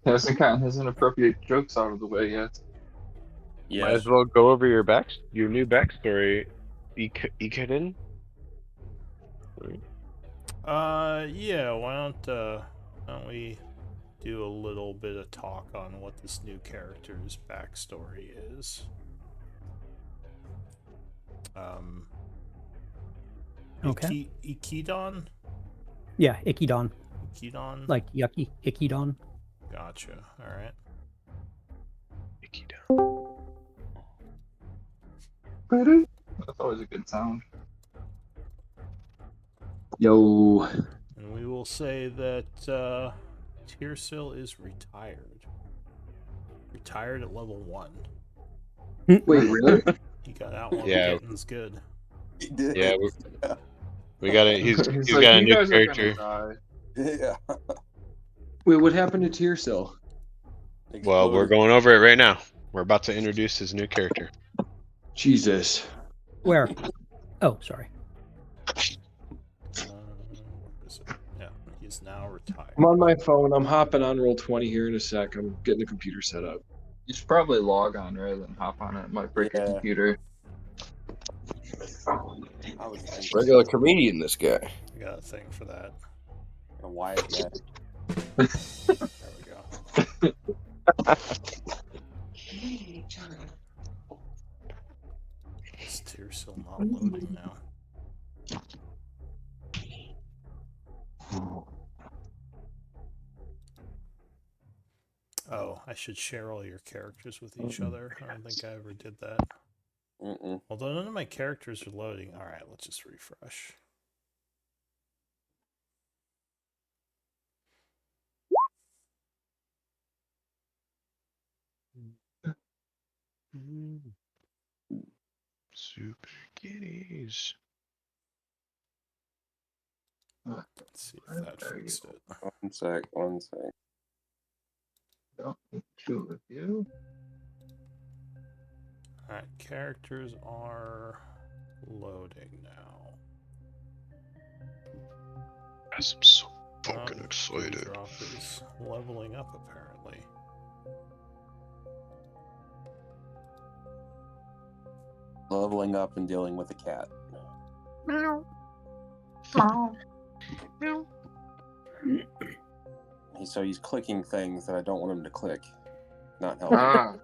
Hasn't gotten his inappropriate jokes out of the way yet. Might as well go over your new backstory, Ikaden. Yeah. Why don't we do a little bit of talk on what this new character's backstory is? Um, Okay. Ikidon? Yeah, Ikidon. Ikidon? Like yucky, Ikidon. Gotcha. Alright. That's always a good sound. Yo. And we will say that Tearsil is retired. Retired at level 1. Wait, really? He got out while Yeah. the getting's good. He did. Yeah, we got it. He's like, got a you new guys character. Are Yeah. Wait, what happened to Tearsil? Well, we're going over it right now. We're about to introduce his new character. Jesus. Where? Oh, sorry. Yeah, he's now retired. I'm on my phone. I'm hopping on Roll20 here in a sec. I'm getting the computer set up. You should probably log on rather than hop on it. It might break your computer. I was thinking, Regular comedian, this guy. I got a thing for that. why is that? There we go. This tier's still not loading now. Oh, I should share all your characters with each other. I don't think I ever did that. Although none of my characters are loading. Alright, let's just refresh. Super kitties. Let's see if that fixed it. One sec. Don't need two of you. Alright, characters are loading now. Yes, I'm so fucking excited. Drop is leveling up apparently. Leveling up and dealing with a cat. Meow. Meow. So he's clicking things that I don't want him to click. Not helping.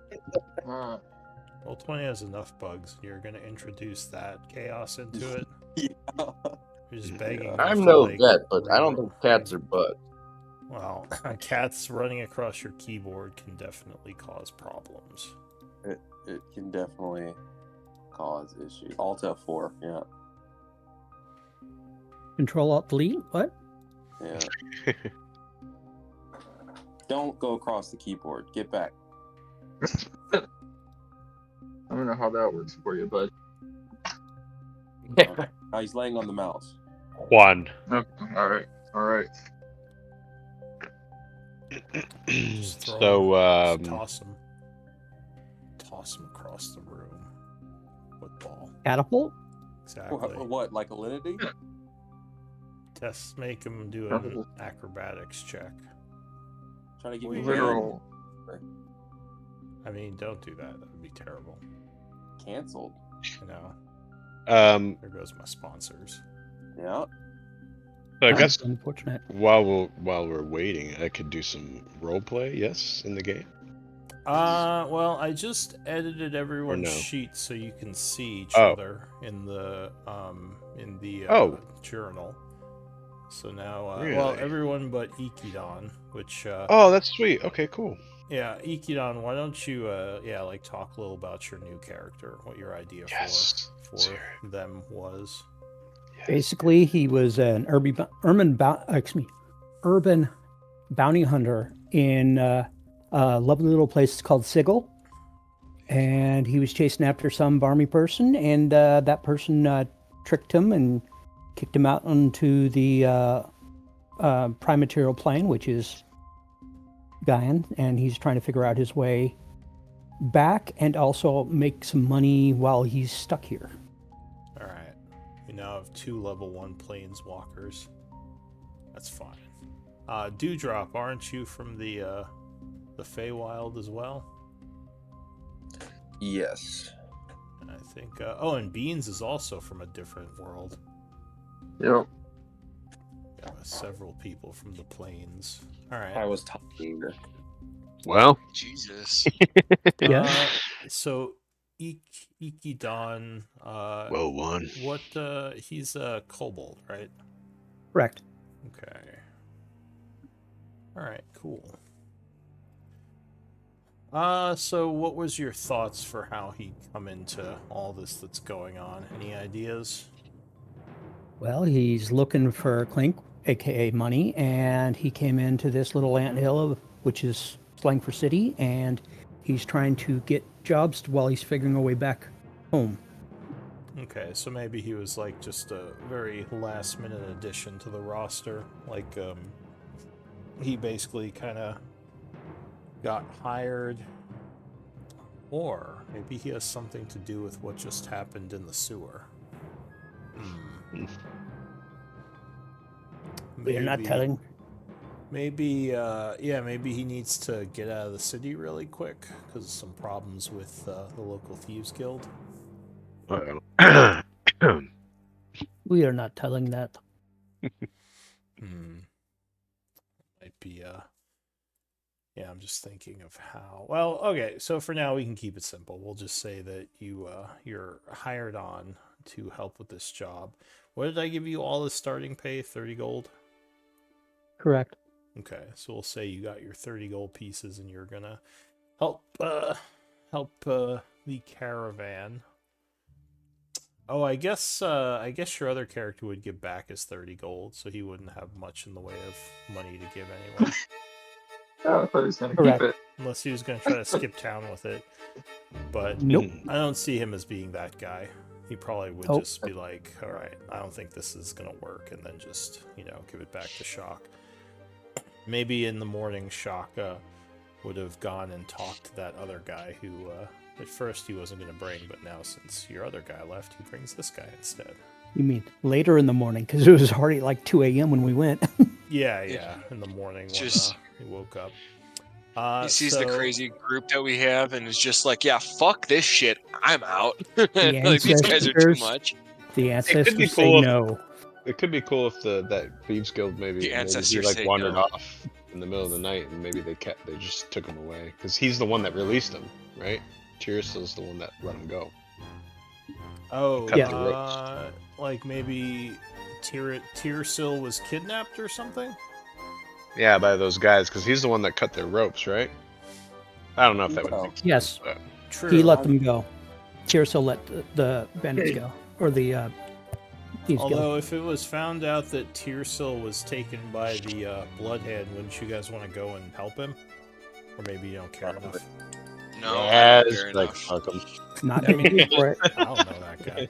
Roll20 has enough bugs. You're going to introduce that chaos into it. Yeah. You're just begging. I'm no vet, but I don't think cats are bugs. Well, cats running across your keyboard can definitely cause problems. It can definitely cause issues. Alt F4, yeah. Control Alt Delete. What? Yeah. Don't go across the keyboard. Get back. I don't know how that works for you, bud. Okay. He's laying on the mouse. Juan. Okay. All right. Just throw So, him. Just toss him across the room. Football. Catapult? Exactly. What, like Alinity? Make him do an acrobatics check. Trying to give you literal. I mean, don't do that. That would be terrible. Canceled. You know. There goes my sponsors. Yeah. So I guess unfortunate. While we're waiting, I could do some role play. Yes, in the game. Well, I just edited everyone's no? sheet so you can see each other in the journal. So now, Really? well, everyone but Ikidon, which. Oh, that's sweet. Okay, cool. Yeah, Ikidon, why don't you, talk a little about your new character, what your idea for them was. Yes. Basically, he was an urban bounty hunter in a lovely little place called Sigil, and he was chasing after some barmy person, and that person tricked him and kicked him out onto the prime material plane, which is Gaian, and he's trying to figure out his way back and also make some money while he's stuck here. All right. We now have 2 level 1 planeswalkers. That's fine. Dewdrop, aren't you from the Feywild as well? Yes. I think. Oh, and Beans is also from a different world. Yep. Several people from the plains. All right. I was talking. Well, Jesus. Yeah. So Ikidon, well, one. what he's a kobold, right? Correct. Okay. All right, cool. So what was your thoughts for how he come into all this that's going on? Any ideas? Well, he's looking for Clink, aka money, and he came into this little anthill, which is slang for city, and he's trying to get jobs while he's figuring a way back home. Okay, so maybe he was like just a very last minute addition to the roster. Like, he basically kind of got hired, or maybe he has something to do with what just happened in the sewer. We're not telling. Maybe, yeah, maybe he needs to get out of the city really quick because of some problems with the local thieves guild. Well, We are not telling that. Might be, yeah, I'm just thinking of how. Well, okay, so for now we can keep it simple. We'll just say that you're hired on to help with this job. What did I give you all the starting pay? 30 gold? Correct. Okay, so we'll say you got your 30 gold pieces and you're gonna help the caravan. Oh, I guess your other character would give back his 30 gold, so he wouldn't have much in the way of money to give anyway. Oh, I thought he was gonna Correct. keep it. Unless he was gonna try to skip town with it. But Nope. I don't see him as being that guy. He probably would Oh. just be like, all right, I don't think this is gonna work, and then just, give it back to Shock. Maybe in the morning, Shock would have gone and talked to that other guy who, at first he wasn't going to bring, but now since your other guy left, he brings this guy instead. You mean later in the morning? Because it was already like 2 a.m. when we went. Yeah, in the morning when Just- he woke up. He sees the so- crazy group that we have and is just like, yeah, fuck this shit. I'm out. The Like, these guys are too ancestors- much. The be ancestors say cool if- no. it could be cool if that thieves guild maybe he ancestors like say wandered no. off in the middle of the night and maybe they just took him away because he's the one that released him, right? Tyrsil's the one that let him go. Oh, Cut the ropes. like maybe Tyrsil was kidnapped or something? Yeah, by those guys because he's the one that cut their ropes, right? I don't know if that would make sense. Yes, but- True. he let them go. Tirso let the bandits go, or the thieves go. Although, if it was found out that Tyrsil was taken by the Bloodhand, wouldn't you guys want to go and help him? Or maybe you don't care enough. No, Yeah, fair it's like enough. fuck him. Not dedicated for it. I don't know that guy.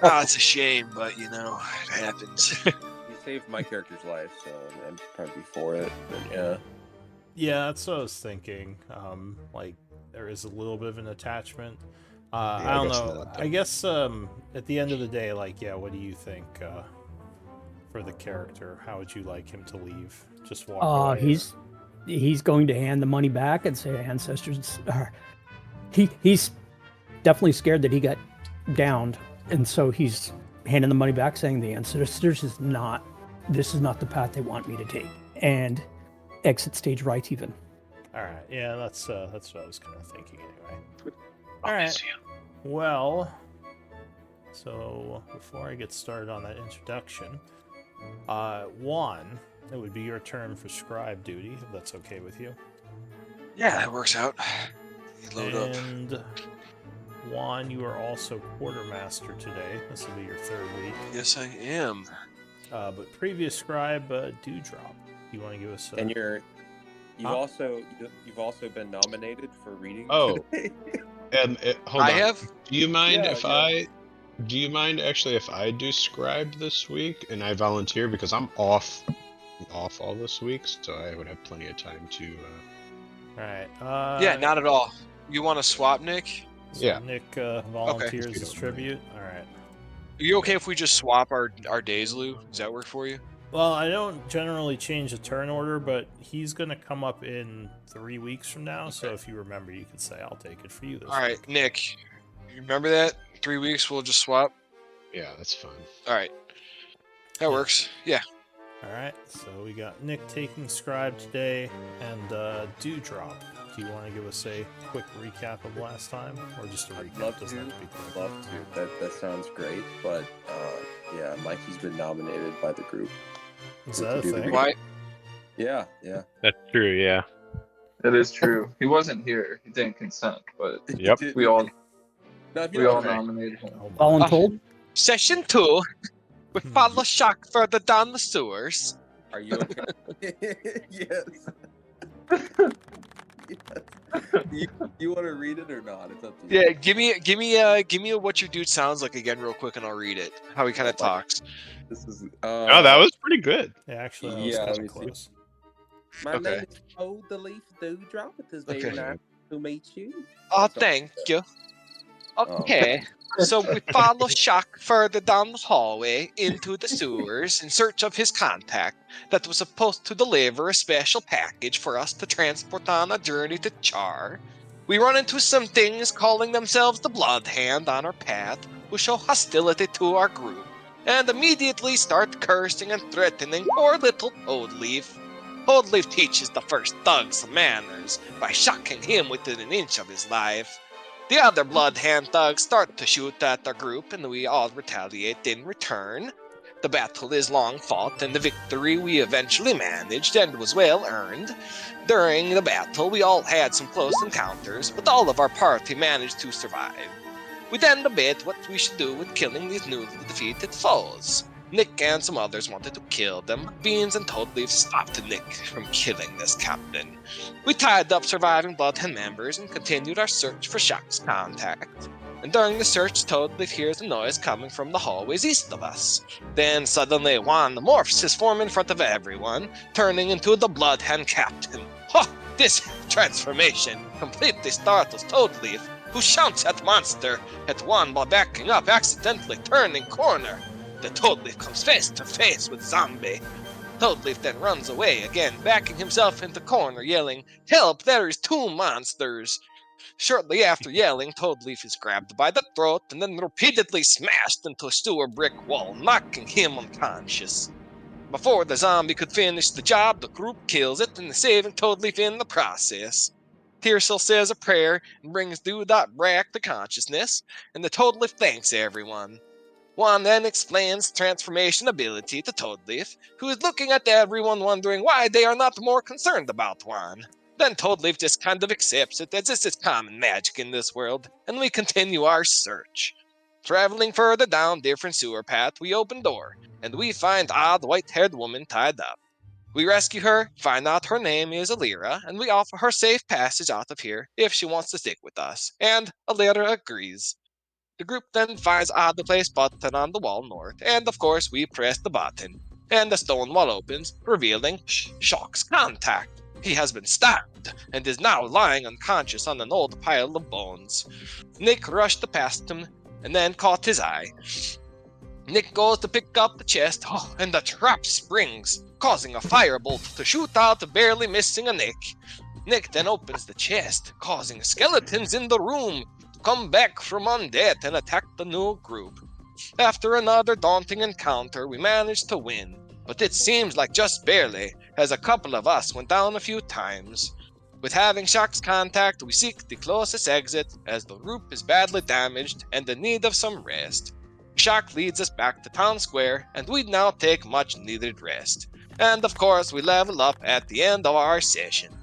Ah, it's a shame, but it happens. He saved my character's life, so I'd probably be for it. But yeah. Yeah, that's what I was thinking. Like, there is a little bit of an attachment. I I don't guess know. not, I guess at the end of the day, like, yeah, what do you think for the character? How would you like him to leave? Just walk away? He's going to hand the money back and say ancestors are. He's definitely scared that he got downed, and so he's handing the money back, saying the ancestors is not. This is not the path they want me to take, and exit stage right even. All right. Yeah, that's what I was kind of thinking anyway. All right. Well, so before I get started on that introduction, Juan, it would be your turn for scribe duty, if that's okay with you. Yeah, that works out. You load up. And Juan, you are also quartermaster today. This will be your third week. Yes, I am. But previous scribe, Dewdrop. You want to give us? And you've Huh? also been nominated for reading. Oh. today. Hold I on. have. Do you mind Yeah, if yeah. do you mind actually if I do scribe this week and I volunteer because I'm off all this week, so I would have plenty of time to. All right. Yeah, not at all. You want to swap, Nick? So Yeah. Nick volunteers If you as don't mind. tribute. All right. Are you okay if we just swap our days, Lou? Does that work for you? Well, I don't generally change the turn order, but he's going to come up in 3 weeks from now. So if you remember, you could say, I'll take it for you this All right, week. Nick. You remember that? 3 weeks, we'll just swap. Yeah, that's fine. All right. That Yeah. works. Yeah. All right, so we got Nick taking Scribe today and Dewdrop. Do you want to give us a quick recap of last time? Or just a recap? I'd love Doesn't to. have to be quick. Love to. That sounds great. But yeah, Mikey's been nominated by the group. Is to that a do the thing? Why? Yeah. That's true. Yeah. It is true. He wasn't here. He didn't consent, but Yep. we all No, if you we don't all mind. nominated him. Oh my. Voluntold? Session 2. We Hmm. follow Shock further down the sewers. Are you okay? Yes. You want to read it or not? It's up to you. Yeah, give me what your dude sounds like again, real quick, and I'll read it. How he kind of talks. This is. Oh, that was pretty good. Yeah, actually, that was Yeah, kind let of me see. close. My Okay. name is Old the Leaf Dewdrop. It is very Okay. nice to meet you. Oh, So- thank you. Okay. So we follow Shock further down the hallway into the sewers in search of his contact that was supposed to deliver a special package for us to transport on a journey to Char. We run into some things calling themselves the Bloodhand on our path who show hostility to our group and immediately start cursing and threatening poor little Toadleaf. Toadleaf teaches the first thug some manners by shocking him within an inch of his life. The other Bloodhand thugs start to shoot at our group, and we all retaliate in return. The battle is long fought, and the victory we eventually managed and was well earned. During the battle, we all had some close encounters, but all of our party managed to survive. We then debate what we should do with killing these newly defeated foes. Nick and some others wanted to kill them, but Beans and Toadleaf stopped Nick from killing this captain. We tied up surviving Bloodhound members and continued our search for Shock's contact. And during the search, Toadleaf hears a noise coming from the hallways east of us. Then suddenly Juan morphs his form in front of everyone, turning into the Bloodhound captain. Ha! This transformation completely startles Toadleaf, who shouts at Monster at Juan while backing up, accidentally turning corner. The Toadleaf comes face to face with Zombie. Toadleaf then runs away again, backing himself into corner, yelling, "Help, there is 2 monsters!" Shortly after yelling, Toadleaf is grabbed by the throat and then repeatedly smashed into a sewer brick wall, knocking him unconscious. Before the zombie could finish the job, the group kills it and saving Toadleaf in the process. Tearsel says a prayer and brings Dewdot back to consciousness, and the Toadleaf thanks everyone. Juan then explains transformation ability to Toadleaf, who is looking at everyone wondering why they are not more concerned about Juan. Then Toadleaf just kind of accepts it as this is common magic in this world, and we continue our search. Traveling further down different sewer path, we open door, and we find odd white-haired woman tied up. We rescue her, find out her name is Alira, and we offer her safe passage out of here if she wants to stick with us, and Alira agrees. The group then finds the place button on the wall north, and of course we press the button, and the stone wall opens, revealing Shock's contact. He has been stabbed and is now lying unconscious on an old pile of bones. Nick rushed past him and then caught his eye. Nick goes to pick up the chest, and the trap springs, causing a firebolt to shoot out, barely missing a Nick. Nick then opens the chest, causing skeletons in the room to come back from undead and attack the new group. After another daunting encounter, we managed to win, but it seems like just barely, as a couple of us went down a few times. With having Shock's contact, we seek the closest exit, as the group is badly damaged and in need of some rest. Shock leads us back to town square, and we now take much needed rest. And of course, we level up at the end of our session.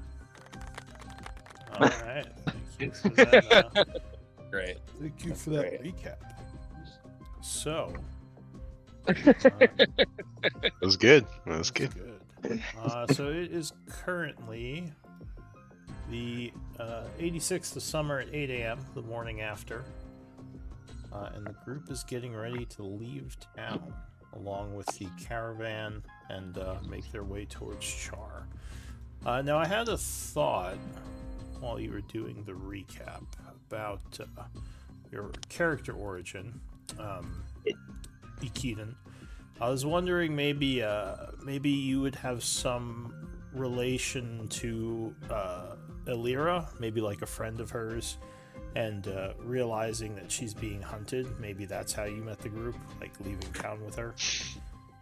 All right. Thank you for that. Great. Thank you That's for that great. recap. So. That was good. That was good. Good. So it is currently the 86th of summer at 8 a.m., the morning after. And the group is getting ready to leave town, along with the caravan, and make their way towards Char. Now, I had a thought while you were doing the recap about your character origin, Ikeden. I was wondering maybe you would have some relation to Elira, maybe like a friend of hers, and realizing that she's being hunted. Maybe that's how you met the group, like leaving town with her.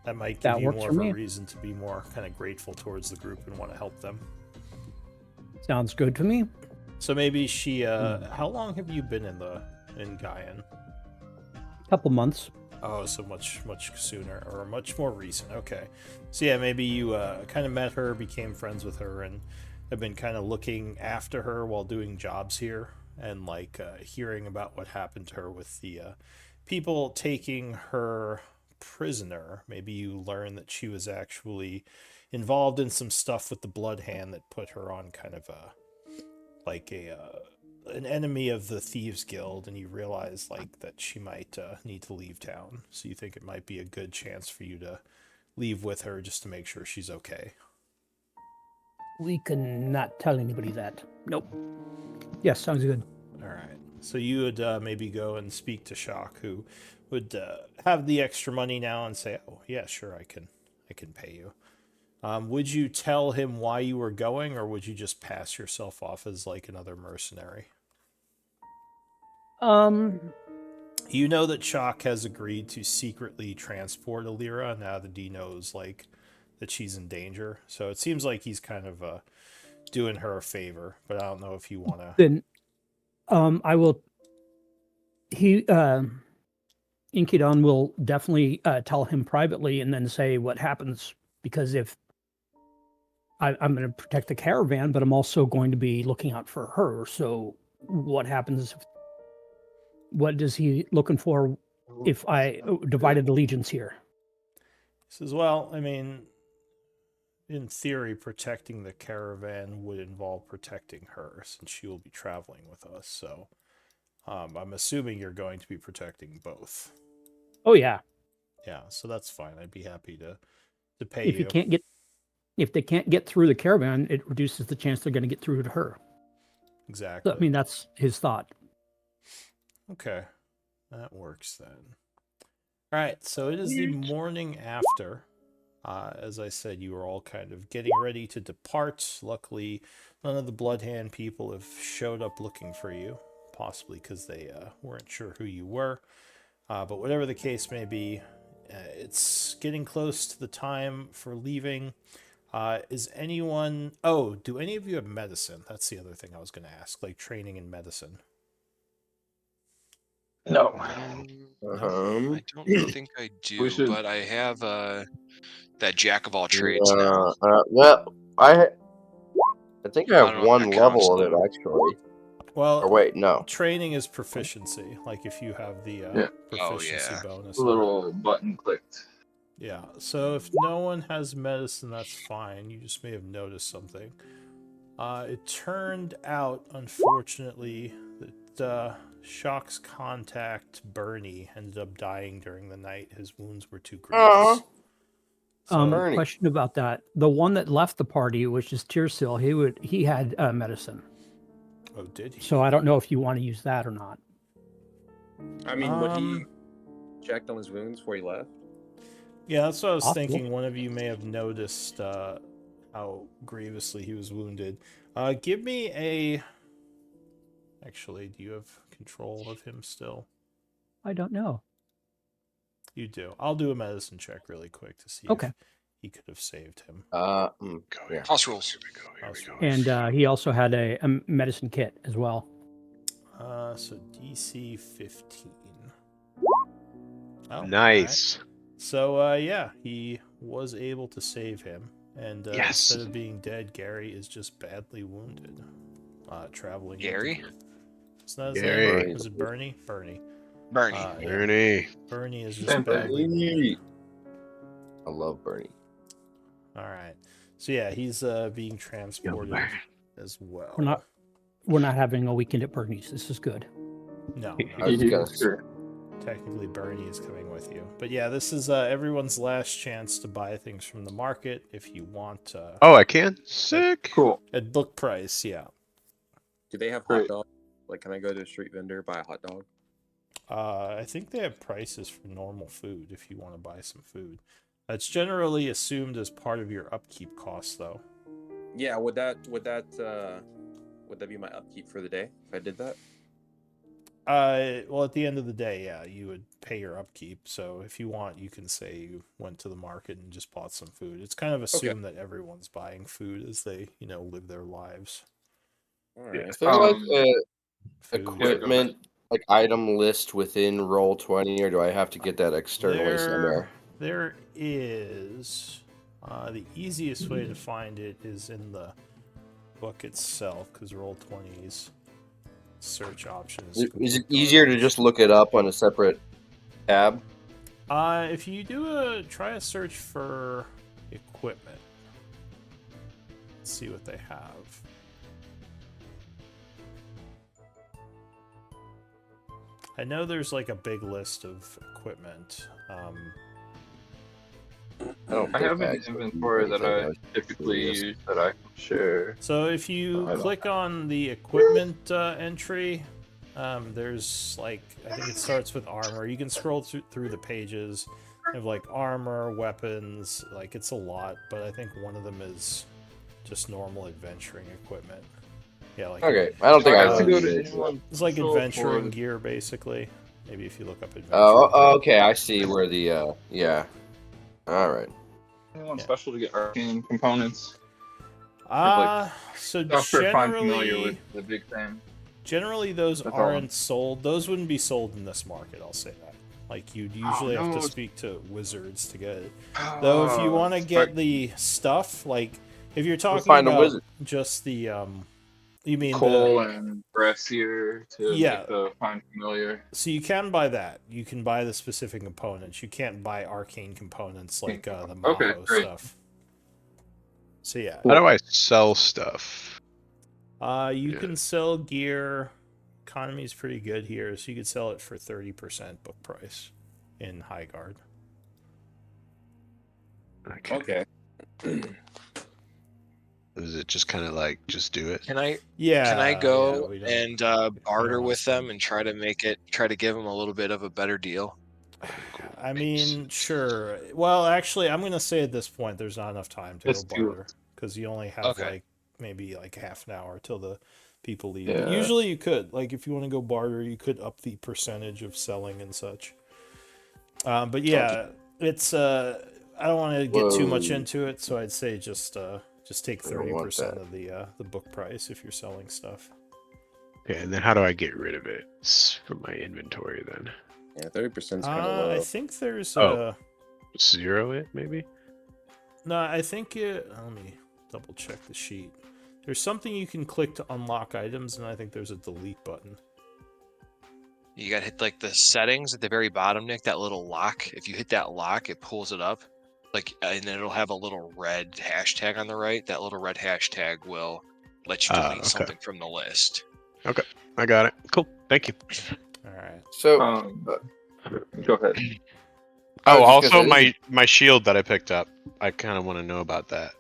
That might give That you works more for of a me. reason to be more kind of grateful towards the group and want to help them. Sounds good to me. So maybe she. How long have you been in Gaian? Couple months. Oh, so much sooner or much more recent. Okay, so yeah, maybe you kind of met her, became friends with her, and have been kind of looking after her while doing jobs here, and like hearing about what happened to her with the people taking her prisoner. Maybe you learn that she was actually involved in some stuff with the Blood Hand that put her on kind of a an enemy of the Thieves Guild, and you realize like that she might need to leave town. So you think it might be a good chance for you to leave with her just to make sure she's okay. We can not tell anybody that. Nope. Yes, sounds good. All right. So you would maybe go and speak to Shock, who would have the extra money now and say, "Oh, yeah, sure, I can pay you." Would you tell him why you were going, or would you just pass yourself off as like another mercenary? You know that Shock has agreed to secretly transport Alira now that he knows like that she's in danger. So it seems like he's kind of doing her a favor, but I don't know if you want to. Then, I will. He, Inkidon will definitely tell him privately, and then say what happens. Because if I'm going to protect the caravan, but I'm also going to be looking out for her. So what happens? What is he looking for if I divided allegiance here? He says, "Well, I mean, in theory, protecting the caravan would involve protecting her, since she will be traveling with us. So, I'm assuming you're going to be protecting both." Oh yeah. Yeah, so that's fine. I'd be happy to pay If you. if they can't get through the caravan, it reduces the chance they're going to get through to her. Exactly. So, I mean, that's his thought. Okay, that works then. All right, so it is the morning after. As I said, you are all kind of getting ready to depart. Luckily, none of the Bloodhand people have showed up looking for you, possibly because they weren't sure who you were. But whatever the case may be, it's getting close to the time for leaving. Is anyone... Oh, do any of you have medicine? That's the other thing I was going to ask, like training in medicine. No. I don't think I do, should- but I have that jack of all trades now. Well, I think I I have don't know if one that counts, level of it though. actually. Well, Or wait, no. training is proficiency, like if you have the Yeah. proficiency Oh, yeah. bonus. A little button clicked. Yeah, so if no one has medicine, that's fine. You just may have noticed something. It turned out, unfortunately, that Shock's contact, Bernie, ended up dying during the night. His wounds were too grievous. So, Bernie. Question about that. The one that left the party, which is Tearsil, he had medicine. oh, did he? So I don't know if you want to use that or not. I mean, would he checked on his wounds before he left? Yeah, that's what I was Possible. thinking. One of you may have noticed how grievously he was wounded. Give me a... Actually, do you have control of him still? I don't know. You do. I'll do a medicine check really quick to see Okay. if he could have saved him. Yeah. House rules. Here we go. And he also had a medicine kit as well. So DC 15. Oh, Nice. alright. So, yeah, he was able to save him. And Yes. instead of being dead, Gary is just badly wounded. Traveling with the Gary? group. It's not his Gary. name. Was it Bernie? Bernie. Bernie. Yeah. Bernie. Bernie is just Same thing. badly wounded. I love Bernie. Alright. So, yeah, he's being transported as well. We're not having a weekend at Bernie's. This is good. No, I was gonna Sure. technically Bernie is coming with you. But yeah, this is everyone's last chance to buy things from the market if you want Oh, I can? Sick. Cool. at book price, yeah. Do they have Great. hot dogs? Like, can I go to a street vendor buy a hot dog? I think they have prices for normal food if you want to buy some food. That's generally assumed as part of your upkeep costs, though. Yeah, would that be my upkeep for the day if I did that? Well, at the end of the day, yeah, you would pay your upkeep. So if you want, you can say you went to the market and just bought some food. It's kind of assumed that everyone's buying food as they, live their lives. All Is right. there like Food. equipment, like item list within Roll20, or do I have to get that externally somewhere? There is. The easiest way to find it is in the book itself, because Roll20's search option is Is it complete easier to garbage. just look it up on a separate tab? If you try a search for equipment, let's see what they have. I know there's like a big list of equipment. I have an inventory that I typically use that I can share. So if you I don't click on the equipment entry, there's like, I think it starts with armor. You can scroll through the pages. You have like armor, weapons, like it's a lot, but I think one of them is just normal adventuring equipment. Yeah, like Okay, I don't think I I have to really go to need it. anyone. it's like Social adventuring for- gear basically. Maybe if you look up adventuring. Oh, okay, I see where the yeah. All right. Anyone Yeah. special to get arcane components? So Stuff for find familiar generally, with the big thing. generally those That's all. aren't sold. Those wouldn't be sold in this market. I'll say that. Like you'd usually have no. to speak to wizards to get it. Though if you want to get the stuff, like if you're talking find a about wizard. just the you mean coal and brassiere to Yeah. make the find familiar. so you can buy that. You can buy the specific components. You can't buy arcane components like the Okay, Maho great. stuff. So yeah, How do I sell stuff? you Yeah. can sell gear. Economy's pretty good here, so you could sell it for 30% book price in High Guard. Okay. Is it just kind of like just do it? Can I Yeah. go we don't- and barter wanna with them spend- and try to give them a little bit of a better deal? I mean, sure. Well, actually, I'm gonna say at this point, there's not enough time to Let's go do it. barter because you only have Okay. like maybe like half an hour till the people leave. But Yeah. usually, you could like if you want to go barter, you could up the percentage of selling and such. But yeah, it's I don't want to get too much Whoa. into it, so I'd say just take I don't want 30% that. of the book price if you're selling stuff. Okay, and then how do I get rid of it from my inventory then? Yeah, 30% is kind of I low. think there's Oh. Zero it maybe? no, I think it. Let me double check the sheet. There's something you can click to unlock items, and I think there's a delete button. You gotta hit like the settings at the very bottom, Nick. That little lock. If you hit that lock, it pulls it up. Like, and then it'll have a little red hashtag on the right. That little red hashtag will let you delete okay. something from the list. I got it. Cool. Thank you. All right. So Go ahead. I Oh, was just also gonna say, my shield that I picked up. I kind of want to know about that.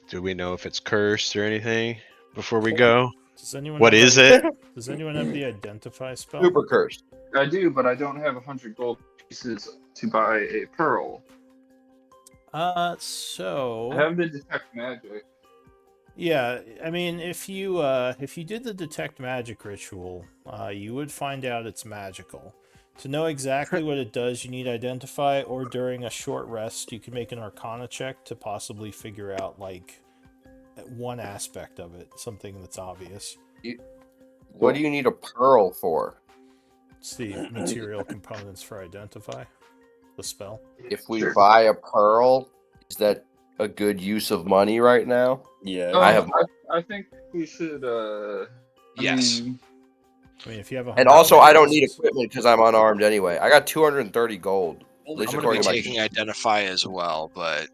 Do we know if it's cursed or anything before we go? Does anyone? What have is a- it? Does anyone have the identify spell? super cursed. I do, but I don't have 100 gold pieces to buy a pearl. So I have the detect magic. yeah, I mean, if you did the detect magic ritual, you would find out it's magical. To know exactly what it does, you need identify, or during a short rest, you can make an Arcana check to possibly figure out like one aspect of it, something that's obvious. What do you need a pearl for? It's the material components for identify, the spell. If we Sure. buy a pearl, is that a good use of money right now? Yeah. I have- I think we should. Yes. I mean, if you have And also, I don't need equipment because I'm unarmed anyway. I got 230 gold. At least I'm gonna be according to my taking identify as well, but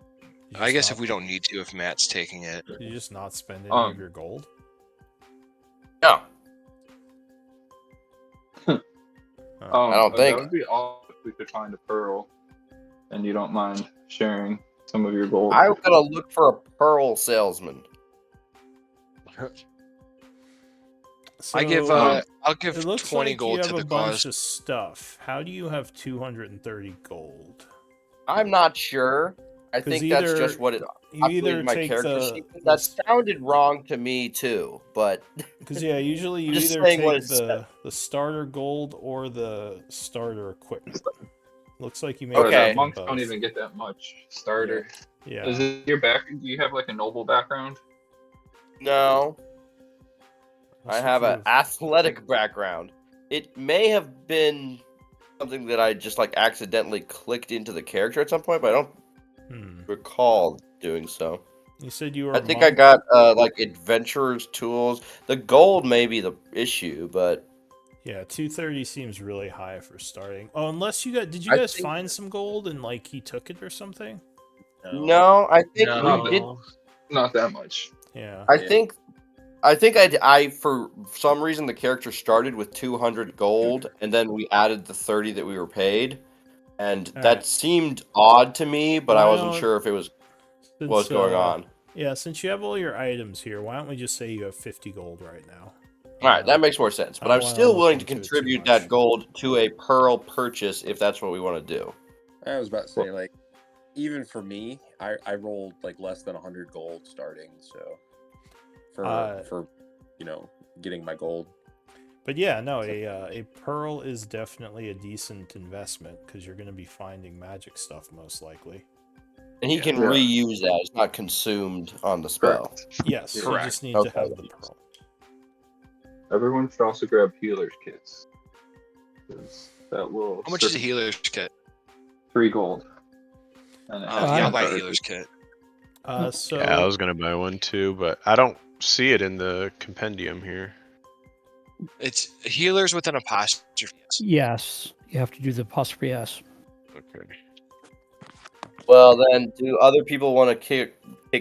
You I just guess not- if we don't need to, if Matt's taking it. you just not spend any of Um, your gold. No, Oh. I don't think- That would be awesome if we could find a pearl, and you don't mind sharing some of your gold. I'm gonna look for a pearl salesman. So I'll give it looks 20 like gold you have to a the bunch cause. of stuff. How do you have 230 gold? I'm not sure. I 'Cause think that's either just what it. you I believe either my take character the sheet. That sounded wrong to me too, but because yeah, usually you just either saying what take it said. the starter gold or the starter equipment. Looks like you may Okay. have taken Monks both. don't even get that much starter. Yeah. Is it your back? Do you have like a noble background? No, Unless I if have you an athletic background. It may have been something that I just like accidentally clicked into the character at some point, but I don't recall doing so. You said you were. I think I got like adventurer's tools. The gold may be the issue, but Yeah, 230 seems really high for starting. Oh, unless you got. Did you I guys think- find some gold and like he took it or something? no, I think No. we did. Not that much. Yeah. I think I for some reason the character started with 200 gold, and then we added the 30 that we were paid, and All that right. seemed odd to me, but I Why wasn't don't- sure if it was Since, what was going on. Yeah, since you have all your items here, why don't we just say you have 50 gold right now? All right, that makes more sense. But I I'm don't wanna still look willing to into it too contribute much. that gold to a pearl purchase if that's what we want to do. I was about to say, like, even for me, I rolled like less than 100 gold starting, so for getting my gold. But yeah, no, a pearl is definitely a decent investment because you're going to be finding magic stuff most likely. And he can reuse that; it's not consumed on the spell. Yes, you Correct. just need Okay. to have the pearl. Everyone should also grab healer's kits. 'Cause that will. How much is a healer's kit? 3 gold. And it has Yeah, I'll no buy a charges. healer's kit. So Yeah, I was gonna buy one too, but I don't see it in the compendium here. It's healers with an apostrophe. Yes, you have to do the apostrophe S. Okay. Well, then, do other people want to kick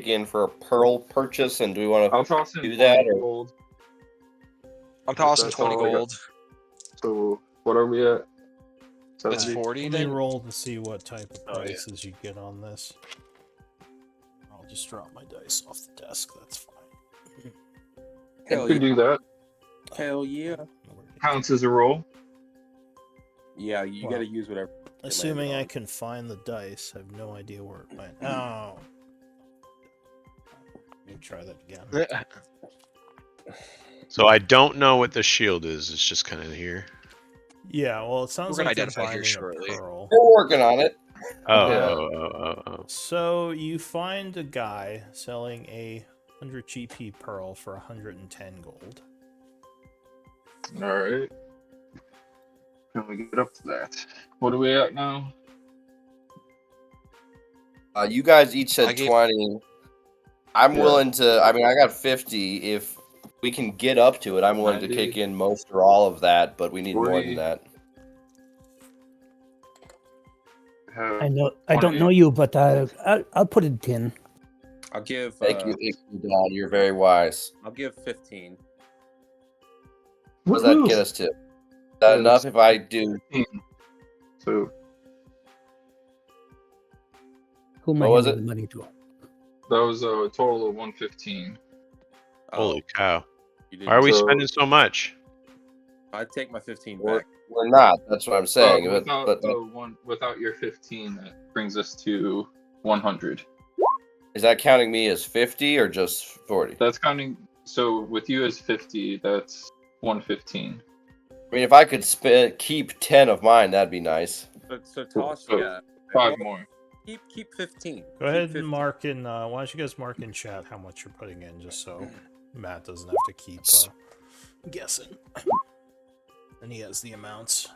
in for a pearl purchase, and do we want to I'll toss in do that? 20 Or... gold. I'm tossing That's 20 all I got. gold. So what are we at? That's 70? 40 let me then. roll to see what type of Oh, yeah. prices you get on this. I'll just drop my dice off the desk. That's fine. You could do that. Hell yeah. Counts as a roll. Yeah, you Well, got to use whatever. Assuming I on. can find the dice, I have no idea where it went. Oh. Let me try that again. So I don't know what the shield is. It's just kind of here. Yeah, well, it sounds We're gonna like you're identify here finding a shortly. pearl. We're working on it. Oh, Yeah. oh. So you find a guy selling a 100 GP pearl for 110 gold. Alright. Can we get up to that? What are we at now? You guys each I said gave- 20. I'm Yeah. willing to. I mean, I got 50. If we can get up to it, I'm willing to 90. kick in most or all of that, but we need more 40. than that. I don't know you, but I'll put it 10. I'll give. Thank you, Don. You're very wise. I'll give 15. What does that get us to? Is that enough if I do? So Who am I What was handing it? the money to? that was a total of 115. Holy cow. You did. Why are we So- spending so much? I'd take my 15 We're, back. we're not. That's what I'm saying. Without your 15, that brings us to 100. Is that counting me as 50 or just 40? That's counting. So with you as 50, that's 115. I mean, if I could keep 10 of mine, that'd be nice. So toss, So, yeah. 5 Well, more. Keep 15. Go ahead Keep and 15. mark in. Why don't you guys mark in chat how much you're putting in, just so Matt doesn't have to keep guessing. And he has the amounts.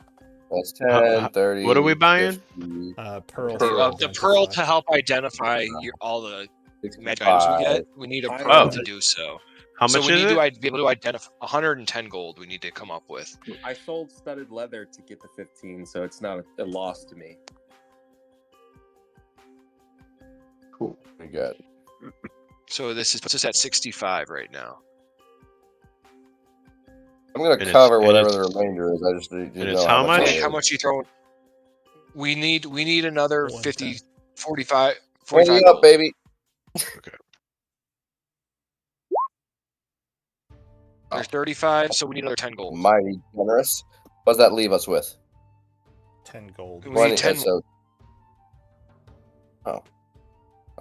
That's 10, 30. what are we buying? 50, Pearl. Pearl. The pearl to help identify all the magic items we 65. get. We need a Oh. pearl to do so. How So much we is need it? to be able to identify 110 gold. We need to come up with. I sold studded leather to get the 15, so it's not a loss to me. Cool. We got. So this puts us at 65 right now. I'm gonna And it's- cover and whatever it's- the remainder is. I just need to and know it's how much? it Nick, is. how much you throwing? We need another 110. 50, 45, 20 45 up, gold. baby. There's 35, so we need another 10 gold. Mighty generous. What does that leave us with? 10 gold. We need 10. Oh.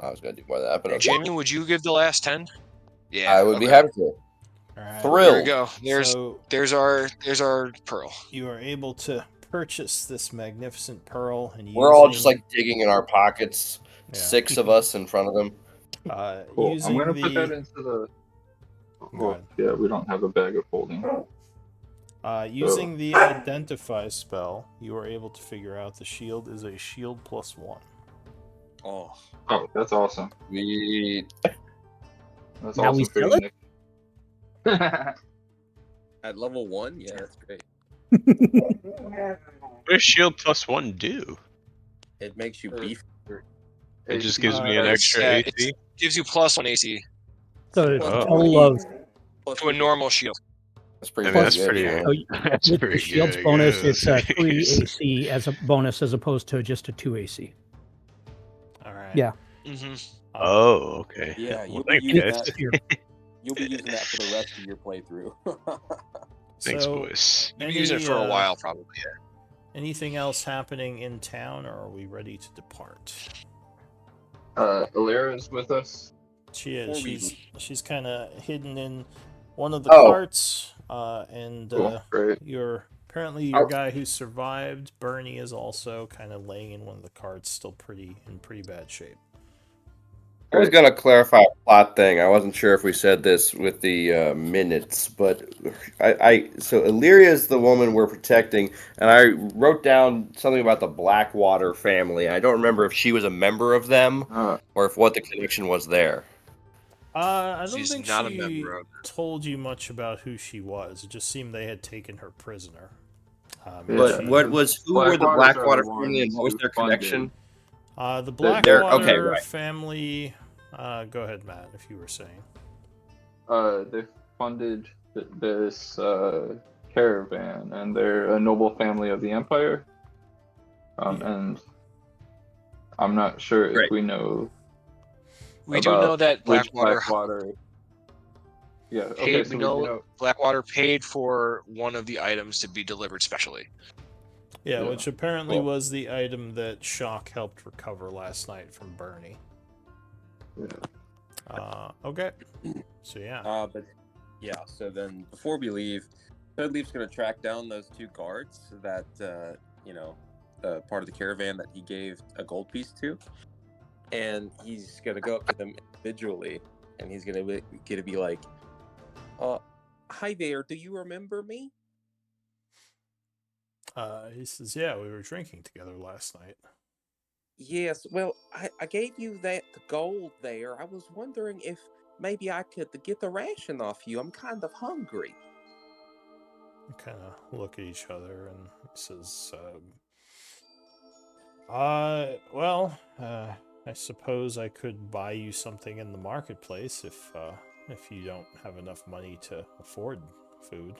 I was going to do more than that, but okay. Jamie, would you give the last 10? Yeah. I would be happy to. All right. Thrilled. There we go. There's our pearl. You are able to purchase this magnificent pearl, and we're all just like digging in our pockets. Yeah. 6 of us in front of them. Cool. I'm gonna put that into the. Well, yeah, we don't have a bag of holding. Using the identify spell, you are able to figure out the shield is a shield +1. Oh, that's awesome. That's now awesome we for you, sell Nick. At level 1, yeah, that's great. What does shield +1 do? It makes you beef. It just gives me an extra AC. It gives you +1 AC. So it's all of to a normal shield. That's pretty. That's pretty. That's with the shield's bonus, it's a 3 AC as a bonus, as opposed to just a 2 AC. All right. Yeah. Mm-hmm. Oh, okay. Yeah, Well, you'll be using that for the rest of your playthrough. Thanks, boys. You'll be using it for a while, probably. Yeah. Anything else happening in town, or are we ready to depart? Alira's with us. She is. She's kind of hidden in one of the carts, and your guy who survived, Bernie, is also kind of laying in one of the carts, still in pretty bad shape. I was going to clarify a plot thing. I wasn't sure if we said this with the minutes, but so Illyria is the woman we're protecting, and I wrote down something about the Blackwater family. I don't remember if she was a member of them or if what the connection was there. I don't think she told you much about who she was. It just seemed they had taken her prisoner. But who were the Blackwater family and what was their connection? The Blackwater family. Go ahead, Matt, if you were saying. They funded this caravan, and they're a noble family of the Empire. And I'm not sure if we know. We do know that Blackwater. Yeah. Okay. We know Blackwater paid for one of the items to be delivered specially. Yeah, which apparently was the item that Shock helped recover last night from Bernie. Yeah. Okay. So yeah. So then before we leave, Thirdleaf's going to track down those 2 guards that part of the caravan that he gave a gold piece to, and he's going to go up to them individually, and he's going to be like, "Hi there, do you remember me?" He says, "Yeah, we were drinking together last night." Yes, well, I gave you the gold there. I was wondering if maybe I could get the ration off you. I'm kind of hungry. We kind of look at each other, and he says, I suppose I could buy you something in the marketplace if you don't have enough money to afford food."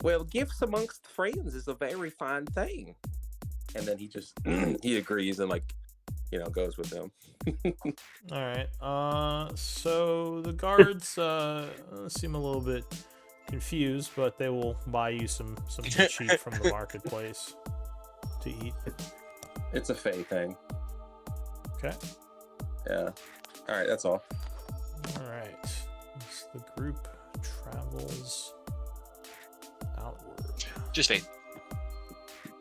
Well, gifts amongst friends is a very fine thing. And then he just he agrees and goes with them. All right. So the guards seem a little bit confused, but they will buy you something cheap from the marketplace to eat. It's a Fae thing. Okay. Yeah. All right. That's all. All right. As the group travels outward. Just Fae.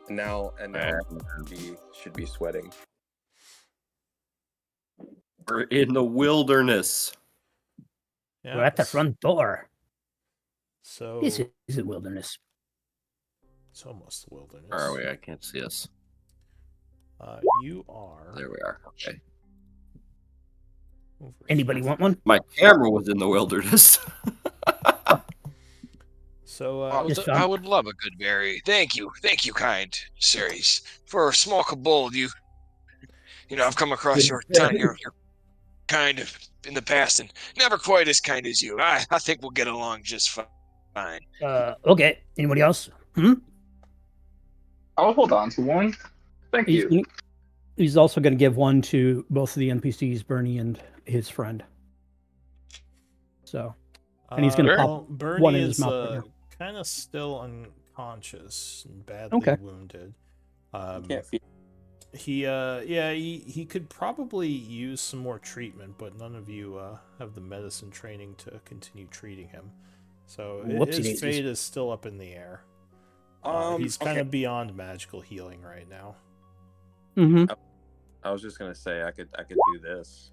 And now should be sweating. We're in the wilderness. Yeah, we're at the front door. So this is a wilderness. It's almost the wilderness. Where are we? I can't see us. You are. There we are. Okay. Anybody want one? My camera was in the wilderness. So I would love a good berry. Thank you, kind sirs. For a small kobold, I've come across your kind of in the past, and never quite as kind as you. I think we'll get along just fine. Okay. Anybody else? I'll hold on to one. Thank you. He's also going to give one to both of the NPCs, Bernie and his friend. So. And he's gonna pop Well, Bernie one in his is mouth right now. kind of still unconscious and badly Okay. wounded. Can't feel. He could probably use some more treatment, but none of you have the medicine training to continue treating him. So his Whoopsie-daisies. fate is still up in the air. He's kind of beyond magical healing right now. Mm-hmm. I was just gonna say I could do this.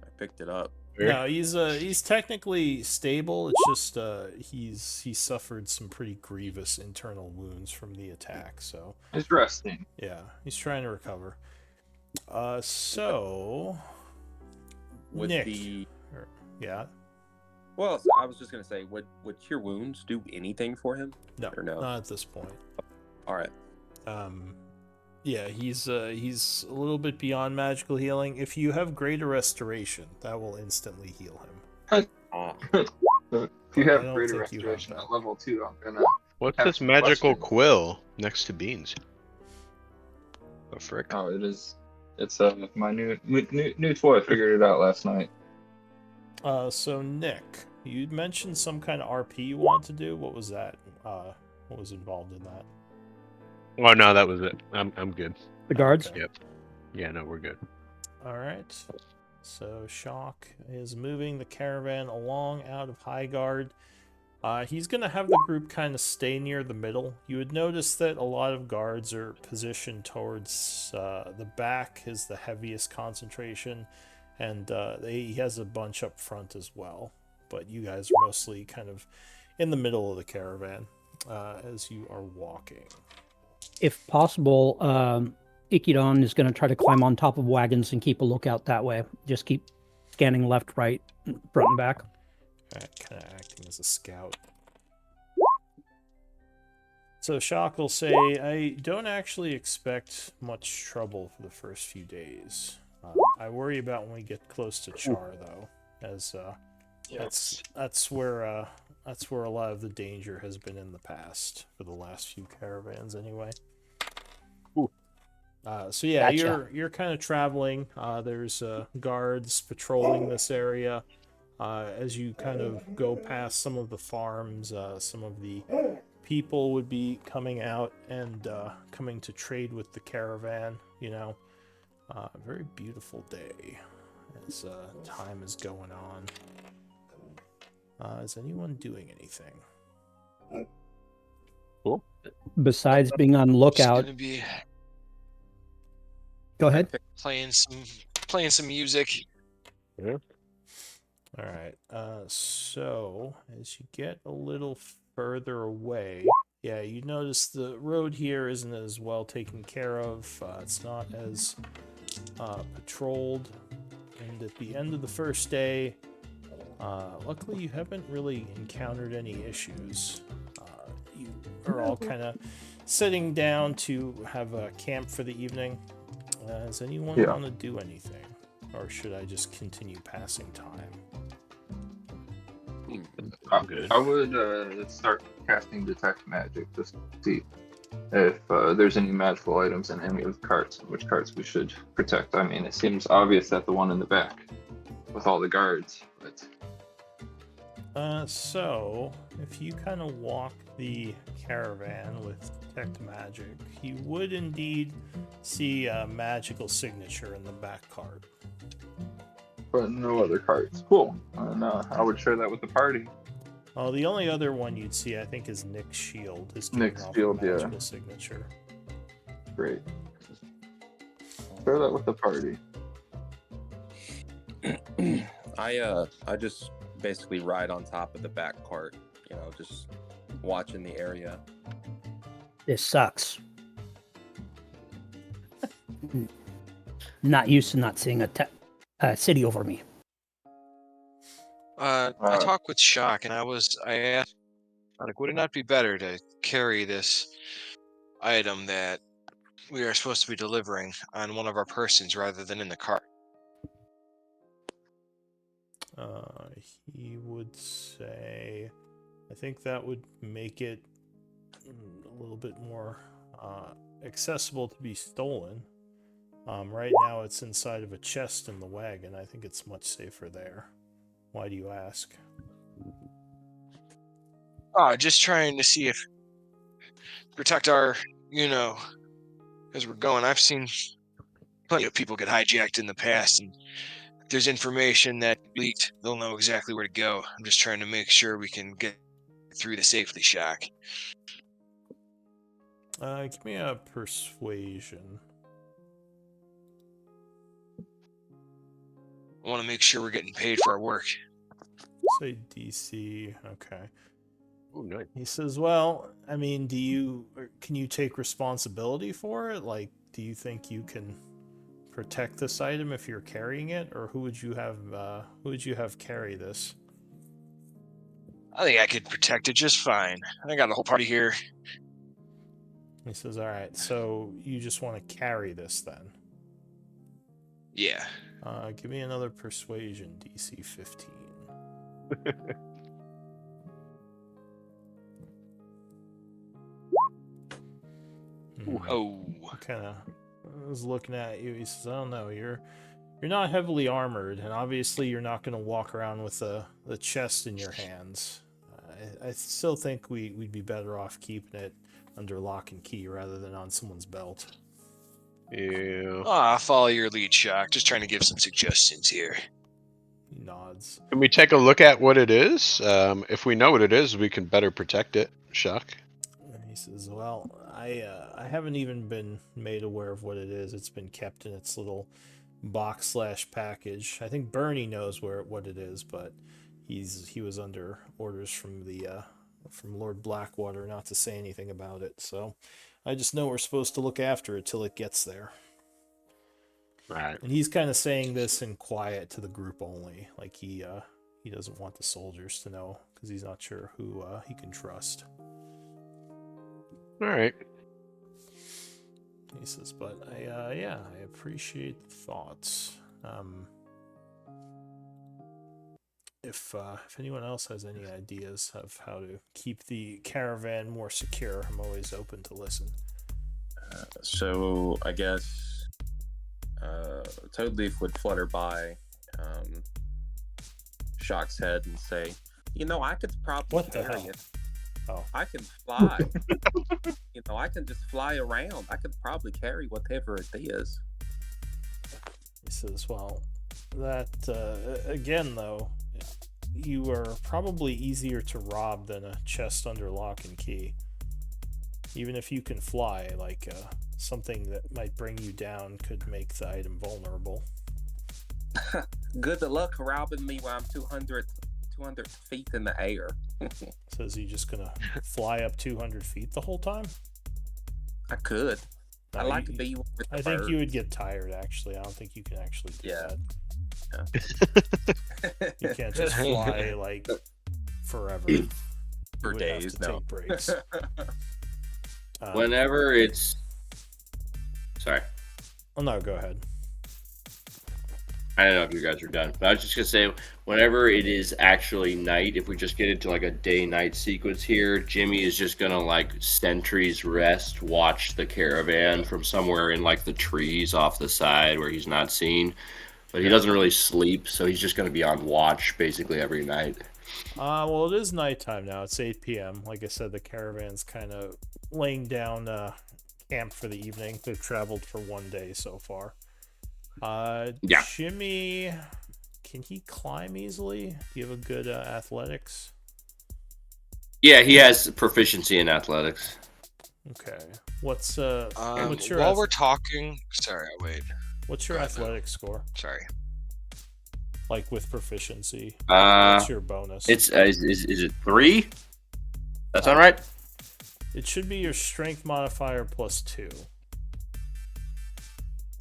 I picked it up. No, he's technically stable. It's just he suffered some pretty grievous internal wounds from the attack. So He's resting. yeah, he's trying to recover. So With Nick, the yeah, well, I was just gonna say, would cure wounds do anything for him? no, Or no? not at this point. All right. Yeah, he's a little bit beyond magical healing. If you have greater restoration, that will instantly heal him. Ah. So if you I have don't greater think you have restoration that. at level 2, I'm gonna. What's Have this some magical questions. quill next to Beans? The frick? Oh, it is. It's my new toy. I figured it out last night. So Nick, you mentioned some kind of RP you want to do. What was that? What was involved in that? Oh no, that was it. I'm good. The guards. Okay. Yep. Yeah, no, we're good. All right. So Shock is moving the caravan along out of High Guard. He's going to have the group kind of stay near the middle. You would notice that a lot of guards are positioned towards the back is the heaviest concentration, and he has a bunch up front as well. But you guys are mostly kind of in the middle of the caravan as you are walking. If possible, Ikidon is going to try to climb on top of wagons and keep a lookout that way. Just keep scanning left, right, front, and back. Kind of acting as a scout. So Shock will say, I don't actually expect much trouble for the first few days. I worry about when we get close to Char, though, as that's where a lot of the danger has been in the past for the last few caravans, anyway. So yeah, Gotcha. you're kind of traveling. There's guards patrolling this area. As you kind of go past some of the farms, some of the people would be coming out and coming to trade with the caravan. You know, very beautiful day as time is going on. Is anyone doing anything? Cool. Besides being on Just lookout, gonna be go ahead. playing some music. Yeah. All right. So as you get a little further away, yeah, you notice the road here isn't as well taken care of. It's not as patrolled. And at the end of the first day, luckily you haven't really encountered any issues. You are all kind of sitting down to have a camp for the evening. Does anyone Yeah. want to do anything? Or should I just continue passing time? I would start casting detect magic just to see if there's any magical items in any of the carts and which carts we should protect. I mean, it seems obvious that the one in the back with all the guards, but So if you kind of walk the caravan with detect magic, you would indeed see a magical signature in the back cart. no other carts. Cool. And I would share that with the party. Oh, the only other one you'd see, I think, is Nick's shield. Is giving Nick's off shield, a yeah. magical signature. Great. Share that with the party. I just basically ride on top of the back cart, just watching the area. This sucks. Not used to not seeing a city over me. I talked with Shock, and I asked, like, would it not be better to carry this item that we are supposed to be delivering on one of our persons rather than in the cart? He would say, I think that would make it a little bit more accessible to be stolen. Right now it's inside of a chest in the wagon. I think it's much safer there. Why do you ask? Just trying to see if protect our, as we're going. I've seen plenty of people get hijacked in the past, and if there's information that leaked, they'll know exactly where to go. I'm just trying to make sure we can get through the safely, Shock. Give me a persuasion. I want to make sure we're getting paid for our work. Say DC. Okay. Oh, nice. He says, "Well, I mean, can you take responsibility for it? Like, do you think you can protect this item if you're carrying it, or who would you have carry this?" I think I could protect it just fine. I got a whole party here. He says, "All right, so you just want to carry this then?" Yeah. Give me another persuasion, DC 15. Oh. Kind of was looking at you. He says, "I don't know. You're not heavily armored, and obviously you're not going to walk around with the chest in your hands. I still think we'd be better off keeping it under lock and key rather than on someone's belt." Yeah. I'll follow your lead, Shock. Just trying to give some suggestions here. He nods. Can we take a look at what it is? If we know what it is, we can better protect it. Shock. And he says, "Well, I haven't even been made aware of what it is. It's been kept in its little box / package. I think Bernie knows what it is, but he was under orders from from Lord Blackwater not to say anything about it. So I just know we're supposed to look after it till it gets there." Right. And he's kind of saying this in quiet to the group only, like he doesn't want the soldiers to know because he's not sure who he can trust. All right. He says, "But I appreciate the thoughts. If anyone else has any ideas of how to keep the caravan more secure, I'm always open to listen." So I guess Toadleaf would flutter by Shock's head and say, I could probably What the carry hell? it. Oh. I can fly. I can just fly around. I could probably carry whatever it is. He says, "Well, that again though, you are probably easier to rob than a chest under lock and key. Even if you can fly, like something that might bring you down could make the item vulnerable." Good luck robbing me while I'm 200 feet in the air. Says, "You just gonna fly up 200 feet the whole time?" I could. No, I like to be with the I think birds. you would get tired, actually. I don't think you can actually do Yeah. that. You can't just fly, like, forever. You For would have days, to no. take breaks. Whenever it's. Sorry. Oh, no, go ahead. I don't know if you guys are done, but I was just gonna say, whenever it is actually night, if we just get into like a day-night sequence here, Jimmy is just gonna like sentries rest, watch the caravan from somewhere in like the trees off the side where he's not seen, but he doesn't really sleep, so he's just gonna be on watch basically every night. Well, it is nighttime now. It's 8 p.m. Like I said, the caravan's kind of laying down camp for the evening. They've traveled for one day so far. Yeah. Jimmy, can he climb easily? Do you have a good athletics? Yeah, he has proficiency in athletics. Okay. What's your while we're talking, sorry, wait. What's your Go ahead, athletics score? Sorry. Like with proficiency. Uh, What's your bonus? It's is it 3? That sound right? It should be your strength modifier plus 2.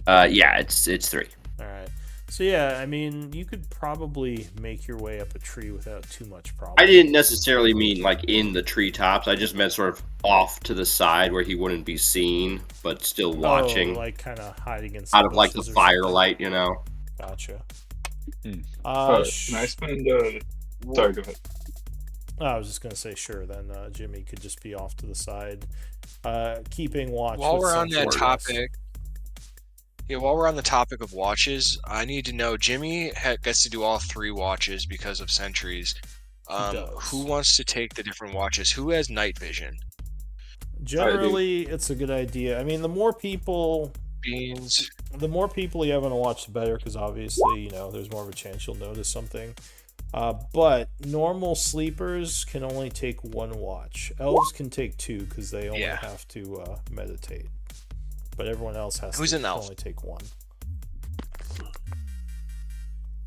Yeah, it's 3. All right. So yeah, I mean, you could probably make your way up a tree without too much problem. I didn't necessarily mean like in the treetops. I just meant sort of off to the side where he wouldn't be seen, but still watching. Like kind of hiding in out of like the bushes or something. firelight, you know. Gotcha. Can I spend? Sorry, go ahead. I was just gonna say sure. Then Jimmy could just be off to the side, keeping watch. While with we're on some that sort of- topic, while we're on the topic of watches, I need to know. Jimmy gets to do all 3 watches because of sentries. does. Who wants to take the different watches? Who has night vision? Generally, it's a good idea. I mean, the more people Beans. you have on a watch, the better, because obviously, there's more of a chance you'll notice something. But normal sleepers can only take one watch. Elves can take two because they only have to meditate. But everyone else Who's an can elf? only take one.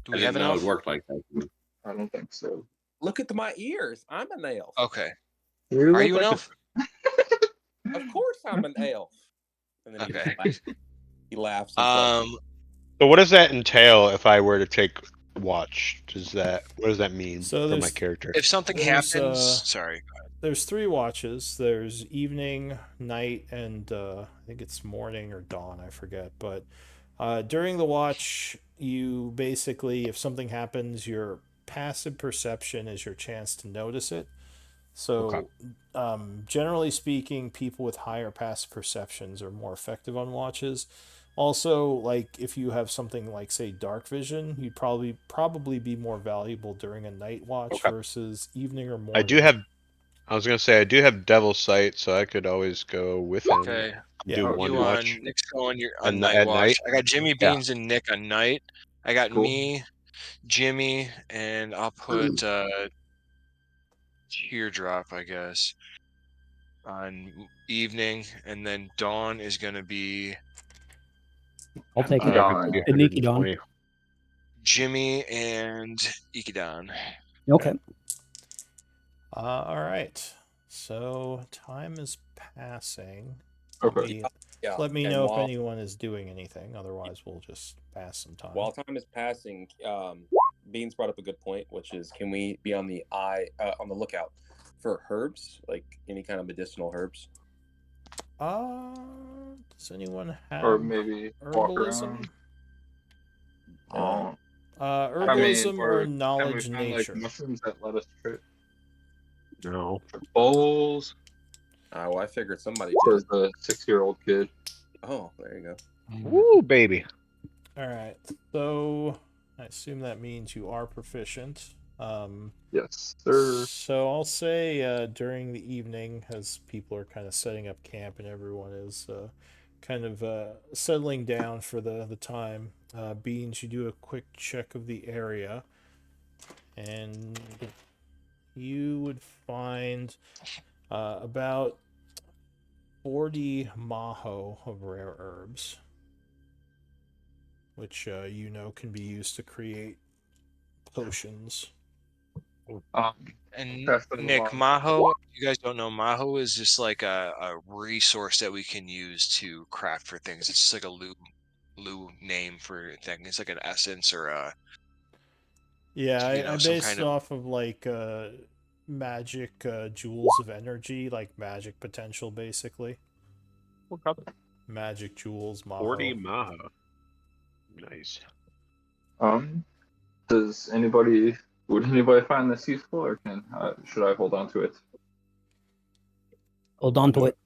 Do we have an elf? It worked like that. I don't think so. Look at my ears. I'm an elf. Okay. You Are look you an like elf? Of course I'm an elf. And then Okay. he laughs. And says, So what does that entail if I were to take watch? What does that mean So for my there's- character? If something There's, happens, sorry. There's 3 watches. There's evening, night, and I think it's morning or dawn. I forget. But during the watch, you basically, if something happens, your passive perception is your chance to notice it. So, generally speaking, people with higher passive perceptions are more effective on watches. Also, like if you have something like, say, dark vision, you'd probably be more valuable during a night watch versus evening or morning. I was gonna say I do have Devil Sight, so I could always go with him. Okay. Yeah, Do one You watch. on Nick's going At on night at watch. night? I got Jimmy Yeah. Beans and Nick on night. I got Cool. me, Jimmy, and I'll put Teardrop, I guess, on evening, and then Dawn is gonna be I'll take it. Dawn. And Nikki Dawn. 120. Jimmy and Ikidon. Okay. All right. So time is passing. Okay. Let me and know if while- anyone is doing anything. Otherwise, we'll just pass some time. While time is passing, Beans brought up a good point, which is, can we be on the lookout for herbs, like any kind of medicinal herbs? Does anyone have Or maybe walk herbalism? around. Herbalism or knowledge can we find, nature? like mushrooms that let us trip? No. Bowls. Well, I figured somebody Says did. the 6-year-old kid. Oh, there you go. Woo, baby. All right. So I assume that means you are proficient. Yes, sir. So I'll say during the evening, as people are kind of setting up camp and everyone is kind of settling down for the time, Beans, you do a quick check of the area, and you would find about 40 maho of rare herbs, which can be used to create potions. And Pass them Nick, along. Maho, you guys don't know, Maho is just like a resource that we can use to craft for things. It's just like a Lu name for a thing. It's like an essence or a Yeah, I some based kind it of off of like magic jewels of energy, like magic potential, basically. Magic jewels, Maho. 40 Maha. Nice. Would anybody find this useful, or should I hold on to it? Hold on to it.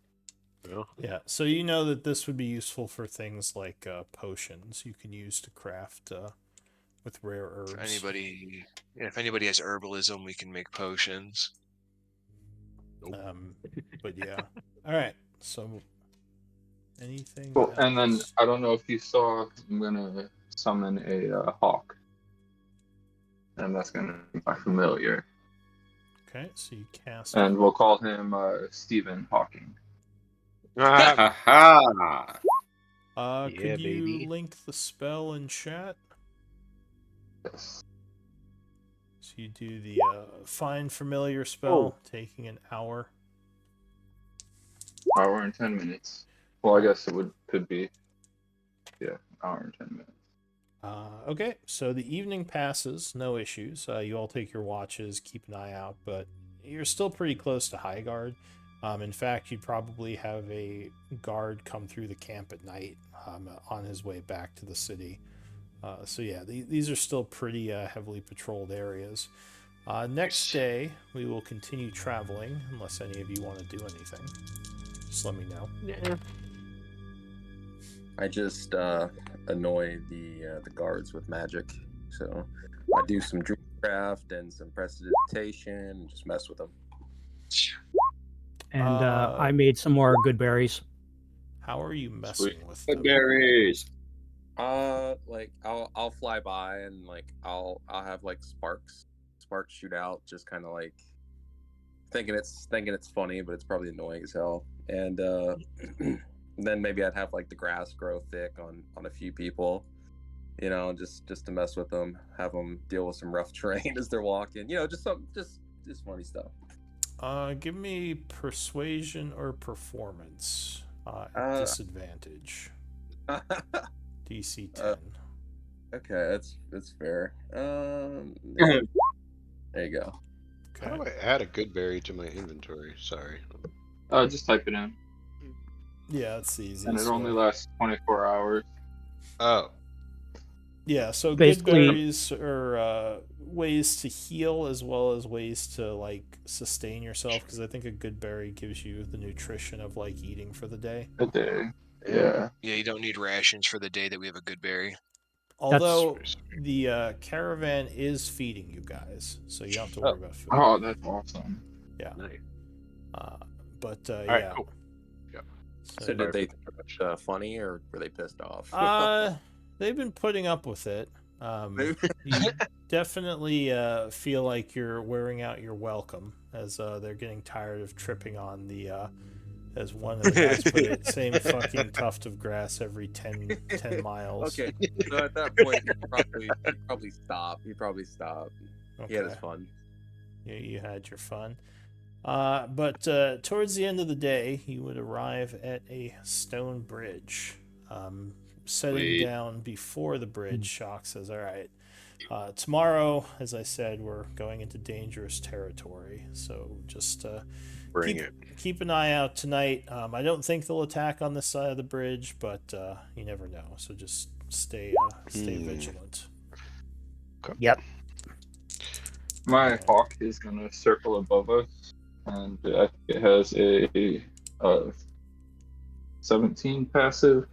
Yeah, so you know that this would be useful for things like potions you can use to craft with rare herbs. if anybody has herbalism, we can make potions. But yeah. All right. So anything Cool. And then else? I don't know if you saw, I'm gonna summon a hawk, and that's gonna be my familiar. Okay, so you cast. And we'll call him Stephen Hawking. Ha Yeah, Could you baby. link the spell in chat? Yes. So you do the find familiar spell, taking an hour. Hour and 10 minutes. Well, I guess could be. Yeah, hour and 10 minutes. Okay, so the evening passes, no issues. You all take your watches, keep an eye out, but you're still pretty close to high guard. In fact, you'd probably have a guard come through the camp at night on his way back to the city. So yeah, these are still pretty heavily patrolled areas. Next day, we will continue traveling, unless any of you want to do anything. Just let me know. Yeah. I just annoy the guards with magic, so I do some craft and some prestidigitation, and just mess with them. And I made some more good berries. How are you messing with Good them? berries. Like I'll fly by and like I'll have like sparks shoot out, just kind of like thinking it's funny, but it's probably annoying as hell. And then maybe I'd have like the grass grow thick on a few people, just to mess with them, have them deal with some rough terrain as they're walking, just funny stuff. Give me persuasion or performance. Disadvantage. DC 10. Okay, that's fair. There you go. Okay. How do I add a good berry to my inventory? Sorry. Just type it in, Yeah, that's the easiest and it only way. lasts 24 hours. Oh. Yeah, so good Basically- berries are ways to heal as well as ways to like sustain yourself, because I think a good berry gives you the nutrition of like eating for the day. A day. Yeah. Yeah, you don't need rations for the day that we have a good berry. Although the caravan is feeding you guys, so you don't have to worry about food. Oh, that's awesome. Yeah. Nice. But All right, yeah. cool. So did they think it was funny, or were they pissed off? They've been putting up with it. You definitely feel like you're wearing out your welcome, as they're getting tired of tripping on the, as one of the guys put it, same fucking tuft of grass every 10 miles. Okay, so at that point, he'd probably stop. Okay. He had his fun. You had your fun. But towards the end of the day, you would arrive at a stone bridge. Setting Sweet. down before the bridge, Shock says, all right, tomorrow, as I said, we're going into dangerous territory. So just keep an eye out tonight. I don't think they'll attack on this side of the bridge, but you never know. So just stay vigilant. Yep. My hawk is gonna circle above us, and I think it has a 17 passive,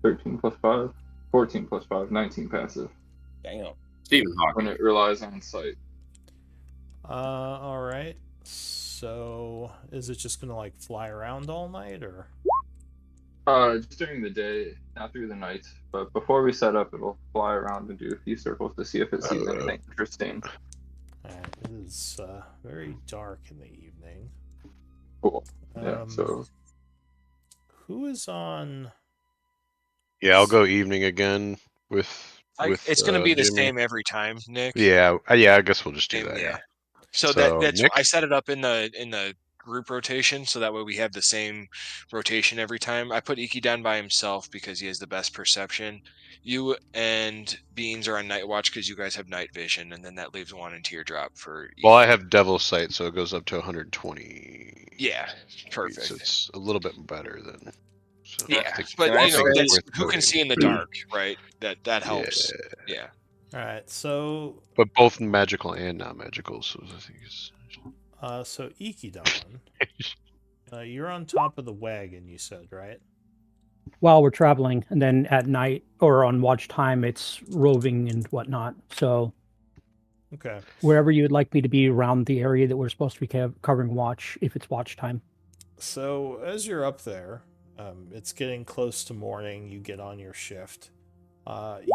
13 plus 5, 14 plus 5, 19 passive. Damn. Stephen Hawking. When it relies on sight. All right. So is it just gonna like fly around all night, or? Just during the day, not through the night. But before we set up, it'll fly around and do a few circles to see if it sees anything interesting. Alright, it is very dark in the evening. Cool. Yeah. So who is on? Yeah, I'll go evening again with. It's going to be the Jimmy. same every time, Nick. Yeah, I guess we'll just do Same, that. Yeah. So So, that's Nick? I set it up in the group rotation, so that way we have the same rotation every time. I put Iki down by himself because he has the best perception. You and Beans are on night watch because you guys have night vision, and then that leaves one in teardrop for. Well, I have Devil's Sight, so it goes up to 120. Yeah, perfect. So it's a little bit better than. So Yeah, I think- but I you know, think it's that's worth who can noting. see in the dark, right? That helps. Yeah. Alright, so But both magical and non-magical, so I think it's. so Ikidon, you're on top of the wagon, you said, right? While we're traveling, and then at night or on watch time, it's roving and whatnot. So Okay. wherever you would like me to be around the area that we're supposed to be covering watch, if it's watch time. So as you're up there, it's getting close to morning. You get on your shift.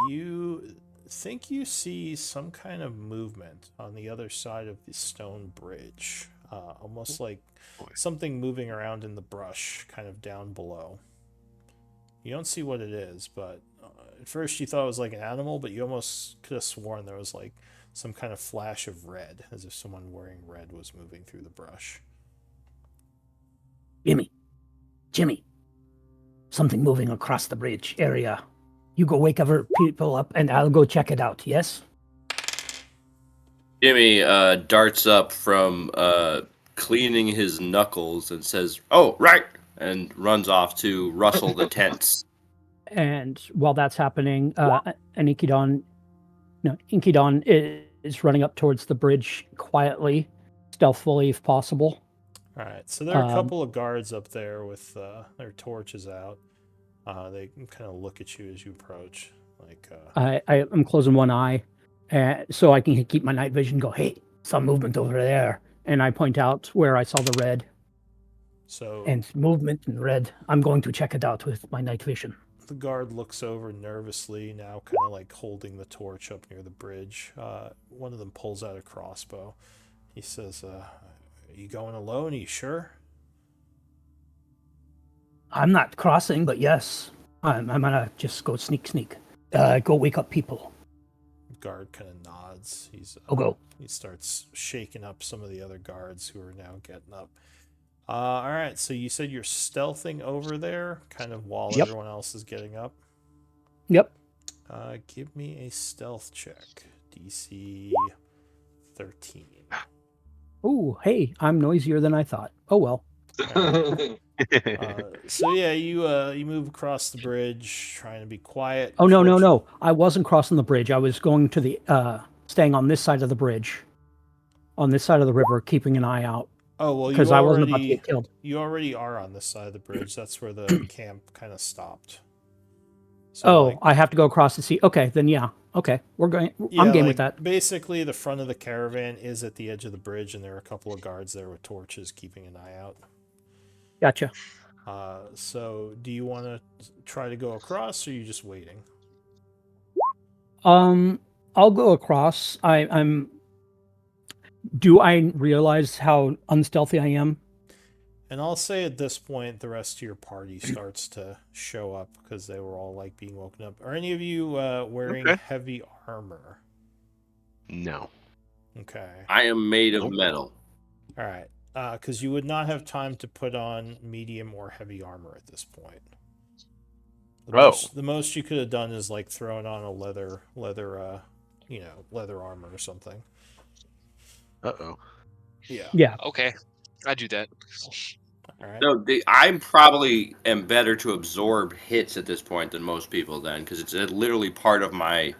You think you see some kind of movement on the other side of the stone bridge, almost like something moving around in the brush, kind of down below. You don't see what it is, but at first you thought it was like an animal, but you almost could have sworn there was like some kind of flash of red, as if someone wearing red was moving through the brush. Jimmy, something moving across the bridge area. You go wake other people up, and I'll go check it out. Yes. Jimmy darts up from cleaning his knuckles and says, "Oh, right," and runs off to rustle the tents. And while that's happening, Inkidon is running up towards the bridge quietly, stealthily if possible. All right, so there are a couple of guards up there with their torches out. They can kind of look at you as you approach. Like, I'm closing one eye, so I can keep my night vision. Go, hey, some movement over there, and I point out where I saw the red. So And movement in red. I'm going to check it out with my night vision. the guard looks over nervously, now kind of like holding the torch up near the bridge. One of them pulls out a crossbow. He says, are you going alone? Are you sure? I'm not crossing, but yes. I'm gonna just go sneak. Go wake up people. The guard kind of nods. Go. He starts shaking up some of the other guards who are now getting up. All right, so you said you're stealthing over there, kind of while everyone else is getting up. Yep. Give me a stealth check. DC 13. Ooh, hey, I'm noisier than I thought. Oh well. So yeah, you move across the bridge, trying to be quiet. Oh no. I wasn't crossing the bridge. I was going to the staying on this side of the bridge, on this side of the river, keeping an eye out. Oh well, because I wasn't about to get killed. You already are on this side of the bridge. That's where the camp kind of stopped. So, I have to go across to see. Okay, then yeah. Okay, we're going. Yeah, I'm game with that. Basically, the front of the caravan is at the edge of the bridge, and there are a couple of guards there with torches keeping an eye out. Gotcha. So, do you want to try to go across, or are you just waiting? I'll go across. I'm. Do I realize how unstealthy I am? And I'll say at this point, the rest of your party starts to show up because they were all like being woken up. Are any of you wearing heavy armor? No. Okay. I am made of metal. All right. Because you would not have time to put on medium or heavy armor at this point. The most you could have done is like thrown on a leather armor or something. Uh-oh. Yeah. Okay. I do that. All right. No, I probably am better to absorb hits at this point than most people then, because it's literally part of my...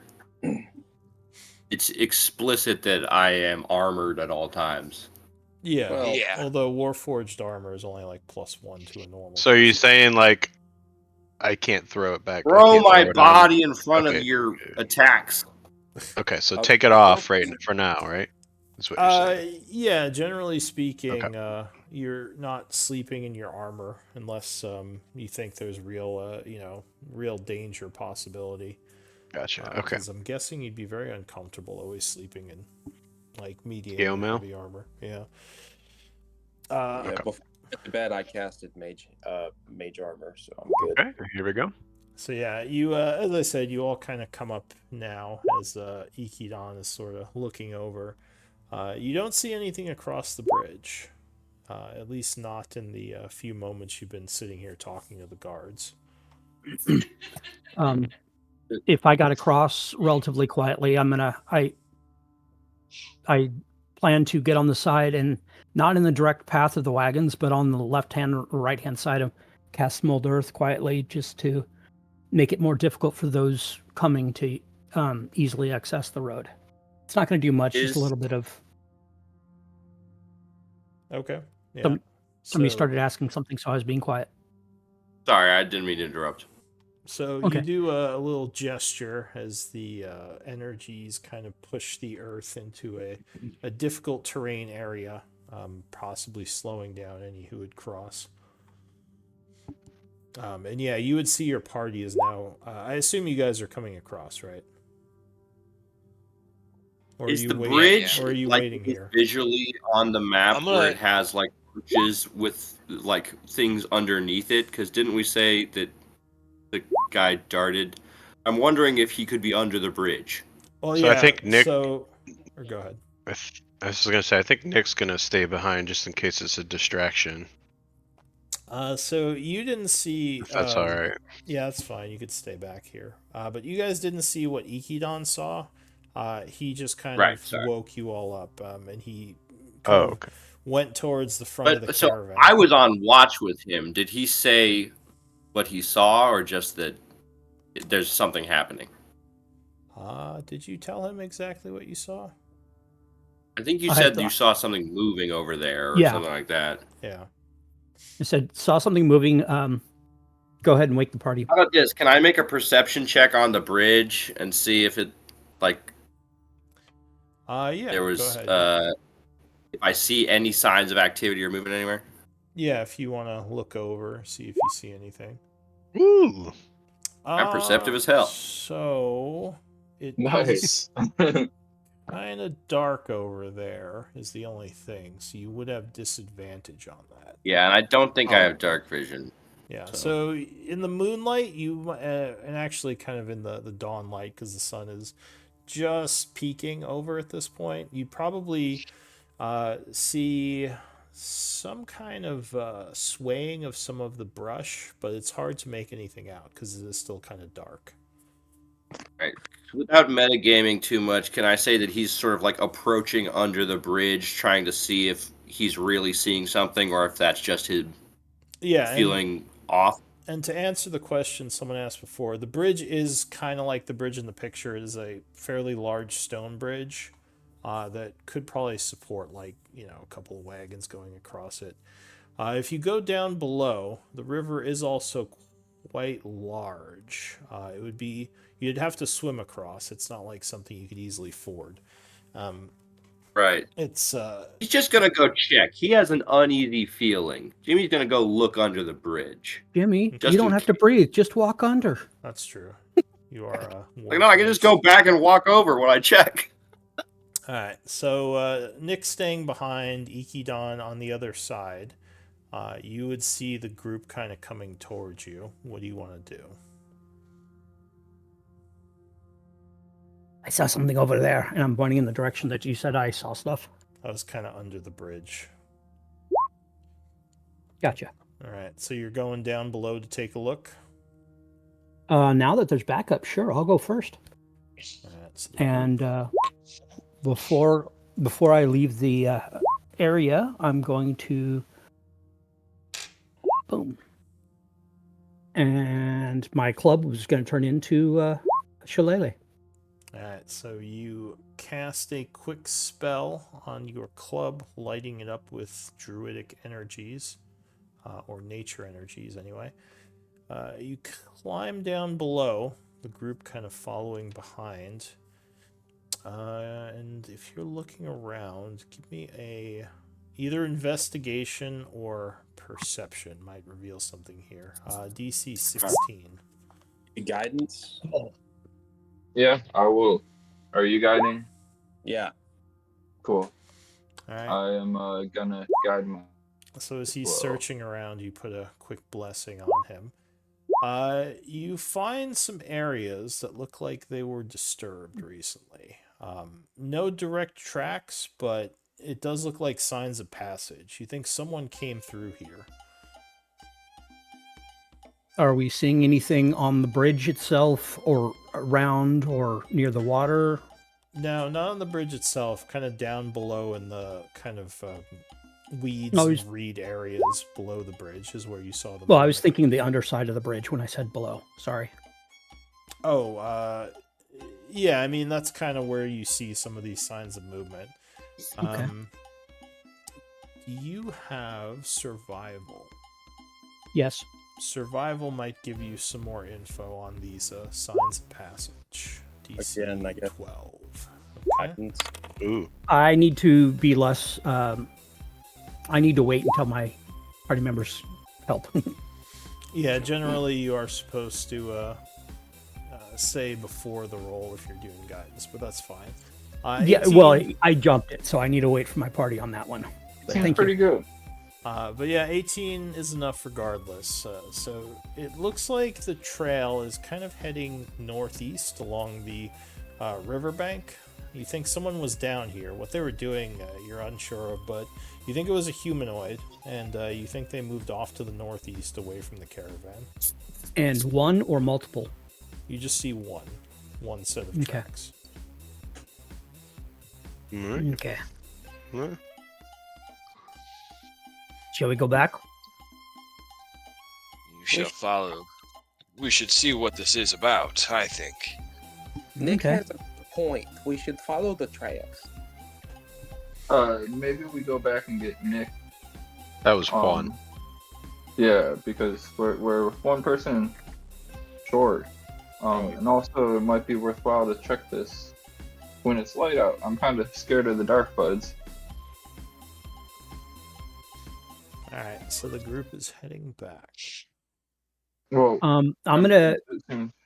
It's explicit that I am armored at all times. Yeah. Well, Yeah. Although Warforged armor is only like +1 to a normal. So you're saying like I can't throw it back? Throw my body in front of your attacks. Okay, so take it off for now, right? That's what you're saying. Yeah, generally speaking, you're not sleeping in your armor unless you think there's real danger possibility. Gotcha. Okay. Because I'm guessing you'd be very uncomfortable always sleeping in like medium heavy armor. Yeah. Before I went to bed, I casted mage armor, so I'm good. Okay, here we go. So yeah, you as I said, you all kind of come up now as Ikidon is sort of looking over. You don't see anything across the bridge, at least not in the few moments you've been sitting here talking to the guards. If I got across relatively quietly, I plan to get on the side and not in the direct path of the wagons, but on the left-hand or right-hand side of cast Mold Earth quietly, just to make it more difficult for those coming to easily access the road. It's not going to do much, just a little bit of... Okay. Yeah. Somebody started asking something, so I was being quiet. Sorry, I didn't mean to interrupt. So you do a little gesture as the energies kind of push the earth into a difficult terrain area, possibly slowing down any who would cross. And yeah, you would see your party is now... I assume you guys are coming across, right? Or is the bridge waiting here? Visually on the map where it has like bridges with like things underneath it? Because didn't we say that the guy darted? I'm wondering if he could be under the bridge. Well, so yeah. I think Nick. Or go ahead. I was gonna say I think Nick's gonna stay behind just in case it's a distraction. So you didn't see. If that's all right. Yeah, that's fine. You could stay back here. But you guys didn't see what Ikidon saw. He just kind of woke you all up, and he went towards the front of the caravan. I was on watch with him. Did he say what he saw, or just that there's something happening? Did you tell him exactly what you saw? I think you said you saw something moving over there, or something like that. Yeah. I said, saw something moving. Go ahead and wake the party. How about this? Can I make a perception check on the bridge and see if it, like, Yeah. There Go was ahead. if I see any signs of activity or movement anywhere. Yeah, if you want to look over, see if you see anything. Ooh. I'm perceptive as hell. So it is Nice. kind of dark over there. Is the only thing. So you would have disadvantage on that. Yeah, and I don't think I Oh. have dark vision. Yeah. So. So in the moonlight, you and actually kind of in the dawn light, because the sun is just peeking over at this point, you probably see some kind of swaying of some of the brush, but it's hard to make anything out because it is still kind of dark. Right. Without metagaming too much, can I say that he's sort of like approaching under the bridge, trying to see if he's really seeing something or if that's just him Yeah, feeling off? and to answer the question someone asked before, the bridge is kind of like the bridge in the picture. It is a fairly large stone bridge that could probably support a couple of wagons going across it. If you go down below, the river is also quite large. You'd have to swim across. It's not like something you could easily ford. Right. It's He's just gonna go check. He has an uneasy feeling. Jimmy's gonna go look under the bridge. Jimmy, Just you don't in have to breathe. Just walk under. That's true. You are Like, no, I can just go back and walk over when I check. All right. So Nick's staying behind, Ikidon on the other side. You would see the group kind of coming towards you. What do you want to do? I saw something over there, and I'm pointing in the direction that you said I saw stuff. I was kind of under the bridge. Gotcha. All right. So you're going down below to take a look. Now that there's backup, sure, I'll go first. All right, so And before I leave the area, I'm going to boom. And my club was going to turn into a shillelagh. All right, so you cast a quick spell on your club, lighting it up with druidic energies, or nature energies anyway. You climb down below, the group kind of following behind. And if you're looking around, give me either investigation or perception. Might reveal something here. DC 16. Guidance. Yeah, I will. Are you guiding? Yeah. Cool. All right. I am gonna guide my. So as he's Whoa. searching around, you put a quick blessing on him. You find some areas that look like they were disturbed recently. No direct tracks, but it does look like signs of passage. You think someone came through here. Are we seeing anything on the bridge itself or around or near the water? No, not on the bridge itself. Kind of down below in the kind of weeds No, and reed areas below the bridge is where you saw them. Well, I was thinking the underside of the bridge when I said below. Sorry. Oh, yeah, I mean, that's kind of where you see some of these signs of movement. Okay. Do you have survival? Yes. Survival might give you some more info on these signs of passage. DC Again, I guess. 12. Okay. Guidance. Ooh. I need to be less. I need to wait until my party members help. Yeah, generally you are supposed to say before the roll if you're doing guidance, but that's fine. Yeah, 18 well, I jumped it, so I need to wait for my party on that one. But Seems thank pretty you. good. But yeah, 18 is enough regardless. So it looks like the trail is kind of heading northeast along the riverbank. You think someone was down here. What they were doing, you're unsure of, but you think it was a humanoid, and you think they moved off to the northeast away from the caravan. And one or multiple? You just see one set of Okay. tracks. All right. Okay. All right. Shall we go back? You shall follow. We should see what this is about, I think. Nick Okay. has a point. We should follow the tracks. Maybe we go back and get Nick. That was fun. Yeah, because we're one person short. And also it might be worthwhile to check this when it's light out. I'm kind of scared of the dark buds. Alright, so the group is heading back. Well, I'm gonna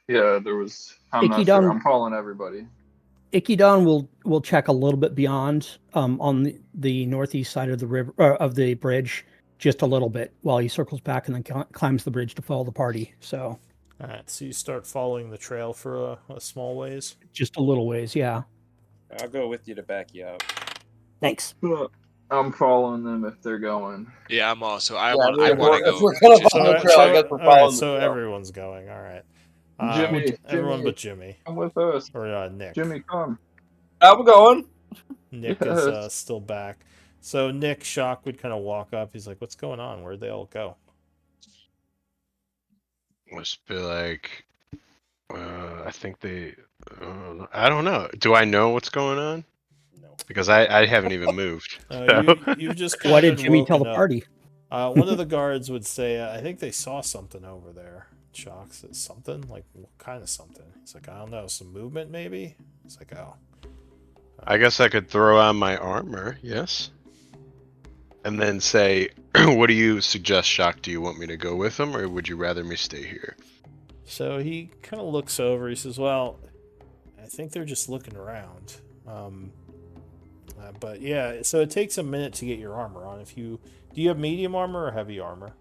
yeah, there was. I'm not Ikidon- sure. I'm calling everybody. Ikidon will check a little bit beyond on the northeast side of the river of the bridge, just a little bit while he circles back and then climbs the bridge to follow the party. So Alright, so you start following the trail for a small ways. just a little ways, yeah. I'll go with you to back you up. Thanks. I'm following them if they're going. Yeah, I'm also. I Yeah, want. I I mean, want to if go. we're gonna Just- follow the trail, I guess we're following alright, the so trail. everyone's going. Alright. Jimmy, Everyone Jimmy, but Jimmy. come with us. Or Nick. Jimmy, come. I'm going. Nick Yes. is still back. So Nick, Shock would kind of walk up. He's like, what's going on? Where'd they all go? Must be like, I think they. I don't know. Do I know what's going on? No. Because I haven't even moved. So. You've just Why kind did of Jimmy tell woken the up. party? One of the guards would say, I think they saw something over there. Shock says, something? Like, what kind of something? He's like, I don't know, some movement maybe? He's like, oh. I guess I could throw on my armor, yes. And then say, what do you suggest, Shock? Do you want me to go with them, or would you rather me stay here? So he kind of looks over. He says, well, I think they're just looking around. But yeah, so it takes a minute to get your armor on. Do you have medium armor or heavy armor?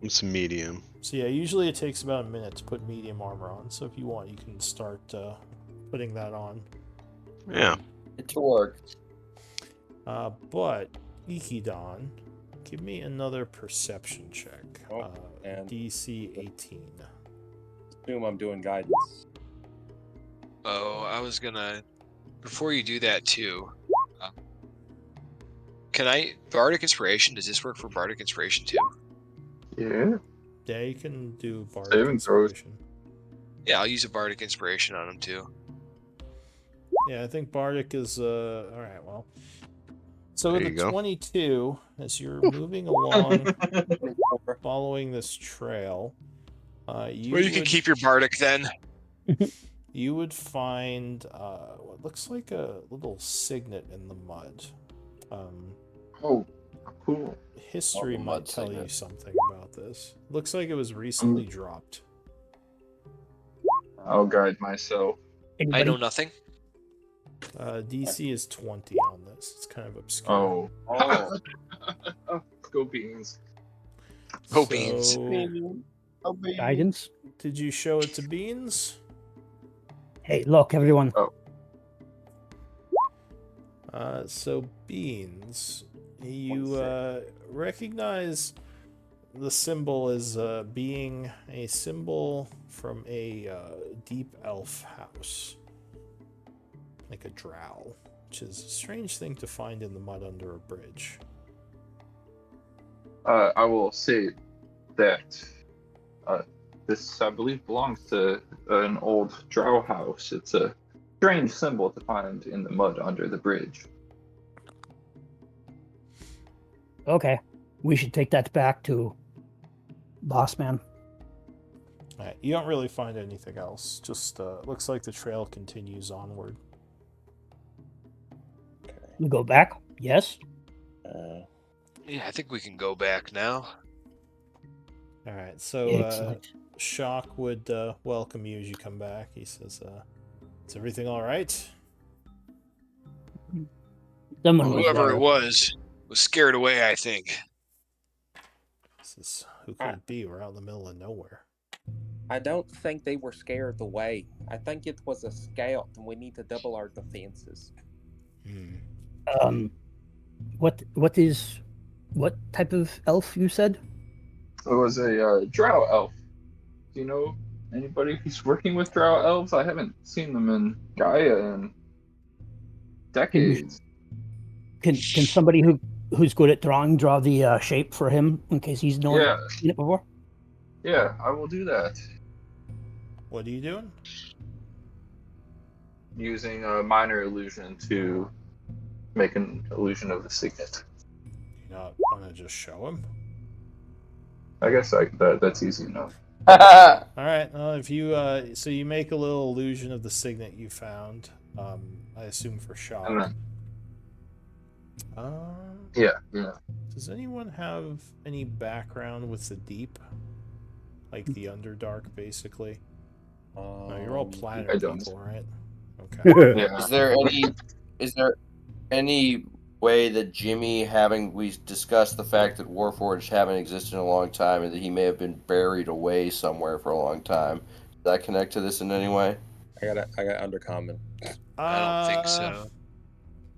It's medium. So yeah, usually it takes about a minute to put medium armor on. So if you want, you can start putting that on. Yeah. It's work. But Ikidon, give me another perception check. Oh, and DC 18. assume I'm doing guidance. Oh, I was gonna. Before you do that too, can I Bardic Inspiration? Does this work for Bardic Inspiration too? Yeah. Yeah, you can do Bardic Saving throws. Inspiration. Yeah, I'll use a Bardic Inspiration on him too. Yeah, I think Bardic is alright, well. So There with you a go. 22, as you're moving along following this trail, you Well, you can would, keep your Bardic then. you would find what looks like a little signet in the mud. Oh, cool. History Oh, the might mud tell you signet. something about this. Looks like it was recently dropped. I'll guide myself. I Anybody? know nothing. DC is 20 on this. It's kind of obscure. Oh. Oh, Go beans. Go Beans. So, Guidance. did you show it to Beans? Hey, look, everyone. So Beans, you recognize the symbol as being a symbol from a deep elf house, like a drow, which is a strange thing to find in the mud under a bridge. I will say that this, I believe, belongs to an old drow house. It's a strange symbol to find in the mud under the bridge. Okay, we should take that back to Boss Man. Alright, you don't really find anything else. Just looks like the trail continues onward. We go back. Yes. Yeah, I think we can go back now. Alright, so Excellent. Shock would welcome you as you come back. He says, is everything alright? Someone was Whoever there. it was scared away, I think. He says, who could it be? We're out in the middle of nowhere. I don't think they were scared away. I think it was a scout, and we need to double our defenses. What type of elf you said? It was a drow elf. Do you know anybody who's working with drow elves? I haven't seen them in Gaia in decades. Can somebody who's good at drawing draw the shape for him in case he's known Yeah. seen it before? Yeah, I will do that. What are you doing? Using a minor illusion to make an illusion of the signet. You not want to just show him? I guess that's easy enough. All right. If you so you make a little illusion of the signet you found. I assume for shock. And then, Um, yeah. does anyone have any background with the deep? Like the Underdark, basically? No, you're all planet I don't. people, right? Okay. Yeah. Is there any way that Jimmy, having we discussed the fact that Warforged haven't existed in a long time and that he may have been buried away somewhere for a long time, does that connect to this in any way? I got undercommon. I don't think Uh, so.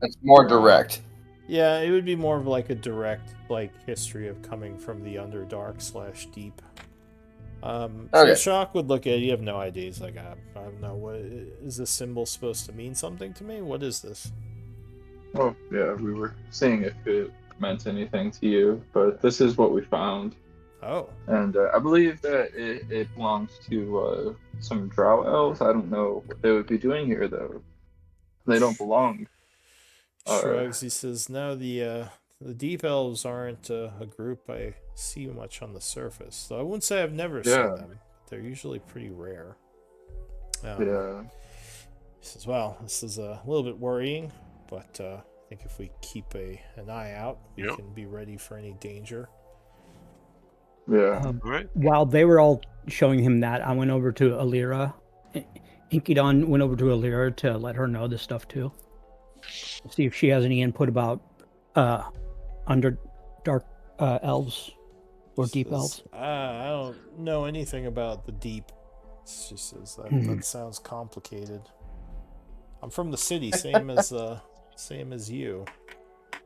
It's more direct. Yeah, it would be more of like a direct like history of coming from the Underdark / deep. So Okay. Shock would look at it, you have no idea. He's like, I don't know, what is this symbol supposed to mean something to me? What is this? Well, yeah, we were seeing if it meant anything to you, but this is what we found. Oh. And I believe that it belongs to some drow elves. I don't know what they would be doing here, though. They don't belong. Shrugs. He says, "No, the deep elves aren't a group I see much on the surface. Though I wouldn't say I've never seen Yeah. them. They're usually pretty rare." Yeah. He says, "Well, this is a little bit worrying, but I think if we keep an eye out, we Yep. can be ready for any danger." Yeah. All right. While they were all showing him that, I went over to Alira. Inkydon went over to Alira to let her know this stuff too. See if she has any input about Underdark elves or deep elves. I don't know anything about the deep. She says that sounds complicated. I'm from the city, same as you.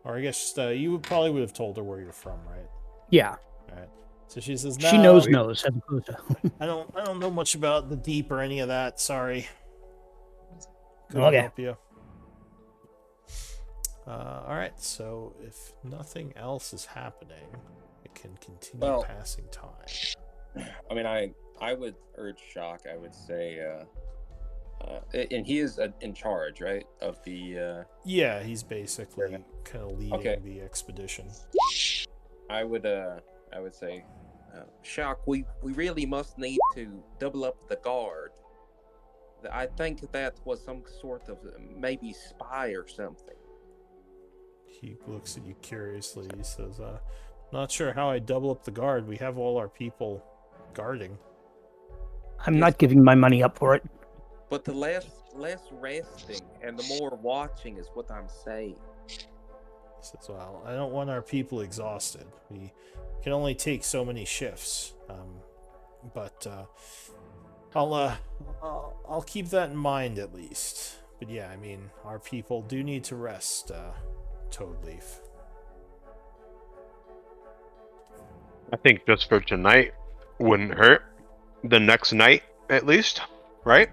Or I guess you probably would have told her where you're from, right? Yeah. All right. So she says, She "No, knows. As opposed to I don't know much about the deep or any of that. Sorry. Couldn't Okay. help you." All right. So if nothing else is happening, it can continue Well- passing time. I mean, I would urge Shock. I would say, and he is in charge, right, of the. Yeah, he's basically Yeah. kind of leading Okay. the expedition. I would say, Shock, we really must need to double up the guard. I think that was some sort of maybe spy or something. He looks at you curiously. He says, "Not sure how I double up the guard. We have all our people guarding." I'm not giving my money up for it. But the less resting and the more watching is what I'm saying. He says, "Well, I don't want our people exhausted. We can only take so many shifts. But I'll keep that in mind at least. But yeah, I mean, our people do need to rest, Toadleaf." I think just for tonight wouldn't hurt. The next night, at least, right?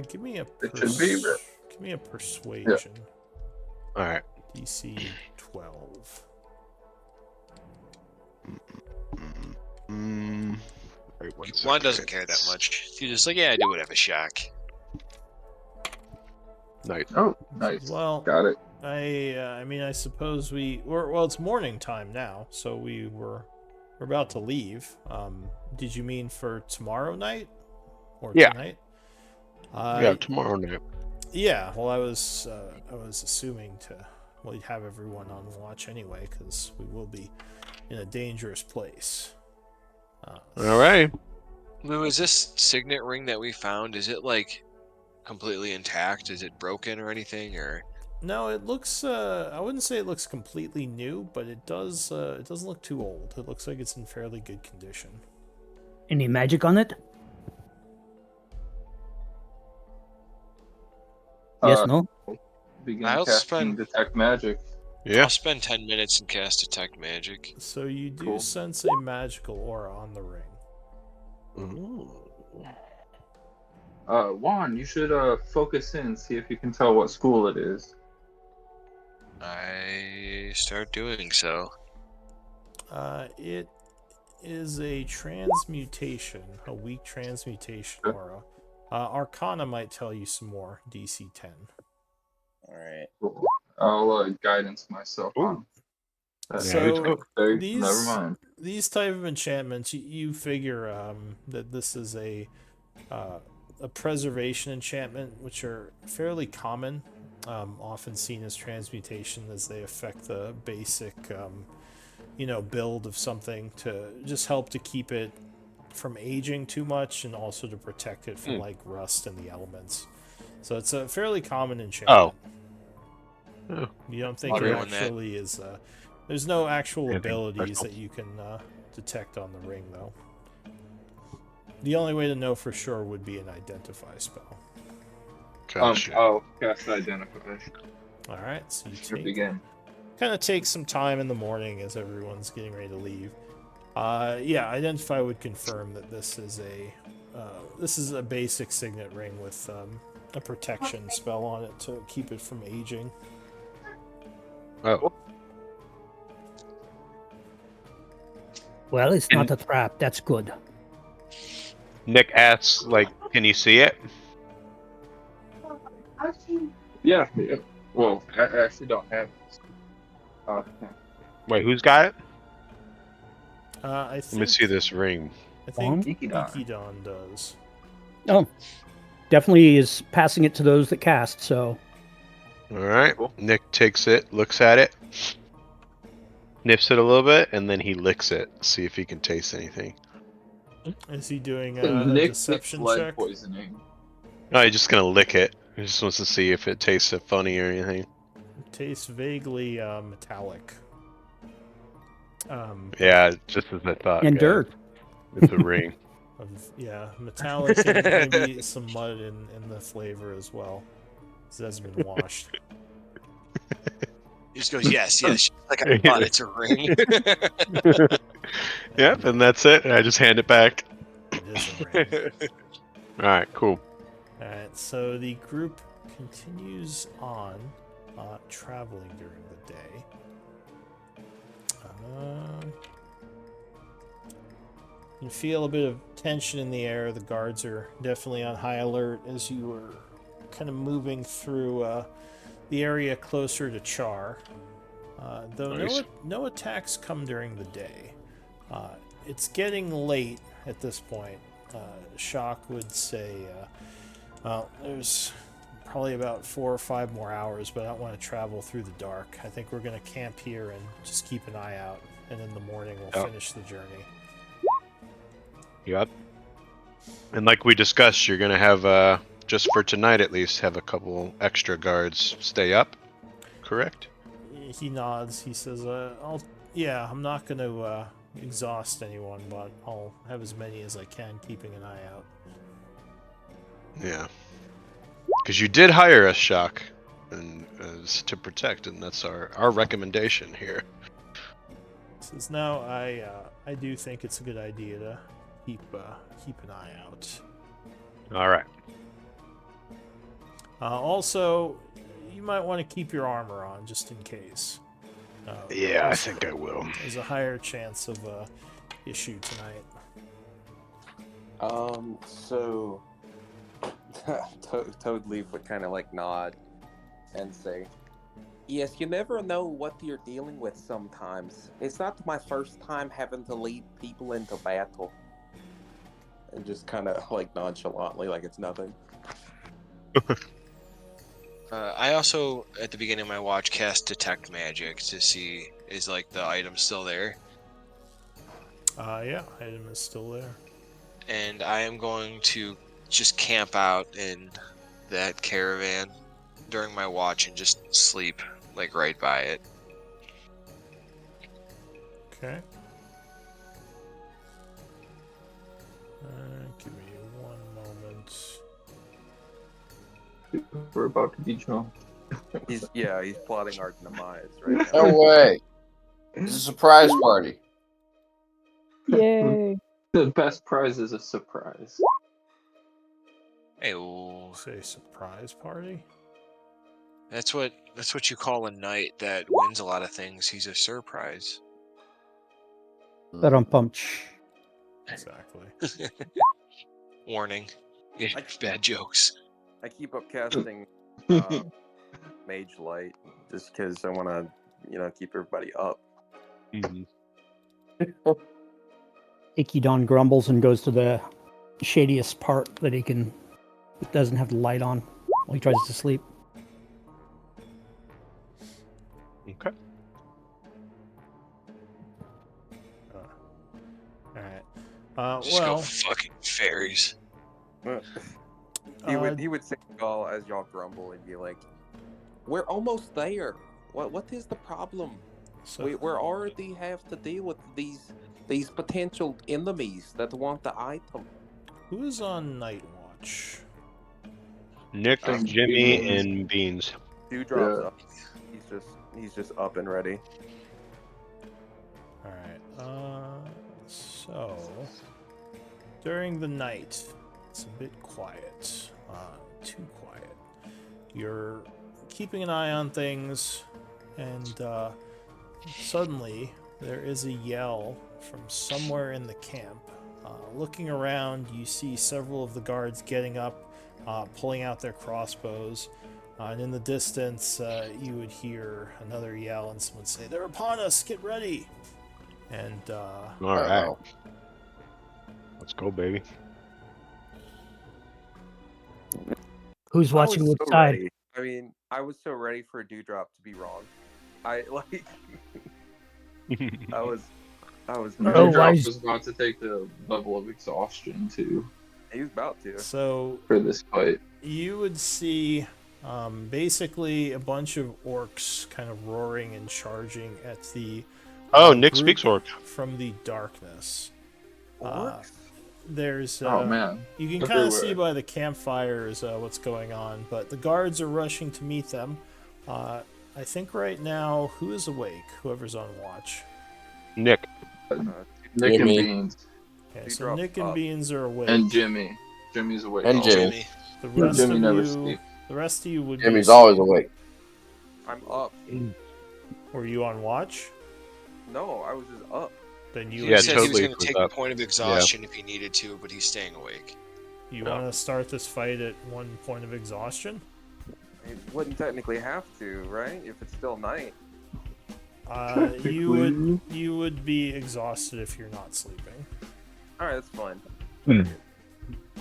Give me a It should be, but- give me a persuasion. All right. DC 12. Wait, one Juan doesn't second. care that much. He's just like, yeah, do whatever, Shock. Nice. Oh, nice. Well, Got it. I mean, I suppose well, it's morning time now, so we're about to leave. Did you mean for tomorrow night or Yeah. tonight? Yeah, tomorrow night. Yeah. Well, I was assuming you'd have everyone on watch anyway, because we will be in a dangerous place. All right. Lou, is this signet ring that we found, is it like completely intact? Is it broken or anything, or? No, it looks. I wouldn't say it looks completely new, but it does. It doesn't look too old. It looks like it's in fairly good condition. Any magic on it? Yes, no? Begin I'll casting spend- detect magic. Yeah. I'll spend 10 minutes and cast Detect Magic. So you do Cool. sense a magical aura on the ring. Ooh. Juan, you should focus in, see if you can tell what school it is. I start doing so. It is a transmutation, a weak transmutation Okay. aura. Arcana might tell you some more. DC 10. all right. Cool. I'll guidance myself Ooh. on. that. So Okay, these never mind. these type of enchantments, you figure that this is a a preservation enchantment, which are fairly common, often seen as transmutation, as they affect the basic, build of something to just help to keep it from aging too much and also to protect it from like rust and the elements. So it's a fairly common enchantment. Oh. You don't think I'll it ruin that. actually is. There's no actual Anything abilities special? that you can detect on the ring, though. The only way to know for sure would be an identify spell. Gotcha. I'll cast Identify. All right, so you To take begin. kind of take some time in the morning as everyone's getting ready to leave. Yeah, Identify would confirm that this is a basic signet ring with a protection spell on it to keep it from aging. Oh, Well, it's not a trap. That's good. Nick asks, like, can you see it? Yeah. Well, I actually don't have this. Yeah. Wait, who's got it? I Let me think see this ring. I think Ikidon. Ikidon does. Oh, definitely is passing it to those that cast. So All right. Cool. Nick takes it, looks at it, sniffs it a little bit, and then he licks it. See if he can taste anything. Is he doing a Nick deception lead check? poisoning. No, he's just gonna lick it. He just wants to see if it tastes funny or anything. It tastes vaguely metallic. Yeah, just as I thought. and guys. dirt. It's a ring. Metallic and maybe some mud in the flavor as well. This hasn't been washed. He just goes, yes, like I thought it's a ring. Yep, and that's it. I just hand it back. It is a ring. All right, cool. Alright, so the group continues on traveling during the day. You feel a bit of tension in the air. The guards are definitely on high alert as you are kind of moving through the area closer to Char. Though Nice. no attacks come during the day. It's getting late at this point. Shock would say, well, there's probably about 4 or 5 more hours, but I don't want to travel through the dark. I think we're going to camp here and just keep an eye out, and in the morning we'll finish the journey. Yep. And like we discussed, you're gonna have just for tonight at least have a couple extra guards stay up. Correct? He nods. He says, I'm not going to exhaust anyone, but I'll have as many as I can, keeping an eye out. Yeah. Because you did hire us, Shock, and to protect, and that's our recommendation here. He says, no, I do think it's a good idea to keep an eye out. All right. Also, you might want to keep your armor on just in case. Yeah, I think I will. There's a higher chance of issue tonight. So Toadleaf would kind of like nod and say, "Yes, you never know what you're dealing with sometimes. It's not my first time having to lead people into battle." And just kind of like nonchalantly, like it's nothing. I also, at the beginning of my watch, cast Detect Magic to see is like the item still there. Yeah, item is still there. And I am going to just camp out in that caravan during my watch and just sleep like right by it. Okay. Give me 1 moment. We're about to be jumped. He's plotting our demise right now. No way. It's a surprise party. Yay! The best prize is a surprise. Hey, Say surprise party? that's what you call a knight that wins a lot of things. He's a surprise. But punch. Exactly. Warning. Yeah, bad jokes. I keep up casting Mage Light just because I want to, keep everybody up. Ikidon grumbles and goes to the shadiest part that he can It doesn't have the light on while he tries to sleep. Okay. Alright. Just go Well, fucking fairies. He would say y'all as y'all grumble and be like, "We're almost there. What is the problem? so We're already have to deal with these potential enemies that want the item." who is on night watch? Nick, Um, Jimmy, Beans. and Beans. Dewdrop's Yeah. up. He's just up and ready. Alright, so during the night, it's a bit quiet. Too quiet. You're keeping an eye on things, and suddenly there is a yell from somewhere in the camp. Looking around, you see several of the guards getting up, pulling out their crossbows. And in the distance, you would hear another yell and someone say, "They're upon us! Get ready!" And All right. Let's go, baby. Who's I was watching which so side? ready. I mean, I was so ready for a Dewdrop to be wrong. I like. I was. Oh, Dewdrop why was about to take the level of exhaustion too He was about to. so for this fight. you would see basically a bunch of orcs kind of roaring and charging at the Oh, Nick group speaks orc. from the darkness. Orcs? There's Oh man. you can kind of see Everywhere. by the campfires what's going on, but the guards are rushing to meet them. I think right now, who is awake? Whoever's on watch. Nick. Nick and Jimmy. Beans Okay, so Dewdrop's Nick and up. Beans are awake. and Jimmy. Jimmy's awake. And also. Jimmy. The rest Jimmy of never you, sleeps. the rest of you would Jimmy's be. always awake. I'm up. Were you on watch? No, I was just up. Then He you Yeah, would said he was totally going to was take up. a point of exhaustion if he needed to, but he's staying awake. You Yeah. want to start this fight at 1 point of exhaustion? It wouldn't technically have to, right? If it's still night. You would be exhausted if you're not sleeping. All right, that's fine.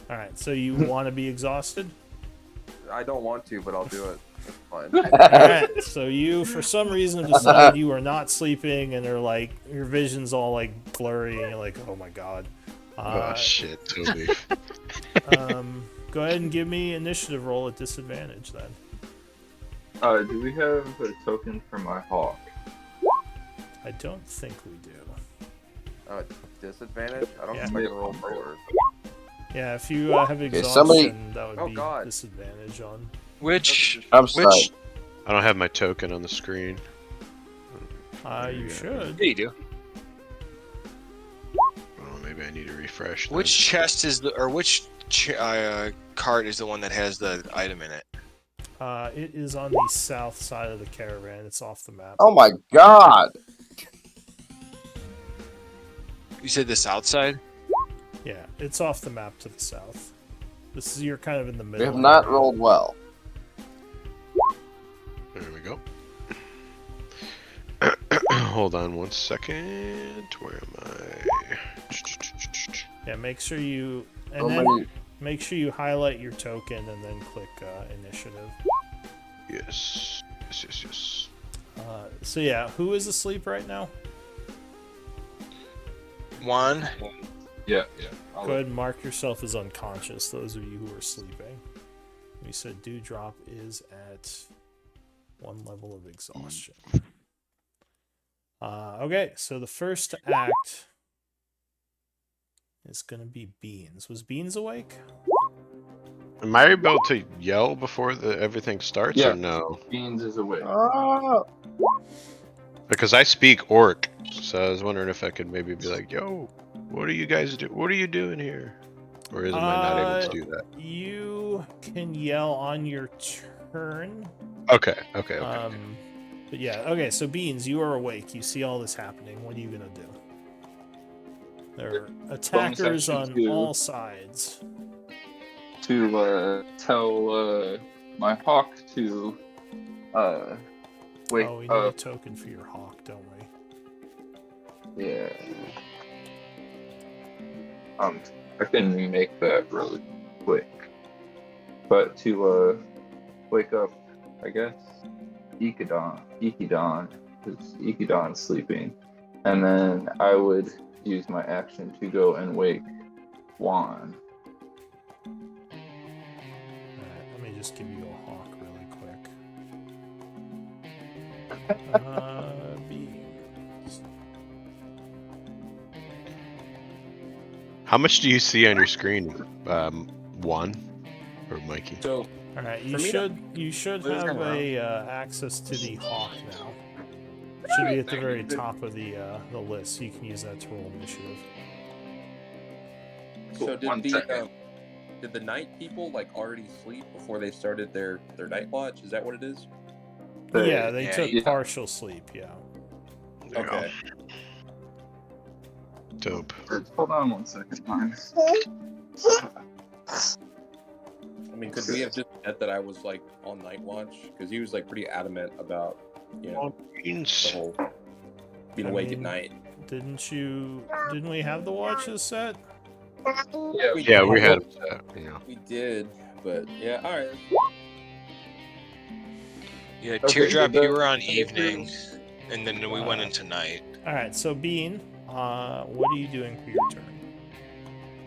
All right, so you want to be exhausted? I don't want to, but I'll do it. It's fine. All right, so you for some reason have decided you are not sleeping, and are like your vision's all like blurry, and you're like, oh my god. Oh shit, Toby. Go ahead and give me initiative roll at disadvantage then. Do we have a token for my hawk? I don't think we do. Disadvantage? I don't Yeah. think I can roll forward. Yeah, if you have exhaustion, somebody- that would Oh, be God. disadvantage on. Which I'm sorry. I don't have my token on the screen. You should. Yeah, you do. Oh, maybe I need to refresh. then. Which chest is the, or which cart is the one that has the item in it? It is on the south side of the caravan. It's off the map. Oh my god. You said the south side? Yeah, it's off the map to the south. This is you're kind of in the middle. We have not area. rolled well. There we go. Hold on 1 second. Where am I? Yeah, make sure you and So then many- make sure you highlight your token and then click initiative. Yes. Yes. So yeah, who is asleep right now? One. Yeah. Go ahead and mark yourself as unconscious. Those of you who are sleeping. We said Dewdrop is at 1 level of exhaustion. Okay, so the first act is gonna be Beans. Was Beans awake? Am I able to yell before everything starts Yeah. or no? Beans is awake. Oh. Because I speak orc, so I was wondering if I could maybe be like, "Yo, what are you guys do? What are you doing here?" Or am I not able to do that? You can yell on your turn. Okay. But yeah, okay, so Beans, you are awake. You see all this happening. What are you gonna do? There are attackers action on two. all sides. To tell my hawk to wait Oh, we need a token for your hawk, don't we? yeah. I can remake that really quick. but to wake up, I guess, Ikidon, because Ikidon's sleeping, and then I would use my action to go and wake Juan. Alright, let me just give you a hawk really quick. Beans. How much do you see on your screen, Juan or Mikey? So Alright, For me to- you should Liz have and Ralph. a access to the hawk now. Should be at the very top of the list, so you can use that to roll initiative. So One second. did the night people like already sleep before they started their night watch? Is that what it is? Yeah, they yeah, took yeah. partial sleep. Yeah. Okay. Dope. Hold on 1 second, mine. I mean, could we have just said that I was like on night watch? Because he was like pretty adamant about, you know, the whole being I awake mean, at night. Didn't we have the watches set? Yeah, we had that. Yeah. We did, but yeah, all right. Yeah, Okay, Teardrop, good, you were on then. evening, and then we went into night. Alright, so Bean, what are you doing for your turn?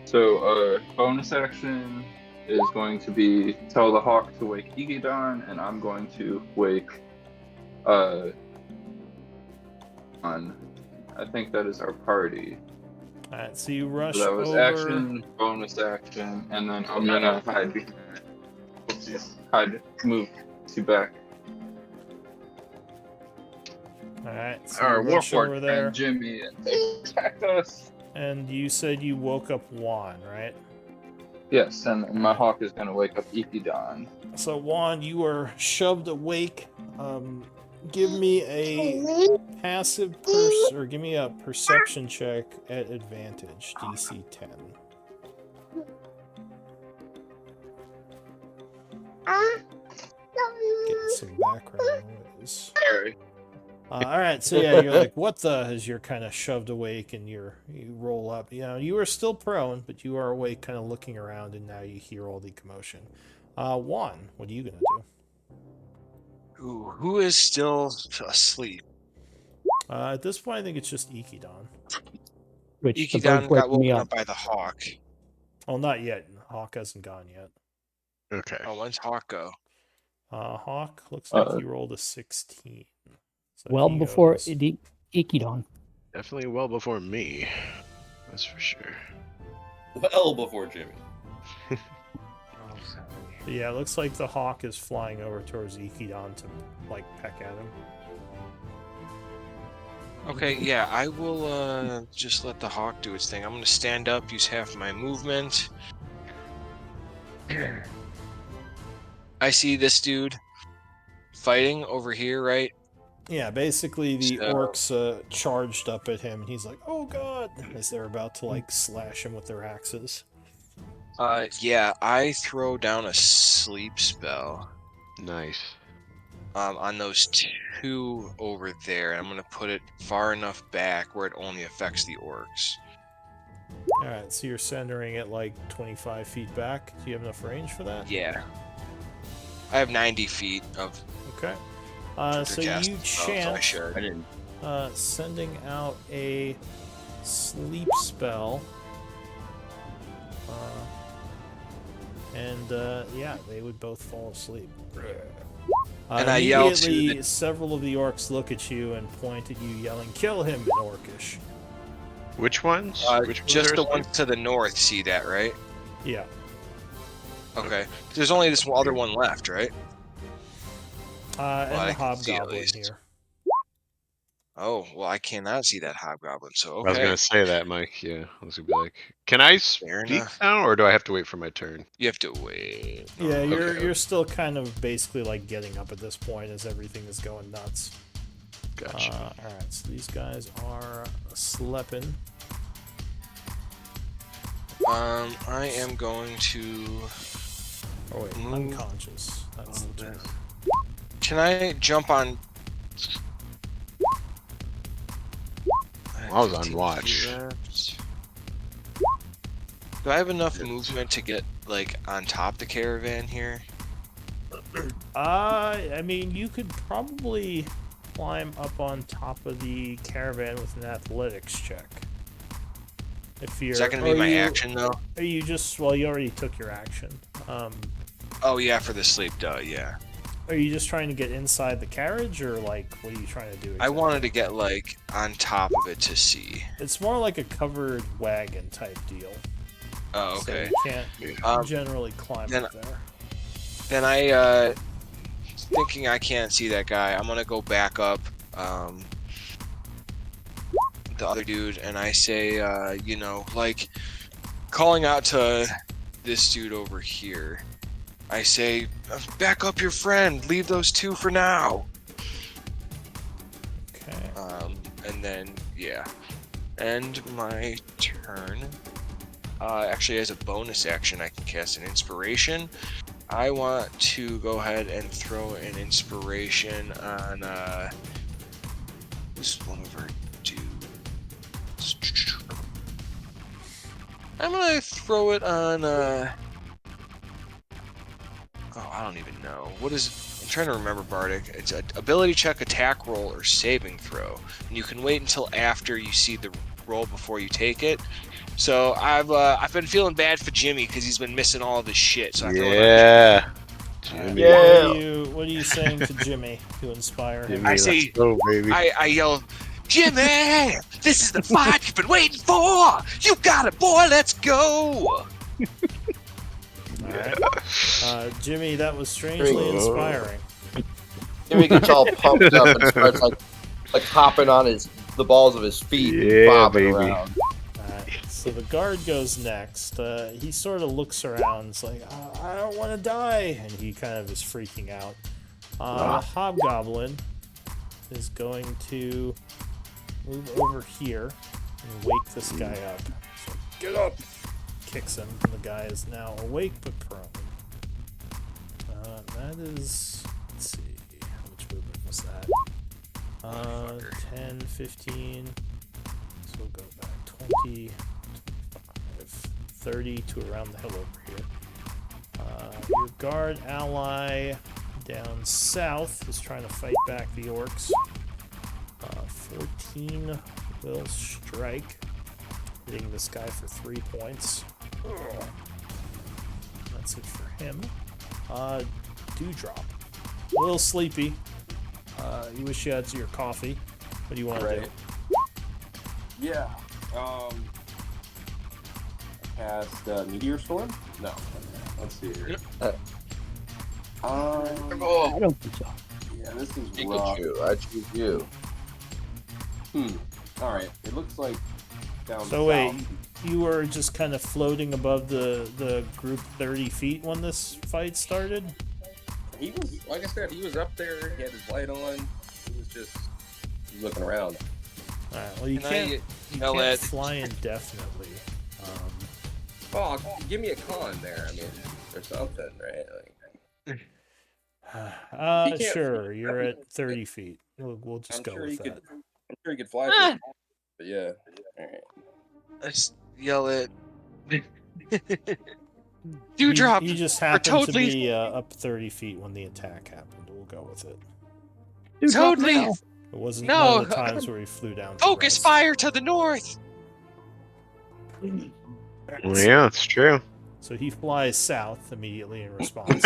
So, bonus action is going to be tell the hawk to wake Ikidon, and I'm going to wake, on. I think that is our party. Alright, so you rush So that was over. action, bonus action, and then I'm gonna hide behind. Oopsies. Move to back. Alright, so Our you rush over Warforged there. friend Jimmy, and they attacked us. And you said you woke up Juan, right? Yes, and my hawk is gonna wake up Ikidon. So Juan, you are shoved awake. Give me a passive or give me a perception check at advantage, DC 10. Getting some background noise. Sorry. All right, so yeah, you're like, what the? As you're kind of shoved awake and you roll up. You know, you are still prone, but you are awake, kind of looking around, and now you hear all the commotion. Juan, what are you gonna do? Ooh, who is still asleep? At this point, I think it's just Ikidon. Which the Ikidon bird's got waking me woken up. up by the hawk. Oh, not yet. Hawk hasn't gone yet. Okay. Oh, when's hawk go? Hawk looks like he rolled a 16. So Well he before goes- Ikidon. Definitely well before me. That's for sure. Well before Jimmy. But yeah, it looks like the hawk is flying over towards Ikidon to like peck at him. Okay, yeah, I will just let the hawk do its thing. I'm gonna stand up, use half my movement. I see this dude fighting over here, right? Yeah, basically the So- orcs charged up at him, and he's like, "Oh God!" as they're about to like slash him with their axes. Yeah, I throw down a sleep spell Nice. on those two over there, and I'm gonna put it far enough back where it only affects the orcs. All right, so you're centering it like 25 feet back. Do you have enough range for that? Yeah. I have 90 feet of Okay. to So cast you the spell, so I chant should. sending out a sleep spell. Yeah, they would both fall asleep. And I yell to immediately, several of the orcs look at you and point at you, yelling, "Kill him!" in Orcish. Which ones? Which ones Just are the asleep? ones to the north see that, right? Yeah. Okay. There's only this other one left, right? And Well, the I can see at hobgoblin least. here. Oh, well, I cannot see that hobgoblin, so okay. I was gonna say that, Mike. Yeah, I was gonna be like, can I Fair speak enough. now, or do I have to wait for my turn? You have to wait. Yeah, you're okay. you're still kind of basically like getting up at this point as everything is going nuts. Gotcha. All right, so these guys are sleeping. I am going to. Oh wait, Move. unconscious. That's the term. Can I jump on? I was on 15 watch. feet left. Do I have enough movement to get like on top of the caravan here? I mean, you could probably climb up on top of the caravan with an athletics check. If you're, Is that going to be my action though? Are you just? Well, you already took your action. Oh yeah, for the sleep, duh, yeah. Are you just trying to get inside the carriage, or like, what are you trying to do? Exactly? I wanted to get like on top of it to see. It's more like a covered wagon type deal. Oh, okay. So you can't generally climb up there. Then thinking I can't see that guy, I'm gonna go back up, the other dude, and I say, you know, like, calling out to this dude over here. I say, back up your friend, leave those two for now. Okay. And then, yeah. End my turn. Actually, as a bonus action, I can cast an inspiration. I want to go ahead and throw an inspiration on this one of our dudes. I'm gonna throw it on oh, I don't even know. What is I'm trying to remember, Bardic. It's an ability check, attack roll, or saving throw. And you can wait until after you see the roll before you take it. So I've been feeling bad for Jimmy because he's been missing all of his shit. So I throw it on Jimmy. Yeah. What are you saying to Jimmy to inspire him? Jimmy, I say, let's go, baby. I yell, Jimmy, this is the fight you've been waiting for. You got it, boy. Let's go. Alright. Jimmy, that was strangely inspiring. Jimmy gets all pumped up and starts like hopping on the balls of his feet, and bobbing around. So the guard goes next. He sort of looks around. It's like, I don't want to die, and he kind of is freaking out. Hobgoblin is going to move over here and wake this guy up. So, get up! Kicks him, and the guy is now awake but prone. That is, let's see, how much movement was that? 10, 15, so we'll go back 20, 25, 30 to around the hill over here. Your guard ally down south is trying to fight back the orcs. 14 will strike, hitting this guy for 3 points. That's it for him. Dewdrop. A little sleepy. You wish you had your coffee. What do you want to do? Yeah. Cast Meteor Storm? No. Let's see here. I don't think so. Yeah, this is rough. I choose you. Alright, it looks like down So south. wait, you were just kind of floating above the group 30 feet when this fight started? He was, like I said, he was up there, he had his light on, he was just looking around. Alright, well you can't fly indefinitely. Oh, give me a con there, I mean, or something, right? Sure, you're at 30 feet. We'll just go with that. I'm sure he could fly, but yeah. Alright. Let's yell it. Dewdrop. You just happened to be up 30 feet when the attack happened. We'll go with it. Totally. It wasn't one of the times where he flew down. Focus fire to the north. Well, yeah, it's true. So he flies south immediately in response.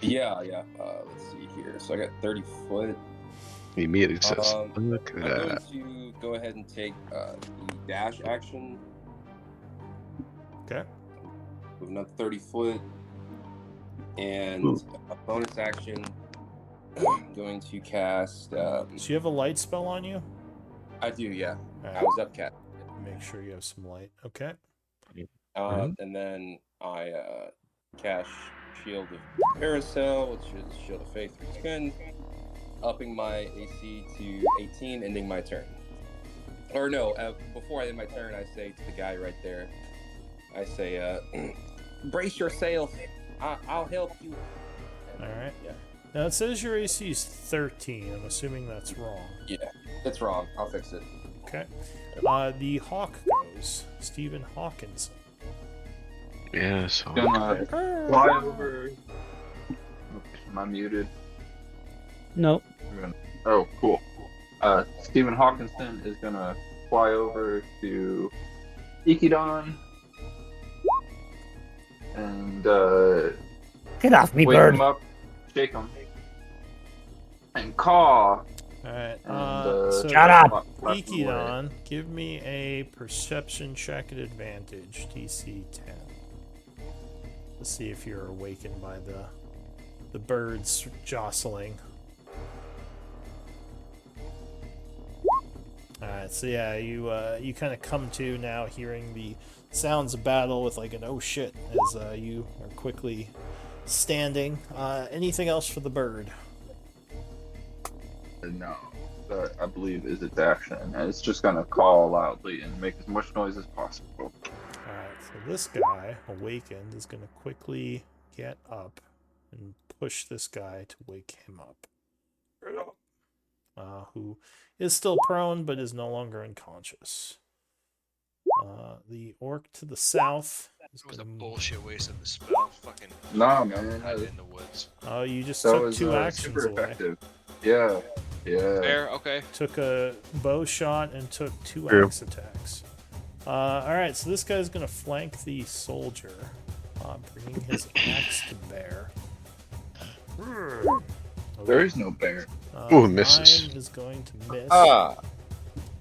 Yeah. Let's see here. So I got 30 foot. He immediately says, "Look at that." I'm going to go ahead and take the dash action. Okay. Moving up 30 foot, and a bonus action. I'm going to cast. So you have a light spell on you? I do, yeah. Right. I was up cat. Make sure you have some light. Okay. And then I cast Shield of Paracel, which is Shield of Faith for 10, upping my AC to 18, ending my turn. Or no, before I end my turn, I say to the guy right there, I say, brace yourself, I'll help you. Alright. Yeah. Now it says your AC is 13. I'm assuming that's wrong. Yeah, it's wrong. I'll fix it. Okay. The Hawk goes. Stephen Hawkinson. Yeah, so Gonna fly over. Am I muted? Nope. Oh, cool. Stephen Hawkinson is gonna fly over to Ikidon and Get off me, wake bird. him up, shake him, and caw. Alright, And so Shut up! flap him away. Ikidon, give me a perception check at advantage, DC 10. Let's see if you're awakened by the birds jostling. Alright, so yeah, you kind of come to now hearing the sounds of battle with like an oh shit as you are quickly standing. Anything else for the bird? No, that I believe is its action, and it's just gonna call loudly and make as much noise as possible. Alright, so this guy, awakened, is going to quickly get up and push this guy to wake him up. Who is still prone, but is no longer unconscious. The orc to the south is It was a gonna... bullshit waste of the spell. Fucking Nah, man, hide in the woods. Oh, you just that took was 2 actions super away. effective. Yeah. Fair, okay. Took a bow shot and took 2 True. axe attacks. Alright, so this guy's going to flank the soldier, bringing his axe to bear. There is no bear. Ooh, misses. 9 is going to miss. Ah,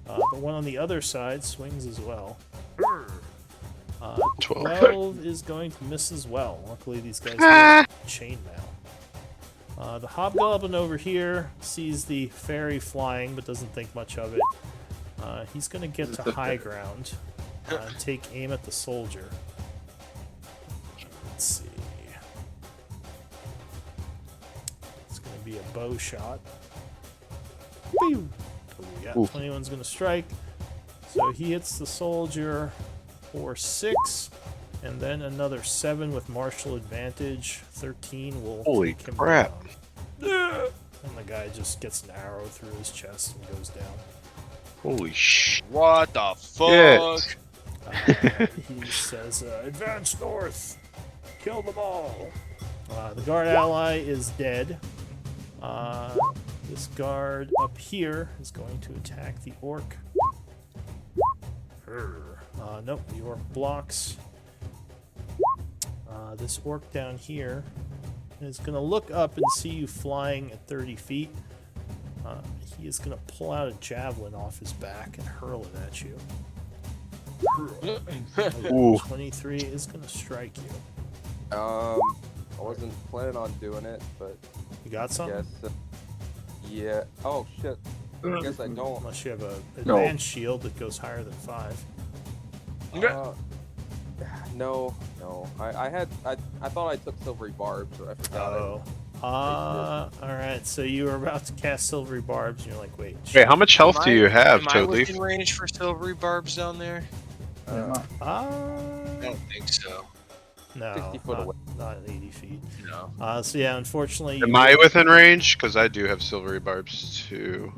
The one on the other side swings as well. 12. 12 is going to miss as well. Luckily, these guys have chainmail. The hobgoblin over here sees the fairy flying, but doesn't think much of it. He's going to get to high ground and take aim at the soldier. Let's see. It's going to be a bow shot. Pew! Oh, yeah, Ooh. 21's going to strike. So he hits the soldier for 6, and then another 7 with martial advantage. 13 will Holy take him crap. down. And the guy just gets an arrow through his chest and goes down. Holy sh! What the fuck? Yes. He says, advance north! Kill them all! The guard ally is dead. This guard up here is going to attack the orc. Nope, the orc blocks. This orc down here is going to look up and see you flying at 30 feet. He is going to pull out a javelin off his back and hurl it at you. Ooh. 23 is going to strike you. I wasn't planning on doing it, but You got I something? guess. Yeah. Oh shit. I guess I don't. Unless you have a No. advanced shield that goes higher than 5. No. I thought I took silvery barbs, but I forgot. Oh. Alright, so you were about to cast silvery barbs, and you're like, wait. Hey, how much health do you have, Am I Toadleaf? within range for silvery barbs down there? I No, don't think so. 60 foot away. not 80 feet. No. So yeah, unfortunately... Am I within range? Because I do have silvery barbs too.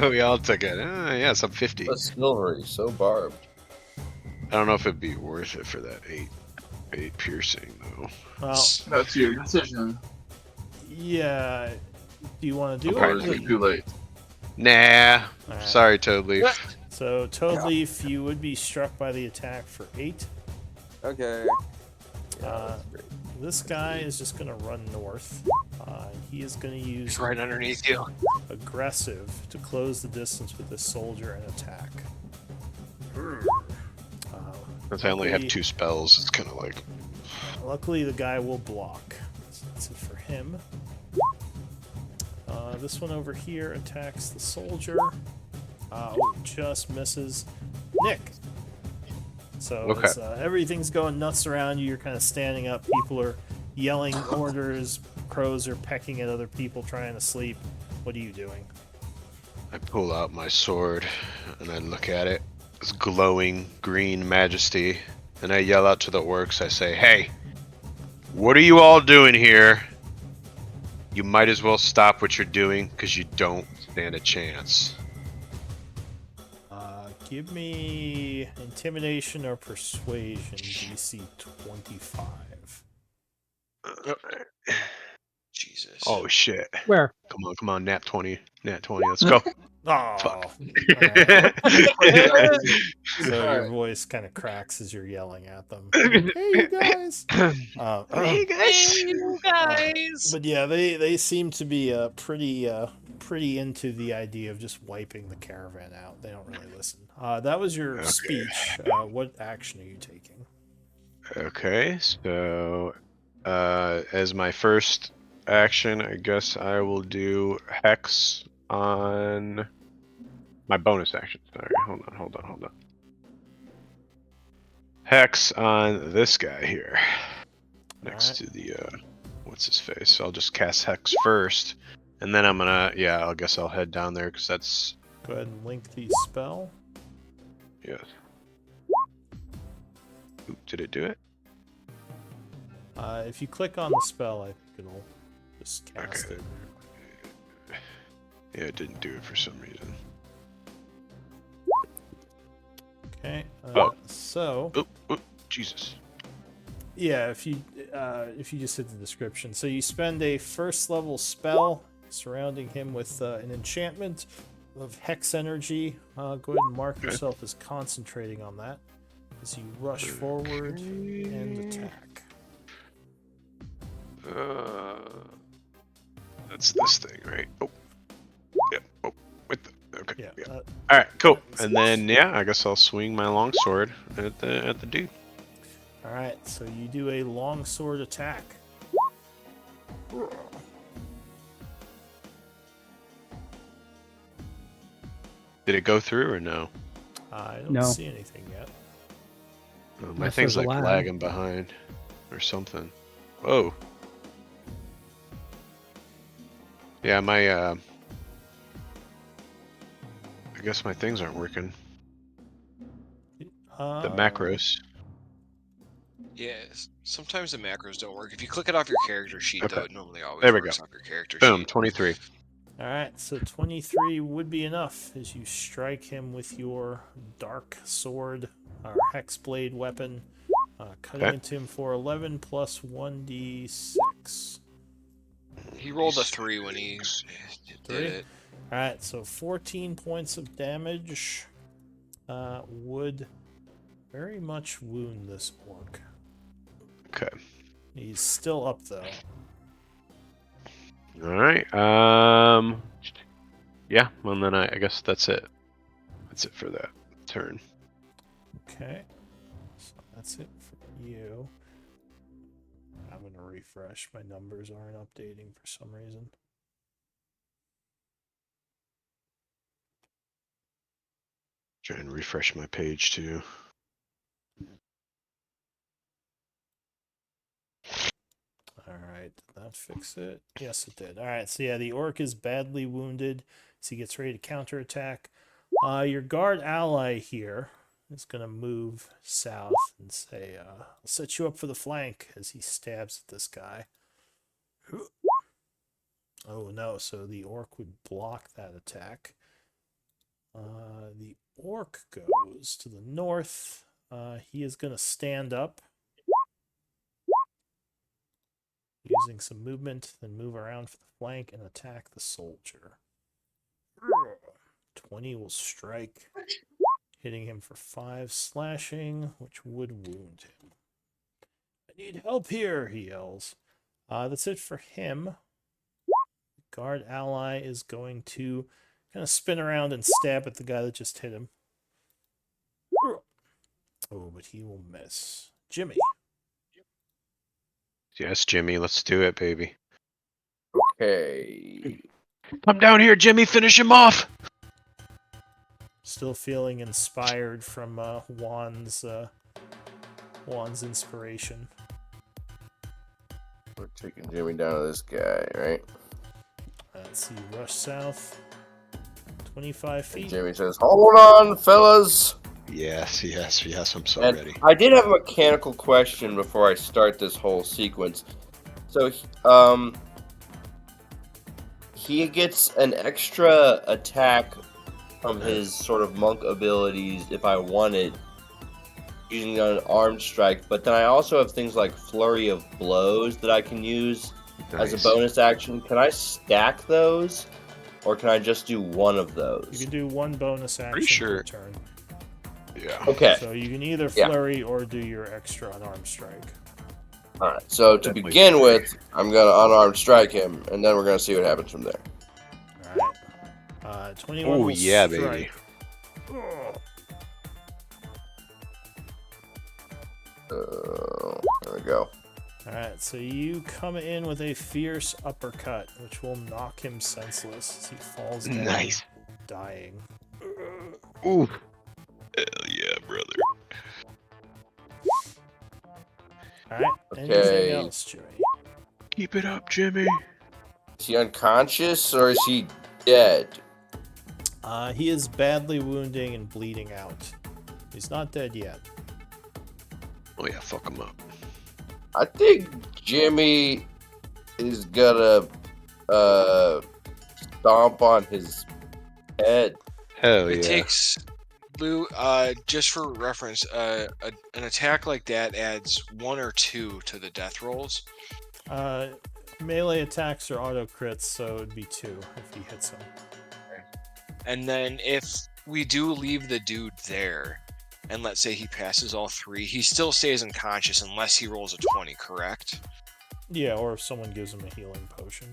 We all took it. Yes, I'm 50. that's silvery, so barbed. I don't know if it'd be worth it for that 8 piercing though. Well, That's your decision. yeah. Do you want to do Or it? is it too late? Nah. Alright. Sorry, Toadleaf. So, Toadleaf, you would be struck by the attack for 8. Okay. Yeah, Uh, that's great. This guy is just going to run north. He is going to use It's right underneath you. aggressive to close the distance with this soldier and attack. Since I only have luckily- 2 spells, it's kind of like. Luckily, the guy will block. So that's it for him. This one over here attacks the soldier. Just misses. Nick! So Okay. as, everything's going nuts around you, you're kind of standing up. People are yelling orders. Crows are pecking at other people trying to sleep. What are you doing? I pull out my sword and I look at it. It's glowing green majesty. And I yell out to the orcs. I say, hey, what are you all doing here? You might as well stop what you're doing because you don't stand a chance. Give me intimidation or persuasion, DC 25. Jesus. Oh shit! Where? Come on, nat 20, let's go. Oh, Fuck. alright. So your Alright. voice kind of cracks as you're yelling at them. Like, hey, you guys! Hey guys. Hey, you guys! But yeah, they seem to be pretty into the idea of just wiping the caravan out. They don't really listen. That was your Okay. speech. What action are you taking? Okay, so as my first action, I guess I will do Hex on my bonus action. Sorry, hold on. Hex on this guy here, next to the what's his face. So I'll just cast Hex first, and then I'm gonna I guess I'll head down there because that's Go ahead and link the spell. yes. Oop, did it do it? If you click on the spell, I think it'll just cast Okay. it. Yeah, it didn't do it for some reason. Okay. Oh. So Oop, Jesus. yeah, if you just hit the description, so you spend a first level spell surrounding him with an enchantment of hex energy. Go ahead and mark yourself as concentrating on that as you rush forward and attack. That's this thing, right? Oh, yeah. Oh, with the okay. Yeah. Yeah. All right, cool. And then I guess I'll swing my longsword at the dude. All right, so you do a longsword attack. Did it go through or no? I don't No. see anything yet. Oh, my Unless thing's there's a like lag. lagging behind or something. Whoa. Yeah, my I guess my things aren't working. The macros. Yes. Sometimes the macros don't work. If you click it off your character sheet, Okay. though, it normally always There we works go. off your character Boom, sheet. 23. All right, so 23 would be enough as you strike him with your dark sword or hex blade weapon, cutting Okay. into him for 11 plus 1d6. He rolled a 3 when he did 3? it. All right, so 14 points of damage would very much wound this orc. Okay. He's still up though. All right. Yeah. Well, then I guess that's it. That's it for that turn. Okay, so that's it for you. I'm gonna refresh. My numbers aren't updating for some reason. Try and refresh my page too. Alright, did that fix it? Yes, it did. Alright, so yeah, the orc is badly wounded, so he gets ready to counterattack. Your guard ally here is going to move south and say, I'll set you up for the flank as he stabs at this guy. Oh no, so the orc would block that attack. The orc goes to the north. He is going to stand up, using some movement, then move around for the flank and attack the soldier. 20 will strike, hitting him for 5 slashing, which would wound him. I need help here, he yells. That's it for him. Guard ally is going to kind of spin around and stab at the guy that just hit him. Oh, but he will miss. Jimmy. Yes, Jimmy. Let's do it, baby. Okay. Come down here, Jimmy. Finish him off. Still feeling inspired from Juan's inspiration. We're taking Jimmy down to this guy, right? Let's see, rush south. 25 feet. And Jimmy says, "Hold on, fellas." Yes. I'm so And ready. I did have a mechanical question before I start this whole sequence. So, he gets an extra attack from his sort of monk abilities if I wanted, using an armed strike. But then I also have things like Flurry of Blows that I can use as a Nice. bonus action. Can I stack those, or can I just do one of those? You can do one bonus action sure. per turn. Yeah. Okay. So you can either Yeah. flurry or do your extra unarmed strike. All right. So to Definitely begin flurry. with, I'm gonna unarmed strike him, and then we're gonna see what happens from there. Alright. 21 Oh will yeah, strike. baby. Ugh. There we go. Alright, so you come in with a fierce uppercut, which will knock him senseless as he falls down, Nice. dying. Ooh. Hell yeah, brother. Alright, Okay. anything else, Jimmy? Keep it up, Jimmy. Is he unconscious or is he dead? He is badly wounding and bleeding out. He's not dead yet. Oh yeah, fuck him up. I think Jimmy is gonna stomp on his head. Hell It yeah. takes Lou. Just for reference, an attack like that adds 1 or 2 to the death rolls. Melee attacks are auto crits, so it'd be 2 if he hits him. And then if we do leave the dude there, and let's say he passes all 3, he still stays unconscious unless he rolls a 20, correct? Yeah, or if someone gives him a healing potion.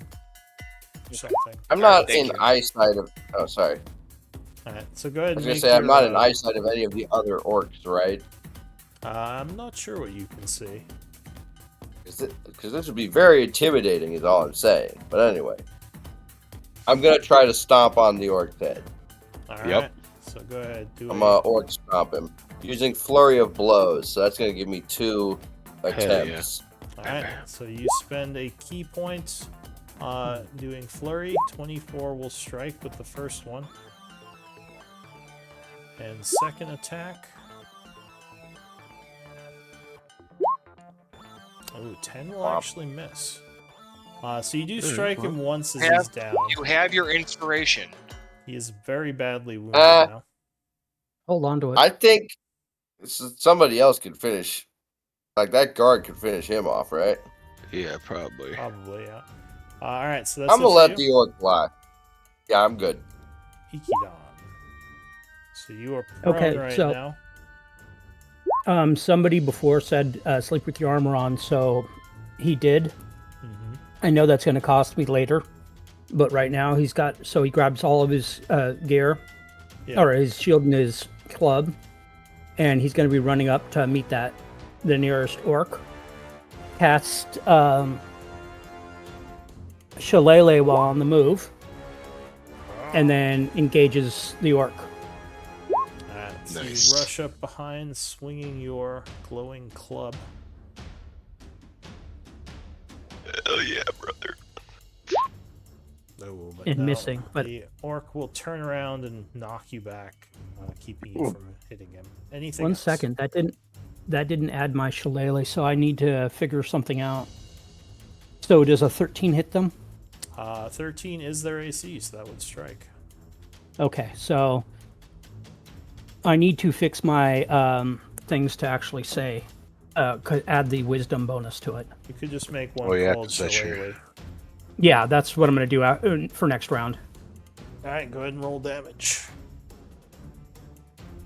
Or something. I'm not thank in you. eyesight of. Oh, sorry. Alright, so go ahead I and was gonna make say I'm your, not in eyesight of any of the other orcs, right? I'm not sure what you can see. Because this would be very intimidating, is all I'm saying. But anyway, I'm gonna try to stomp on the orc's head. Alright, Yep. so go ahead. Do I'm a gonna orc stomp him using Flurry of Blows. So that's gonna give me 2 attempts. Alright, so you spend a key point doing flurry. 24 will strike with the first one. And second attack. Oh, 10 will actually miss. So you do strike him once as he's down. You have your inspiration. He is very badly wounded now. Hold on to it. I think somebody else could finish. Like that guard could finish him off, right? Yeah, probably. Probably, yeah. Alright, so that's I'm gonna it let for the you. orc fly. Yeah, I'm good. Ikidon. So you are prone Okay, right so- now. Somebody before said sleep with your armor on, so he did. Mhm. I know that's going to cost me later, but right now he grabs all of his gear, Yeah. or his shield and his club, and he's going to be running up to meet the nearest orc. Cast Shillelagh while on the move, and then engages the orc. Alright, so Nice. you rush up behind, swinging your glowing club. Hell yeah, brother. Oh, but And no, missing, but- the orc will turn around and knock you back, keeping you from hitting him. Anything One else? second, that didn't add my shillelagh, so I need to figure something out. So does a 13 hit them? 13 is their AC, so that would strike. Okay, so I need to fix my things to actually say, add the wisdom bonus to it. You could just make one Oh, yeah, called 'cause that's your- Shillelagh. Yeah, that's what I'm going to do for next round. Alright, go ahead and roll damage.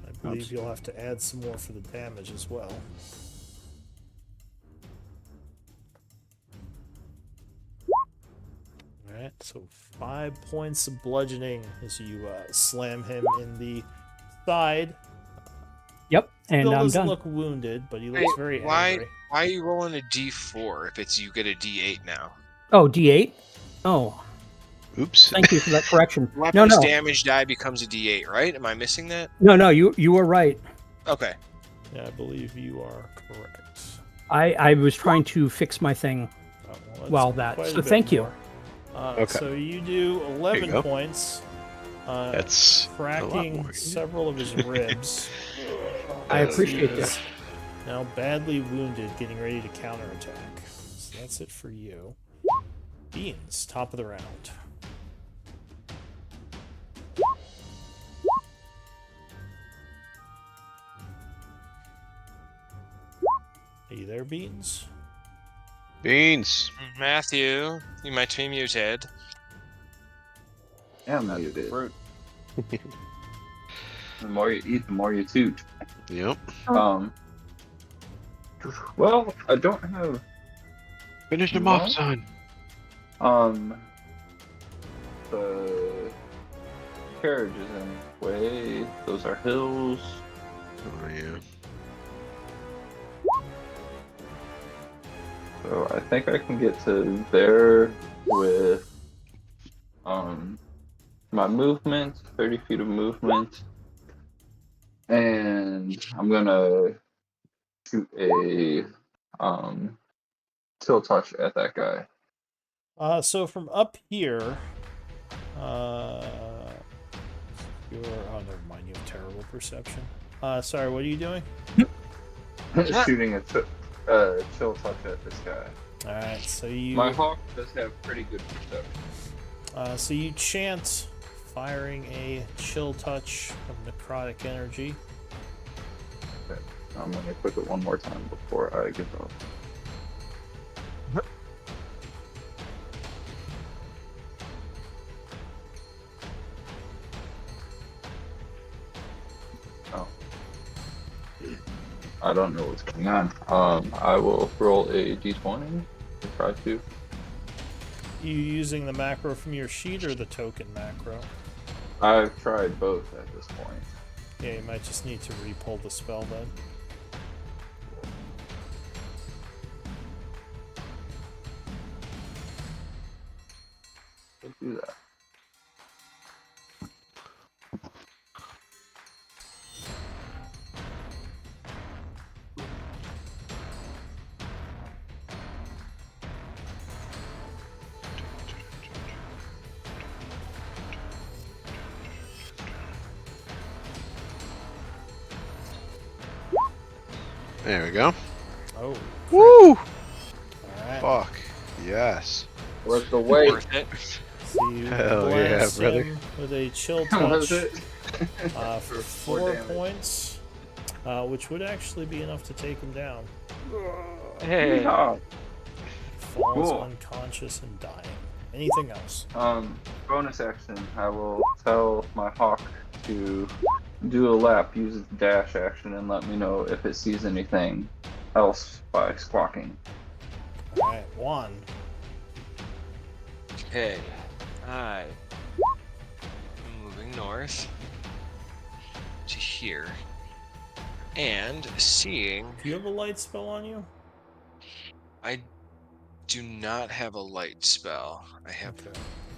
I believe Oops. you'll have to add some more for the damage as well. Alright, so 5 points of bludgeoning as you slam him in the side. Yep, and Still I'm doesn't done. look wounded, but he looks Wait, very why angry. are you rolling a D4 if it's you get a D8 now? Oh, D8? Oh, Oops. thank you for that correction. Weapons No, damage die becomes a D8, right? Am I missing that? no, you were right. Okay. Yeah, I believe you are correct. I was trying to fix my thing. Oh, that's Well, that- quite a so bit thank you. more. Okay. So you do 11 go. points, That's a lot cracking more. several of his ribs. I as he appreciate is this. Now badly wounded, getting ready to counterattack. So that's it for you. Beans, top of the round. you there, Beans? Beans. Matthew, you might be muted. I'm That's the muted. fruit. The more you eat, the more you toot. Yep. Well, I don't have Finish him No. off, son. The carriage is in the way. Those are hills. Oh yeah. So I think I can get to there with my movement, 30 feet of movement, and I'm gonna shoot a tilt touch at that guy. So from up here, you're. Oh, never mind. You have terrible perception. Sorry. What are you doing? Shooting a chill touch at this guy. All right. So you. My hawk does have pretty good perception. So you chant, firing a chill touch of necrotic energy. Okay. I'm gonna click it one more time before I give up. Oh. I don't know what's going on. I will roll a d20 to try to. You using the macro from your sheet or the token macro? I've tried both at this point. Yeah, you might just need to re-pull the spell then. Let's do that. There we go. Oh. Woo! Alright. Fuck. Yes. Worth the wait. Worth it. So you Hell yeah, blast brother. him with a chill Was touch it? for For 4 damage. points, which would actually be enough to take him down. Hey. Yeehaw. Falls Cool. unconscious and dying. Anything else? Bonus action. I will tell my hawk to do a lap, use its dash action, and let me know if it sees anything else by squawking. Alright, 1. Okay. I'm moving north to here. And seeing. Do you have a light spell on you? I do not have a light spell. Okay.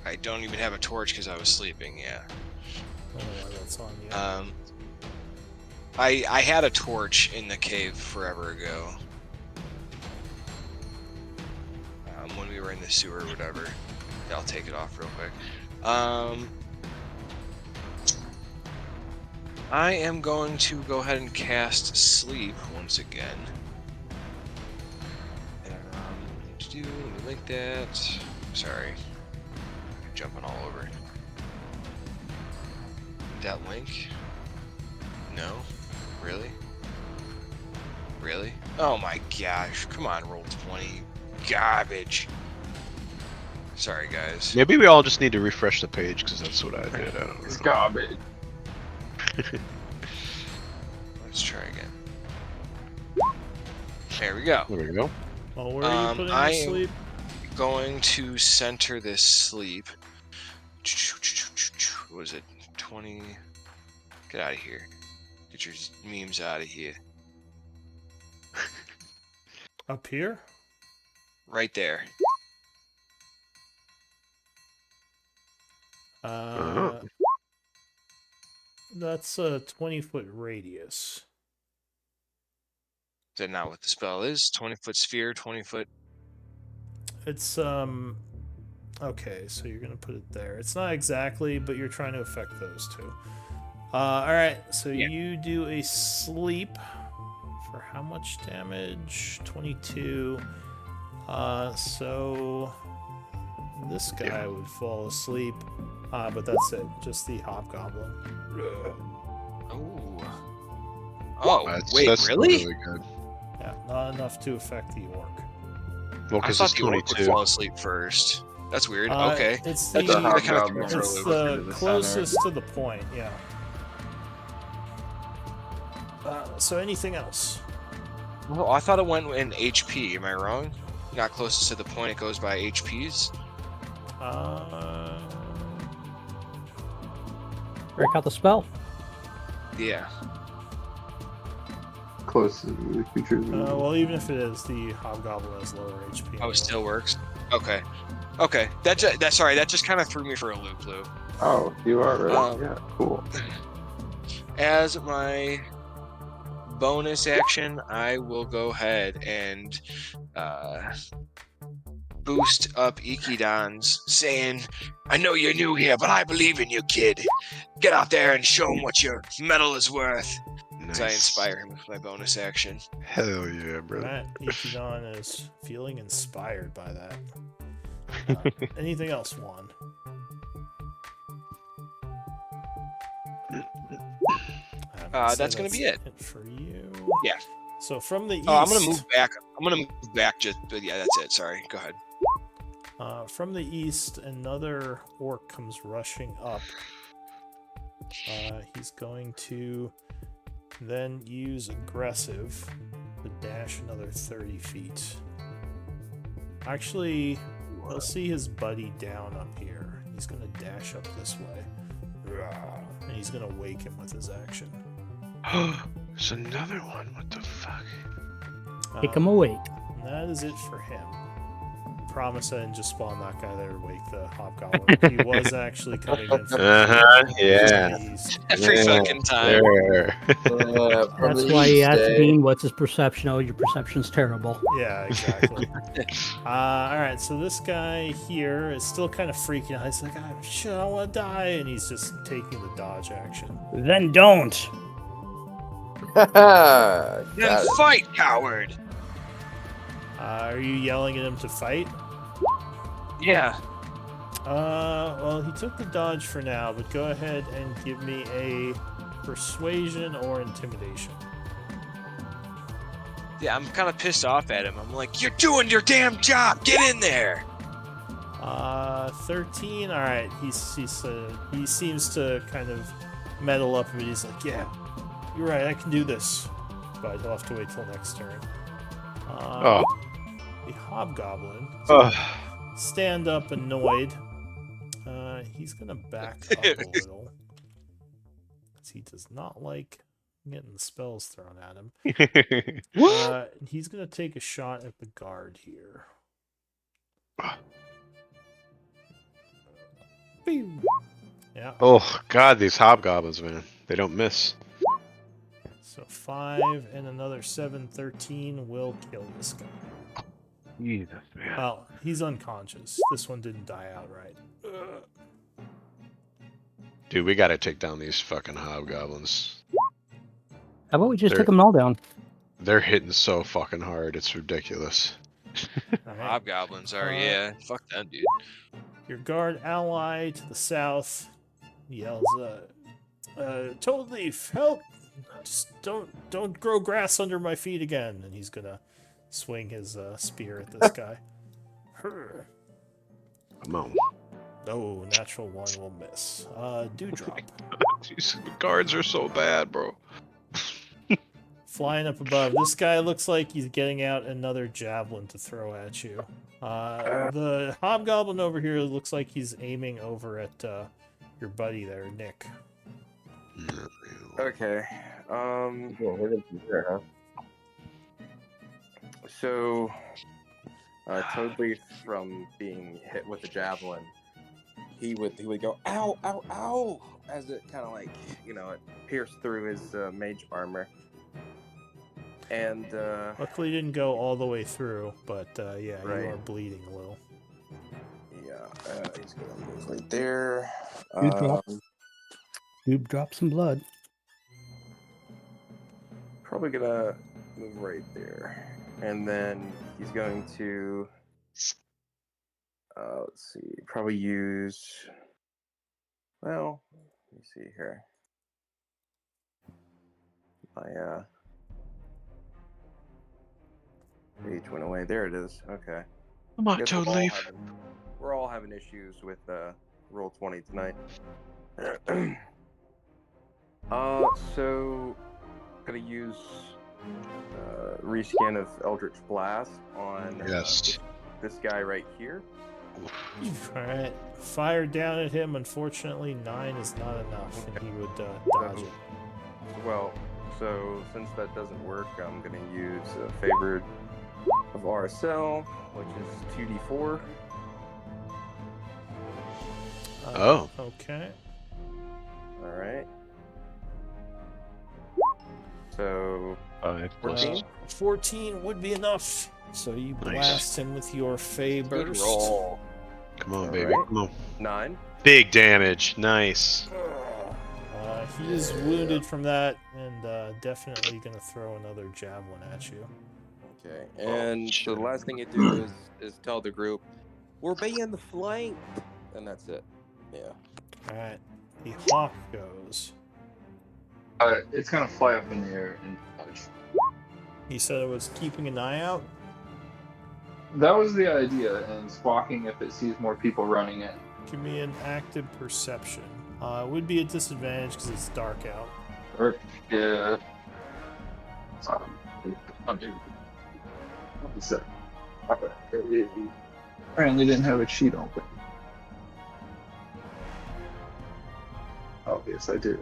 I don't even have a torch because I was sleeping, yeah. I don't know why that's on you. I had a torch in the cave forever ago. When we were in the sewer or whatever. I'll take it off real quick. I am going to go ahead and cast Sleep once again. Let me link that. Sorry. I'm jumping all over. That link? No? Really? Really? Oh my gosh. Come on, roll 20. Garbage. Sorry, guys. Maybe we all just need to refresh the page because that's what I did. I don't know. It's garbage. Let's try again. There we go. There we go. Well, where are you putting I your am sleep? going to center this sleep. What is it? 20. Get out of here. Get your memes out of here. Up here? Right there. That's a 20-foot radius. Is that not what the spell is? 20-foot sphere, 20-foot. It's okay, so you're gonna put it there. It's not exactly, but you're trying to affect those two. Alright, so you do a sleep for how much damage? 22. So this guy would fall asleep. But that's it. Just the hobgoblin. Oh. Oh, wait, That's really? Really good. Yeah, not enough to affect the orc. Well, I because it's thought the orc would 22. fall asleep first. That's weird. Okay. It's That, the that kind of threw me for a it's loop. closer the to the closest center. to the point. Yeah. So anything else? Oh, I thought it went in HP. Am I wrong? Not closest to the point. It goes by HPs. Break out the spell. Yeah. Close to the creatures. Well, even if it is, the hobgoblin has lower HP. Oh, anyway. it still works. Okay. Okay. That sorry. That just kind of threw me for a loop. Oh, you are right. Yeah, cool. As my bonus action, I will go ahead and boost up Ikidans, saying, "I know you're new here, but I believe in you, kid. Get out there and show him what your metal is worth." As I Nice. inspire him with my bonus action. Hell yeah, brother. Alright, Ikidon is feeling inspired by that. Anything else, Juan? That's gonna be it. For you. Yeah. So from the east. Oh, I'm gonna move back. But yeah, that's it. Sorry. Go ahead. From the east, another orc comes rushing up. He's going to then use aggressive to dash another 30 feet. Actually, we'll see his buddy down up here. He's going to dash up this way. And he's going to wake him with his action. There's another one. What the fuck? Take him awake. And that is it for him. Promise I didn't just spawn that guy there to wake the hobgoblin. He was actually coming in from Yeah. the east. Every fucking time. There. That's why he asked Dean, what's his perception? Oh, your perception's terrible. Yeah, exactly. Alright, so this guy here is still kind of freaking out. He's like, oh, shit, I want to die. And he's just taking the dodge action. Then don't. Then fight, coward. Are you yelling at him to fight? Yeah. Well, he took the dodge for now, but go ahead and give me a persuasion or intimidation. Yeah, I'm kind of pissed off at him. I'm like, you're doing your damn job. Get in there. 13. All right. He seems to kind of meddle up a bit. He's like, yeah, you're right. I can do this, but he'll have to wait till next turn. The hobgoblin stand up annoyed. He's gonna back up a little because he does not like getting the spells thrown at him. He's gonna take a shot at the guard here. Yeah. Oh god, these hobgoblins, man. They don't miss. So 5 and another 7, 13 will kill this guy. Jesus, man. Well, he's unconscious. This one didn't die outright. Dude, we gotta take down these fucking hobgoblins. How about we just take them all down? They're hitting so fucking hard, it's ridiculous. Hobgoblins are, yeah. Fuck them, dude. Your guard ally to the south yells, Toad Leaf, help! Just don't grow grass under my feet again. And he's gonna swing his spear at this guy. Come on. No, natural 1 will miss. Dewdrop. These guards are so bad, bro. Flying up above. This guy looks like he's getting out another javelin to throw at you. The hobgoblin over here looks like he's aiming over at your buddy there, Nick. Okay. So, Toadleaf, from being hit with the javelin, he would go ow, ow, ow, as it kind of like it pierced through his mage armor. And luckily, didn't go all the way through, but yeah, Right. you are bleeding a little. yeah, he's gonna move right there. You drop some blood. Probably gonna move right there, and then he's going to let's see, probably use. Well, let me see here. My Page went away. There it is. Okay. Come on, Guess Toad Leaf. we're all having issues with roll 20 tonight. So gonna use rescan of Eldritch Blast on Yes. this guy right here. Alright, fire down at him. Unfortunately, 9 is not enough, and he would dodge it. Well, so since that doesn't work, I'm gonna use favored of RSL, which is 2d4. Oh. Okay. All right. So 5 plus 14? 14 would be enough. So you blast him with your Fey Good Burst. roll. Come on, All baby. right. Come on. 9. Big damage. Nice. He is wounded from that, and definitely going to throw another javelin at you. Okay. And so shit. the last thing you do is tell the group, we're being flanked, and that's it. Yeah. Alright, the hawk goes. It's gonna fly up in the air and touch. He said it was keeping an eye out. That was the idea, and squawking if it sees more people running in. Give me an active perception. It would be a disadvantage because it's dark out. Or, yeah. Apparently didn't have a sheet open. Oh, yes, I did.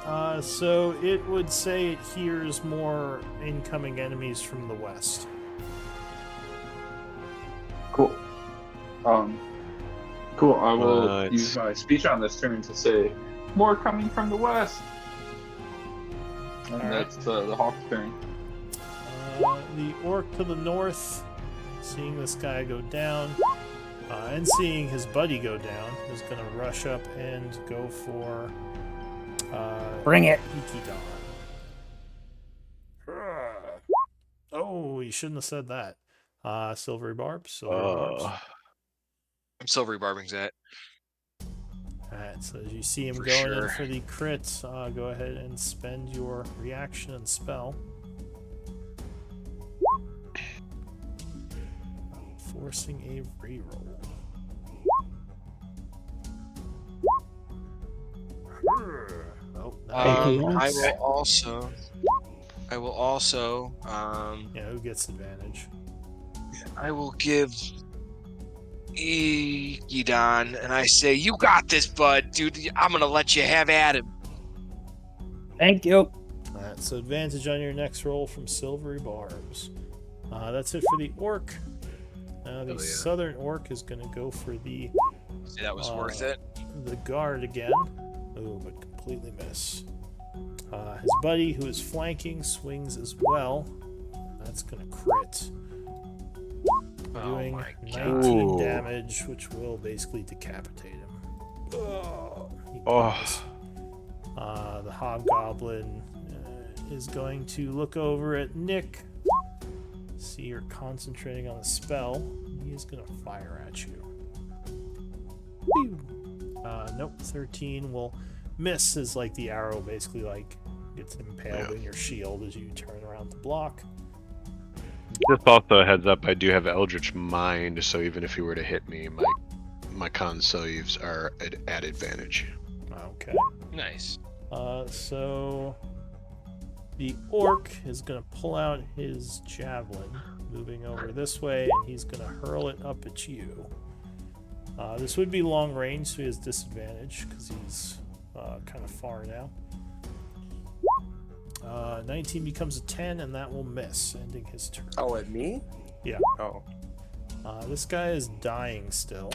Alright, so it would say it hears more incoming enemies from the west. Cool. Cool. I will What? use my speech on this turn to say, more coming from the west. And Alright. that's the hawk's turn. The orc to the north, seeing this guy go down, and seeing his buddy go down, is going to rush up and go for Bring it. Ikidon. Oh, you shouldn't have said that. Silvery Barb, Silvery Barbs. I'm silvery barbing that. Alright, so as you see him For going in sure. for the crit, go ahead and spend your reaction and spell. Forcing a reroll. Oh, Thank you. I will also, yeah, who gets advantage? I will give Ikidon, and I say, you got this, bud, dude. I'm gonna let you have at him. Thank you. Alright, so advantage on your next roll from Silvery Barbs. That's it for the orc. Now the Hell yeah. southern orc is going to go for the See, that was worth it. the guard again. Oh, but completely miss. His buddy, who is flanking, swings as well. That's going to crit. Doing my 19 God. damage, which will basically decapitate him. He Oh. dies. The hobgoblin is going to look over at Nick. See you're concentrating on the spell. He is going to fire at you. Pew! Nope, 13 will miss as like the arrow basically like gets impaled in your shield as you turn around to block. Just also a heads up, I do have Eldritch Mind, so even if he were to hit me, my con saves are at advantage. Okay. Nice. So the orc is going to pull out his javelin, moving over this way, and he's going to hurl it up at you. This would be long range, so he has disadvantage because he's kind of far now. 19 becomes a 10, and that will miss, ending his turn. Oh, at me? Yeah. Oh. This guy is dying still.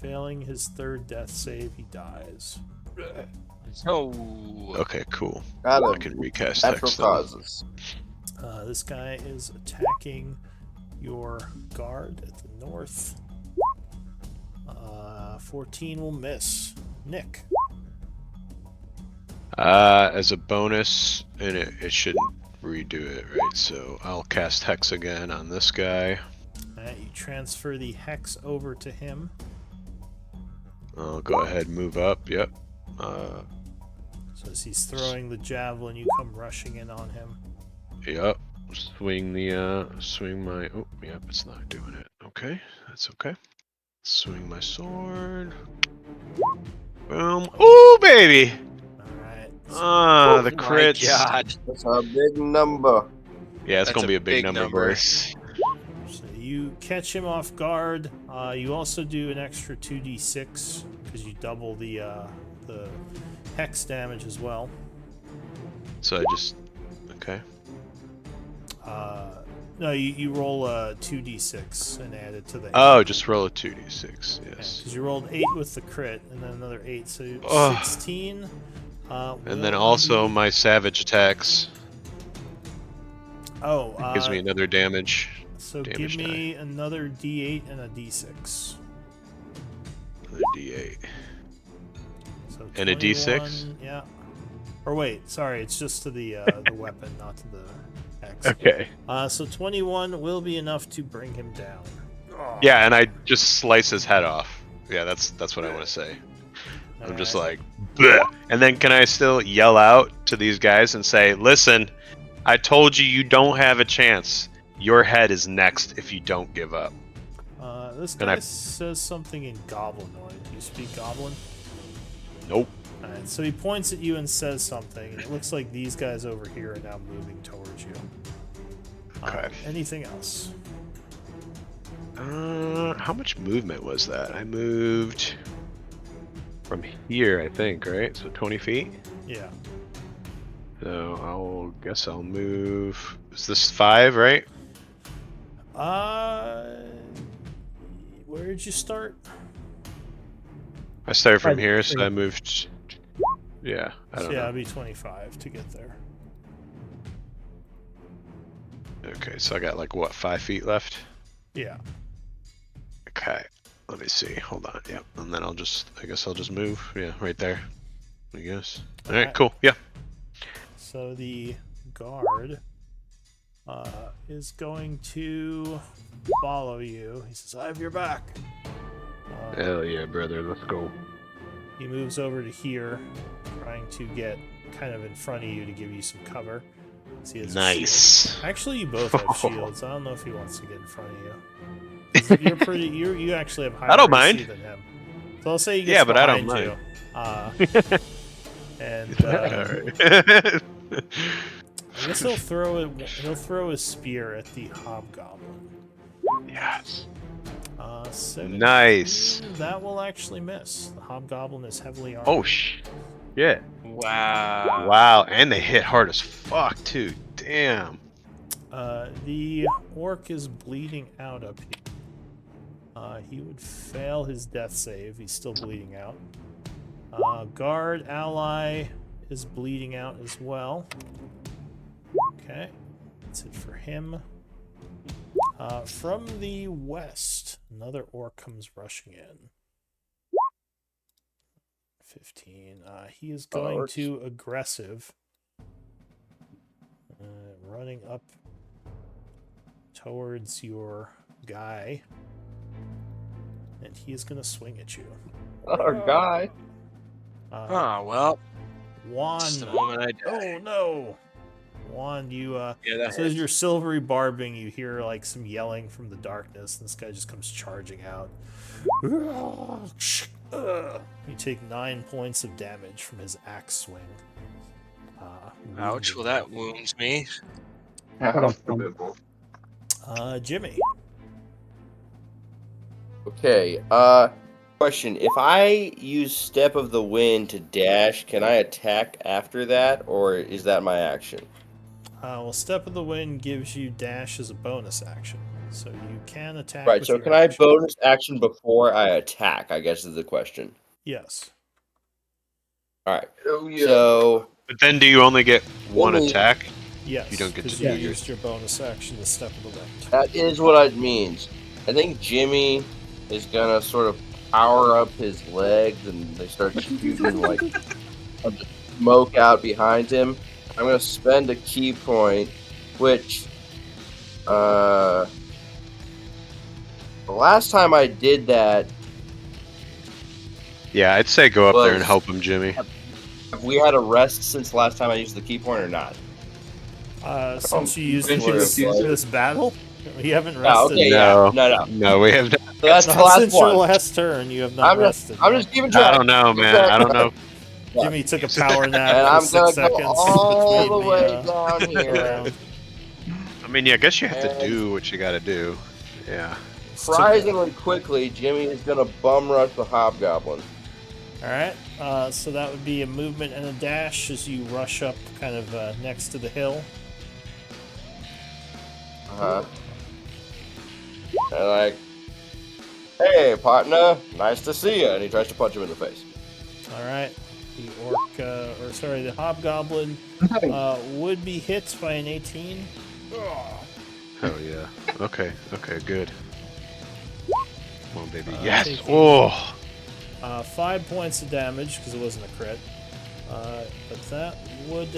Failing his third death save, he dies. Oh. Okay, cool. Got I him. can recast Natural text then. causes. This guy is attacking your guard at the north. 14 will miss. Nick. As a bonus, and it shouldn't redo it, right? So I'll cast Hex again on this guy. You transfer the hex over to him. I'll go ahead and move up. Yep. So as he's throwing the javelin, you come rushing in on him. Yep. Swing my. Oh, yep. It's not doing it. Okay, that's okay. Swing my sword. Boom. Ooh, baby. All right. The Oh my crits. God. That's a big number. Yeah, it's That's gonna a be a big number, number. boys. So you catch him off guard. You also do an extra 2d6 because you double the hex damage as well. So I just. Okay. No, you roll a 2d6 and add it to the. Oh, just roll a 2d6. Yes. Because you rolled 8 with the crit and then another 8, so Ugh. 16. And then will also be- my savage attacks Oh, gives me another damage. so damage give me another d8 and a d6. Another d8. So And a 21, d6? Yeah. Or wait, sorry, it's just to the weapon, not to the hex. Okay. So 21 will be enough to bring him down. Yeah, and I just slice his head off. Yeah, that's what I want to say. I'm just like, bleh. And then can I still yell out to these guys and say, listen, I told you you don't have a chance. Your head is next if you don't give up. This And guy says something in Goblinoid. Do you speak Goblin? Nope. Alright, so he points at you and says something, and it looks like these guys over here are now moving towards you. Okay. Anything else? How much movement was that? I moved from here, I think, right? So 20 feet? Yeah. So guess I'll move. Is this 5, right? Where did you start? I started from Right, here, so three. I moved. Yeah, I So don't yeah, know. it'd be 25 to get there. Okay, so I got like what, 5 feet left? Yeah. Okay, let me see. Hold on. Yep, and then I guess I'll just move. Yeah, right there. I guess. All right, Alright. cool. Yeah. So the guard is going to follow you. He says, I have your back. Hell yeah, brother. Let's go. He moves over to here, trying to get kind of in front of you to give you some cover. So he has a Nice. shield. Actually, you both have shields. I don't know if he wants to get in front of you. 'Cause you're pretty. You actually have higher I don't AC mind. than him. So I'll say he gets Yeah, but I don't behind mind. you. And Alright. I guess he'll throw it. He'll throw his spear at the hobgoblin. Yes. 17. Nice. That will actually miss. The hobgoblin is heavily armored. Oh shit. Wow. Wow, and they hit hard as fuck too. Damn. The orc is bleeding out up here. He would fail his death save. He's still bleeding out. Guard ally is bleeding out as well. Okay, that's it for him. From the west, another orc comes rushing in. 15. He is going to aggressive. Running up towards your guy. And he is going to swing at you. Our guy. Oh, well. Juan. Just the moment I die. Oh, no. Juan, you, Yeah, that so as you're silvery barbing, you hear, like, some yelling from the darkness, and this guy just comes charging out. You take 9 points of damage from his axe swing. Ouch, well that wounds me. Jimmy. Okay. Question: if I use Step of the Wind to dash, can I attack after that, or is that my action? Well, Step of the Wind gives you dash as a bonus action, so you can attack. Right. with So your can I action. bonus action before I attack? I guess is the question. Yes. All right. Oh, yeah. So But then do you only get one Only- attack? Yes. You don't get to because do you yours. used your bonus action to Step of the Wind. that is what it means. I think Jimmy is gonna sort of power up his legs, and they start shooting like a smoke out behind him. I'm gonna spend a key point, which The last time I did that, Yeah, I'd say go up there and Was- help him, Jimmy. have we had a rest since the last time I used the key point or not? Since you used didn't you defuse it? this battle, you haven't Yeah, rested. okay, No. no. No, we have. So that's the Not last since your one. last turn, you have not rested. I'm no. just keeping track. I don't know, man. I don't know. Jimmy took a power nap And for I'm 6 gonna seconds go all between the way the down here. round. I mean, yeah, I guess you have to And- do what you got to do. Yeah. Surprisingly quickly, Jimmy is gonna bum rush the hobgoblin. Alright, so that would be a movement and a dash as you rush up kind of next to the hill. And like, hey partner, nice to see you. And he tries to punch him in the face. Alright, the hobgoblin would be hit by an 18. Hell yeah. Okay, good. Come on, baby. Taking- Yes! Oh! 5 points of damage because it wasn't a crit. But that would,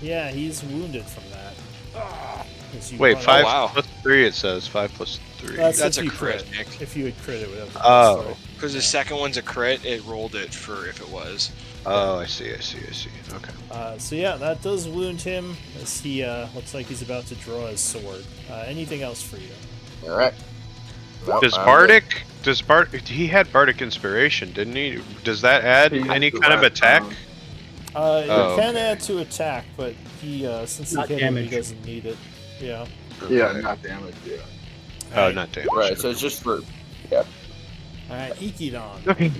yeah, he's wounded from that. As you Wait, run 5 up. plus 3 it says. 5 plus 3. That's That's if a you crit, Nick. If you had crit, it would have. Oh. Because the second one's a crit, it rolled it for if it was. Oh, I see. Okay. So yeah, that does wound him as he looks like he's about to draw his sword. Anything else for you? Alright. Nope, Does I'm Bardic, he had Bardic Inspiration, didn't he? Does that add He had any the kind of last attack? round. It can okay. add to attack, but he since he Not hit him, he damage. doesn't need it. Yeah. Yeah, Okay. not damage. Yeah. Oh, not damage. good. Right, so it's just for. Yeah. Alright, Ikidon. Okay.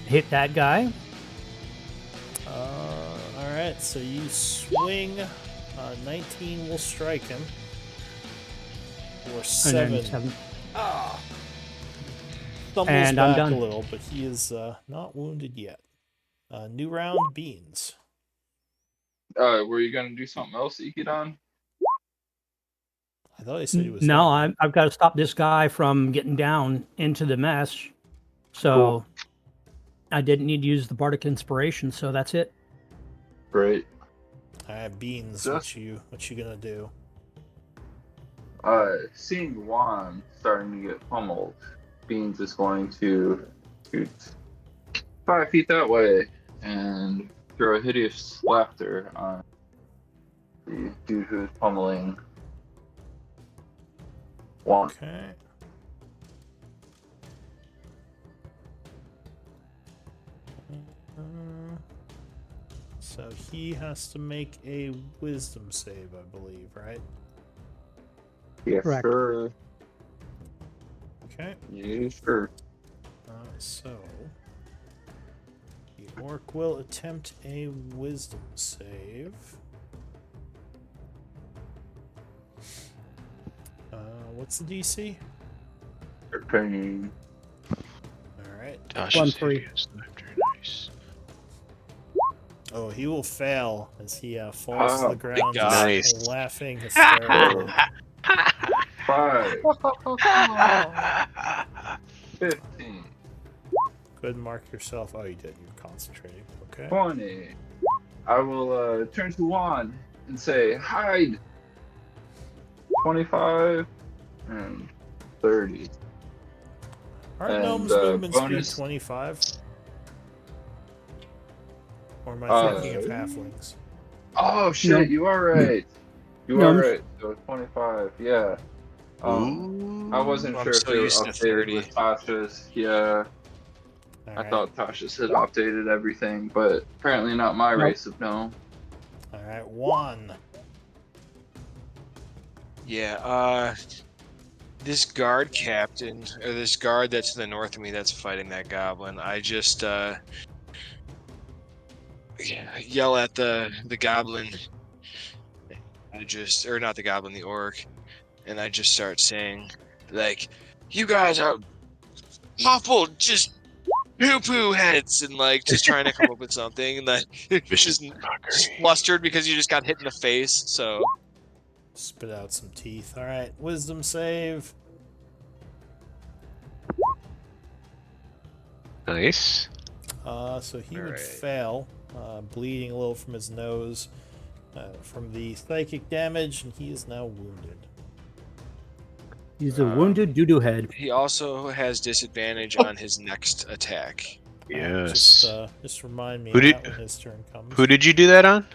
Hit that guy. Alright, so you swing. 19 will strike him. Or And 7. then 7. Stumbles And I'm back done. a little, but he is not wounded yet. New round, Beans. Were you gonna do something else, Ikidon? I thought he said he was. No, done. I've got to stop this guy from getting down into the mesh. So I didn't need to use the Bardic Inspiration, so that's it. Great. Alright, Beans, Just- what you gonna do? Seeing Juan starting to get pummeled, Beans is going to shoot 5 feet that way and throw a hideous laughter on the dude who is pummeling Juan. Okay. So he has to make a wisdom save, I believe, right? Yeah, Correct. sure. Okay. Yeah, sure. So the orc will attempt a wisdom save. What's the DC? 13. Alright. Gosh, 1-3. Nice. Oh, he will fail as he falls to the ground, God. Nice. laughing hysterically. 5. 15. Go ahead and mark yourself. Oh, you did. You're concentrating. Okay. 20. I will turn to Juan and say, hide! 25 and 30. Aren't And, gnomes' movement bonus- speed 25? Or am I thinking of halflings? Oh shit, Nope. you are right. You Gnomes. are right. So 25, yeah. I wasn't I'm sure if so they were used to updated 30. with Tasha's. Yeah, I Alright. thought Tasha's had updated everything, but apparently not my Nope. race of gnome. Alright, 1. Yeah, this guard captain, or this guard that's to the north of me that's fighting that goblin, I just, yell at the goblin. Or not the goblin, the orc. And I just start saying, like, you guys are awful, just poo-poo heads, and like, just trying to come up with something, and like, just flustered because you just got hit in the face, so. Spit out some teeth. Alright, wisdom save. Nice. So he would Alright. fail, bleeding a little from his nose from the psychic damage, and he is now wounded. He's a wounded doo-doo head. He also has disadvantage on his next attack. Yes. Just remind me Who did- that when his turn comes. Who did you do that on?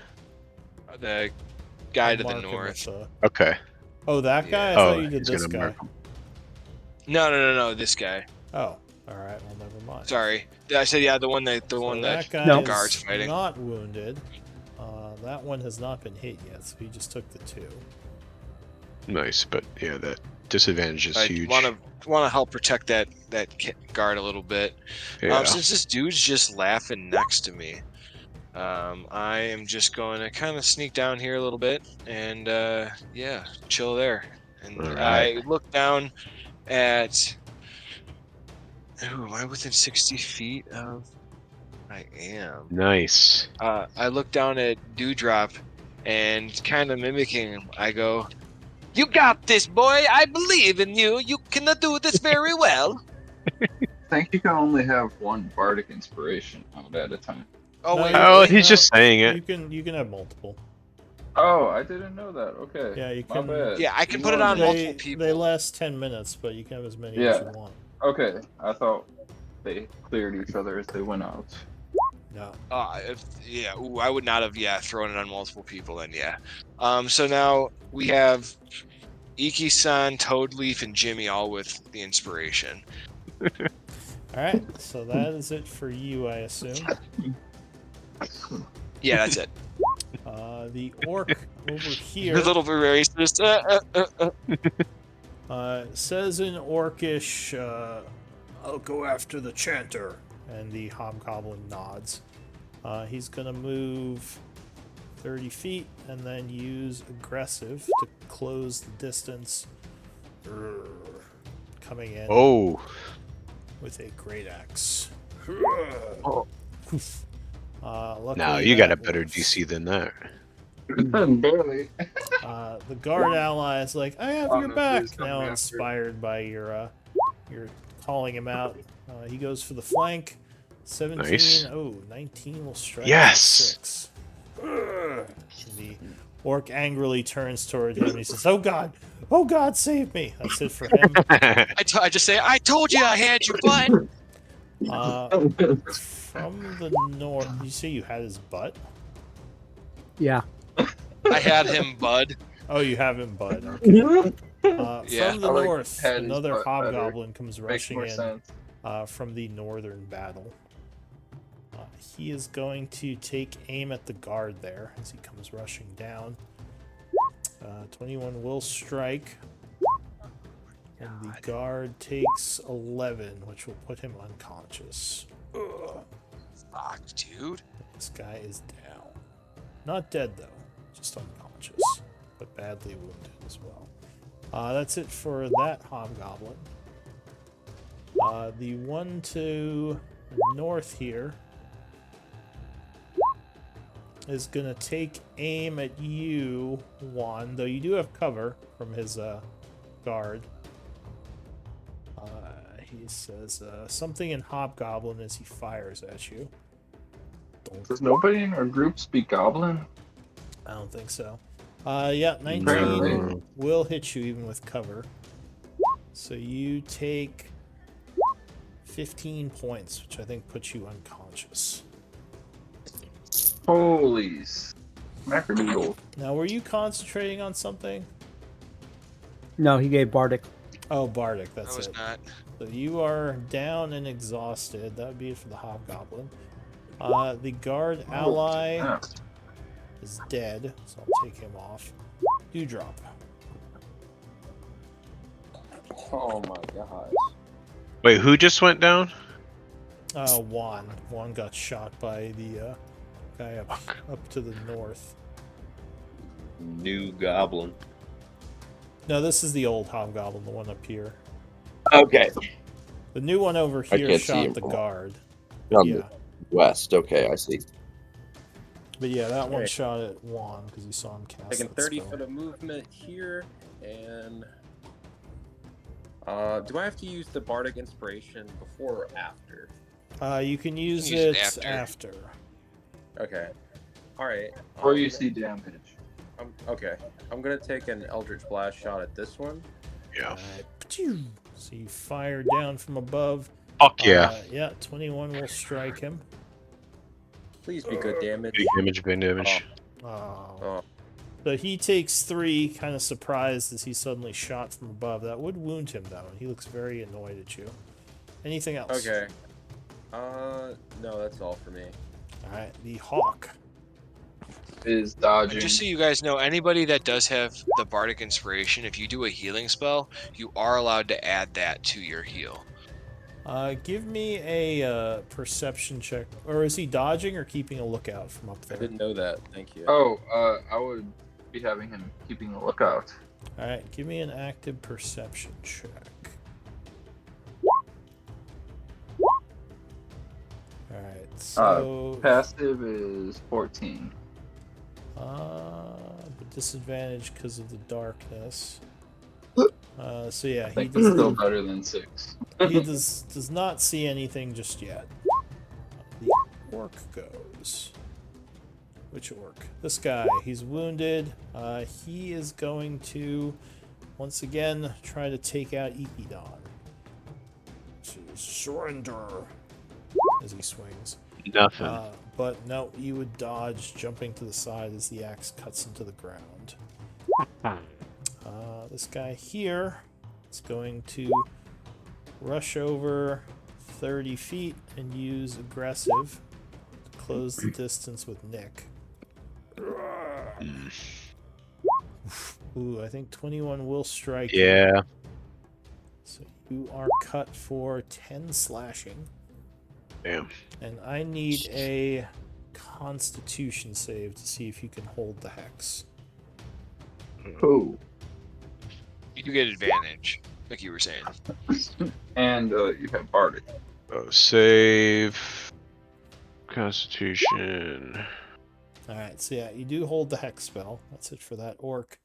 The guy I'll to the mark him north. with Okay. Oh, that guy? I Yeah. thought you did he's this gonna guy. mark him. No, this guy. Oh, all right. Well, never mind. Sorry, I said the one that That guy No. the guard's is fighting. not wounded. That one has not been hit yet, so he just took the 2. Nice, but yeah, that disadvantage is I huge. want to help protect that guard a little bit. Yeah. Since this dude's just laughing next to me, I am just going to kind of sneak down here a little bit and chill there. And All right. I look down at. Ooh, am I within 60 feet of? I am. Nice. I look down at Dewdrop and kind of mimicking him. I go, "You got this, boy. I believe in you. You can do this very well." I think you can only have one bardic inspiration out at a time. Oh, No, wait. you- Oh, wait. he's just saying it. You can have multiple. Oh, I didn't know that. Okay. Yeah, you My can. bad. Yeah, I can put it on Ignore me. multiple people. They last 10 minutes, but you can have as many as Yeah. you want. Okay, I thought they cleared each other as they went out. No. Ooh, I would not have thrown it on multiple people then. So now we have Iki-san, Toadleaf, and Jimmy all with the inspiration. All right, so that is it for you, I assume. Yeah, that's it. The orc over here A little bit racist. says in Orcish, "I'll go after the chanter," and the hobgoblin nods. He's gonna move 30 feet and then use aggressive to close the distance. Coming in Oh. with a great axe. Oh. Luckily Now you got a that better works. DC than that. Barely. The guard ally is like, "I have Oh, your no, back." please come Now after. inspired by your calling him out. He goes for the flank. 17. Nice. Oh, 19 will strike. Yes! 6. The orc angrily turns toward him and he says, "Oh God, save me!" That's it for him. I just say, "I told you I had your butt." From the north, you say you had his butt? Yeah. I had him, bud. Oh, you have him, bud. Okay. Yeah. From the I like north, had his another butt better. hobgoblin comes Makes rushing more in sense. from the northern battle. He is going to take aim at the guard there as he comes rushing down. 21 will strike. And the guard takes 11, which will put him unconscious. Ugh. Fuck, dude. This guy is down. Not dead, though. Just unconscious. But badly wounded as well. That's it for that hobgoblin. The one to the north here is going to take aim at you, Juan, though you do have cover from his guard. He says something in hobgoblin as he fires at you. Does nobody in our group speak Goblin? I don't think so. Yeah, 19 Apparently. will hit you even with cover. So you take 15 points, which I think puts you unconscious. Holy mackerdoodle. Now, were you concentrating on something? No, he gave Bardic. Oh, Bardic, I that's was it. not. So you are down and exhausted. That would be it for the hobgoblin. The guard ally Yeah. is dead, so I'll take him off. Dewdrop. Oh my gosh. Wait, who just went down? Juan. Juan got shot by the guy up to the north. New goblin. No, this is the old hobgoblin, the one up here. Okay. The new one over I here can't see shot him the from- guard. On Yeah. the west. Okay, I see. But yeah, that one Okay. shot at Juan because he saw him cast Taking that 30 spell. foot of movement here, and do I have to use the Bardic Inspiration before or after? You can use use it it after. Okay. All right. Or you see damage. Okay. I'm gonna take an Eldritch Blast shot at this one. Yeah. Alright. So you fire down from above. Fuck yeah. Yeah, 21 will strike him. Please be good damage. Big damage, big damage. Oh. Oh, So he takes 3, kind of surprised as he's suddenly shot from above. That would wound him, though, and he looks very annoyed at you. Anything else? okay. No, that's all for me. Alright, the hawk. Is And dodging. just so you guys know, anybody that does have the Bardic Inspiration, if you do a healing spell, you are allowed to add that to your heal. Give me a perception check. Or is he dodging or keeping a lookout from up I there? didn't know that. Thank you. Oh, I would be having him keeping a lookout. Alright, give me an active perception check. Alright, so... Passive is 14. But disadvantage because of the darkness. So yeah, I he think it's still does, better than 6. he does not see anything just yet. The orc goes. Which orc? This guy. He's wounded. He is going to once again try to take out Ikidon. Surrender as he swings. Nothing. But no, you would dodge, jumping to the side as the axe cuts into the ground. This guy here is going to rush over 30 feet and use aggressive to close the distance with Nick. Ooh, I think 21 will strike. Yeah. So you are cut for 10 slashing. Damn. And I need a Constitution save to see if you can hold the hex. Ooh. You do get advantage, like you were saying. And you have Bardic. Oh, save. Constitution. Alright, so yeah, you do hold the hex spell. That's it for that orc.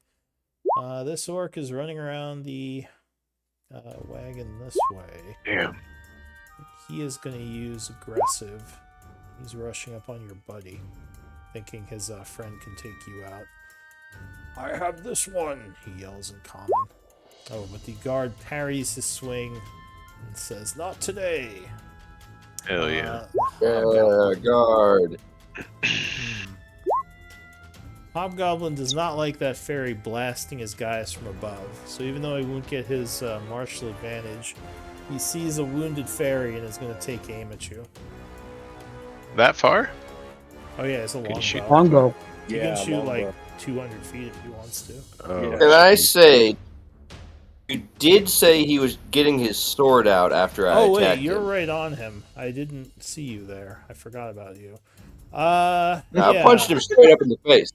This orc is running around the wagon this way. Damn. He is going to use aggressive. He's rushing up on your buddy, thinking his friend can take you out. I have this one, he yells in common. Oh, but the guard parries his swing and says, not today. Hell yeah. Guard. Hobgoblin does not like that fairy blasting his guys from above, so even though he won't get his martial advantage, he sees a wounded fairy and is going to take aim at you. That far? Oh yeah, it's a Can you shoot? longbow. Longbow. He Yeah, can shoot longbow. like 200 feet if he wants to. Oh. Can I say, you did say he was getting his sword out after I Oh wait, attacked you're him. right on him. I didn't see you there. I forgot about you. I Yeah. punched him straight up in the face,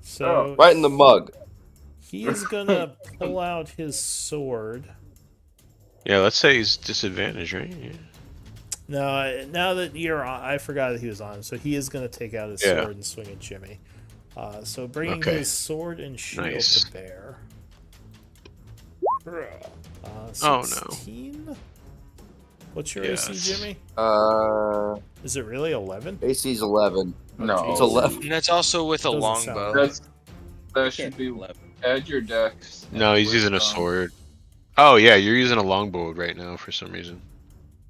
So right in the mug. he is gonna pull out his sword. Yeah, let's say he's disadvantaged, right? Yeah. No, now that you're on, I forgot that he was on. So he is gonna take out his Yeah. sword and swing at Jimmy. So bringing Okay. his sword and shield Nice. to bear. Oh, no. 16? What's your Yes. AC, Jimmy? Uh, Is it really 11? AC's 11. No. It's 11. And that's also with a Doesn't sound longbow. That Can't should be. 11. Add your dex. No, he's using a sword. Oh, yeah, you're using a longbow right now for some reason.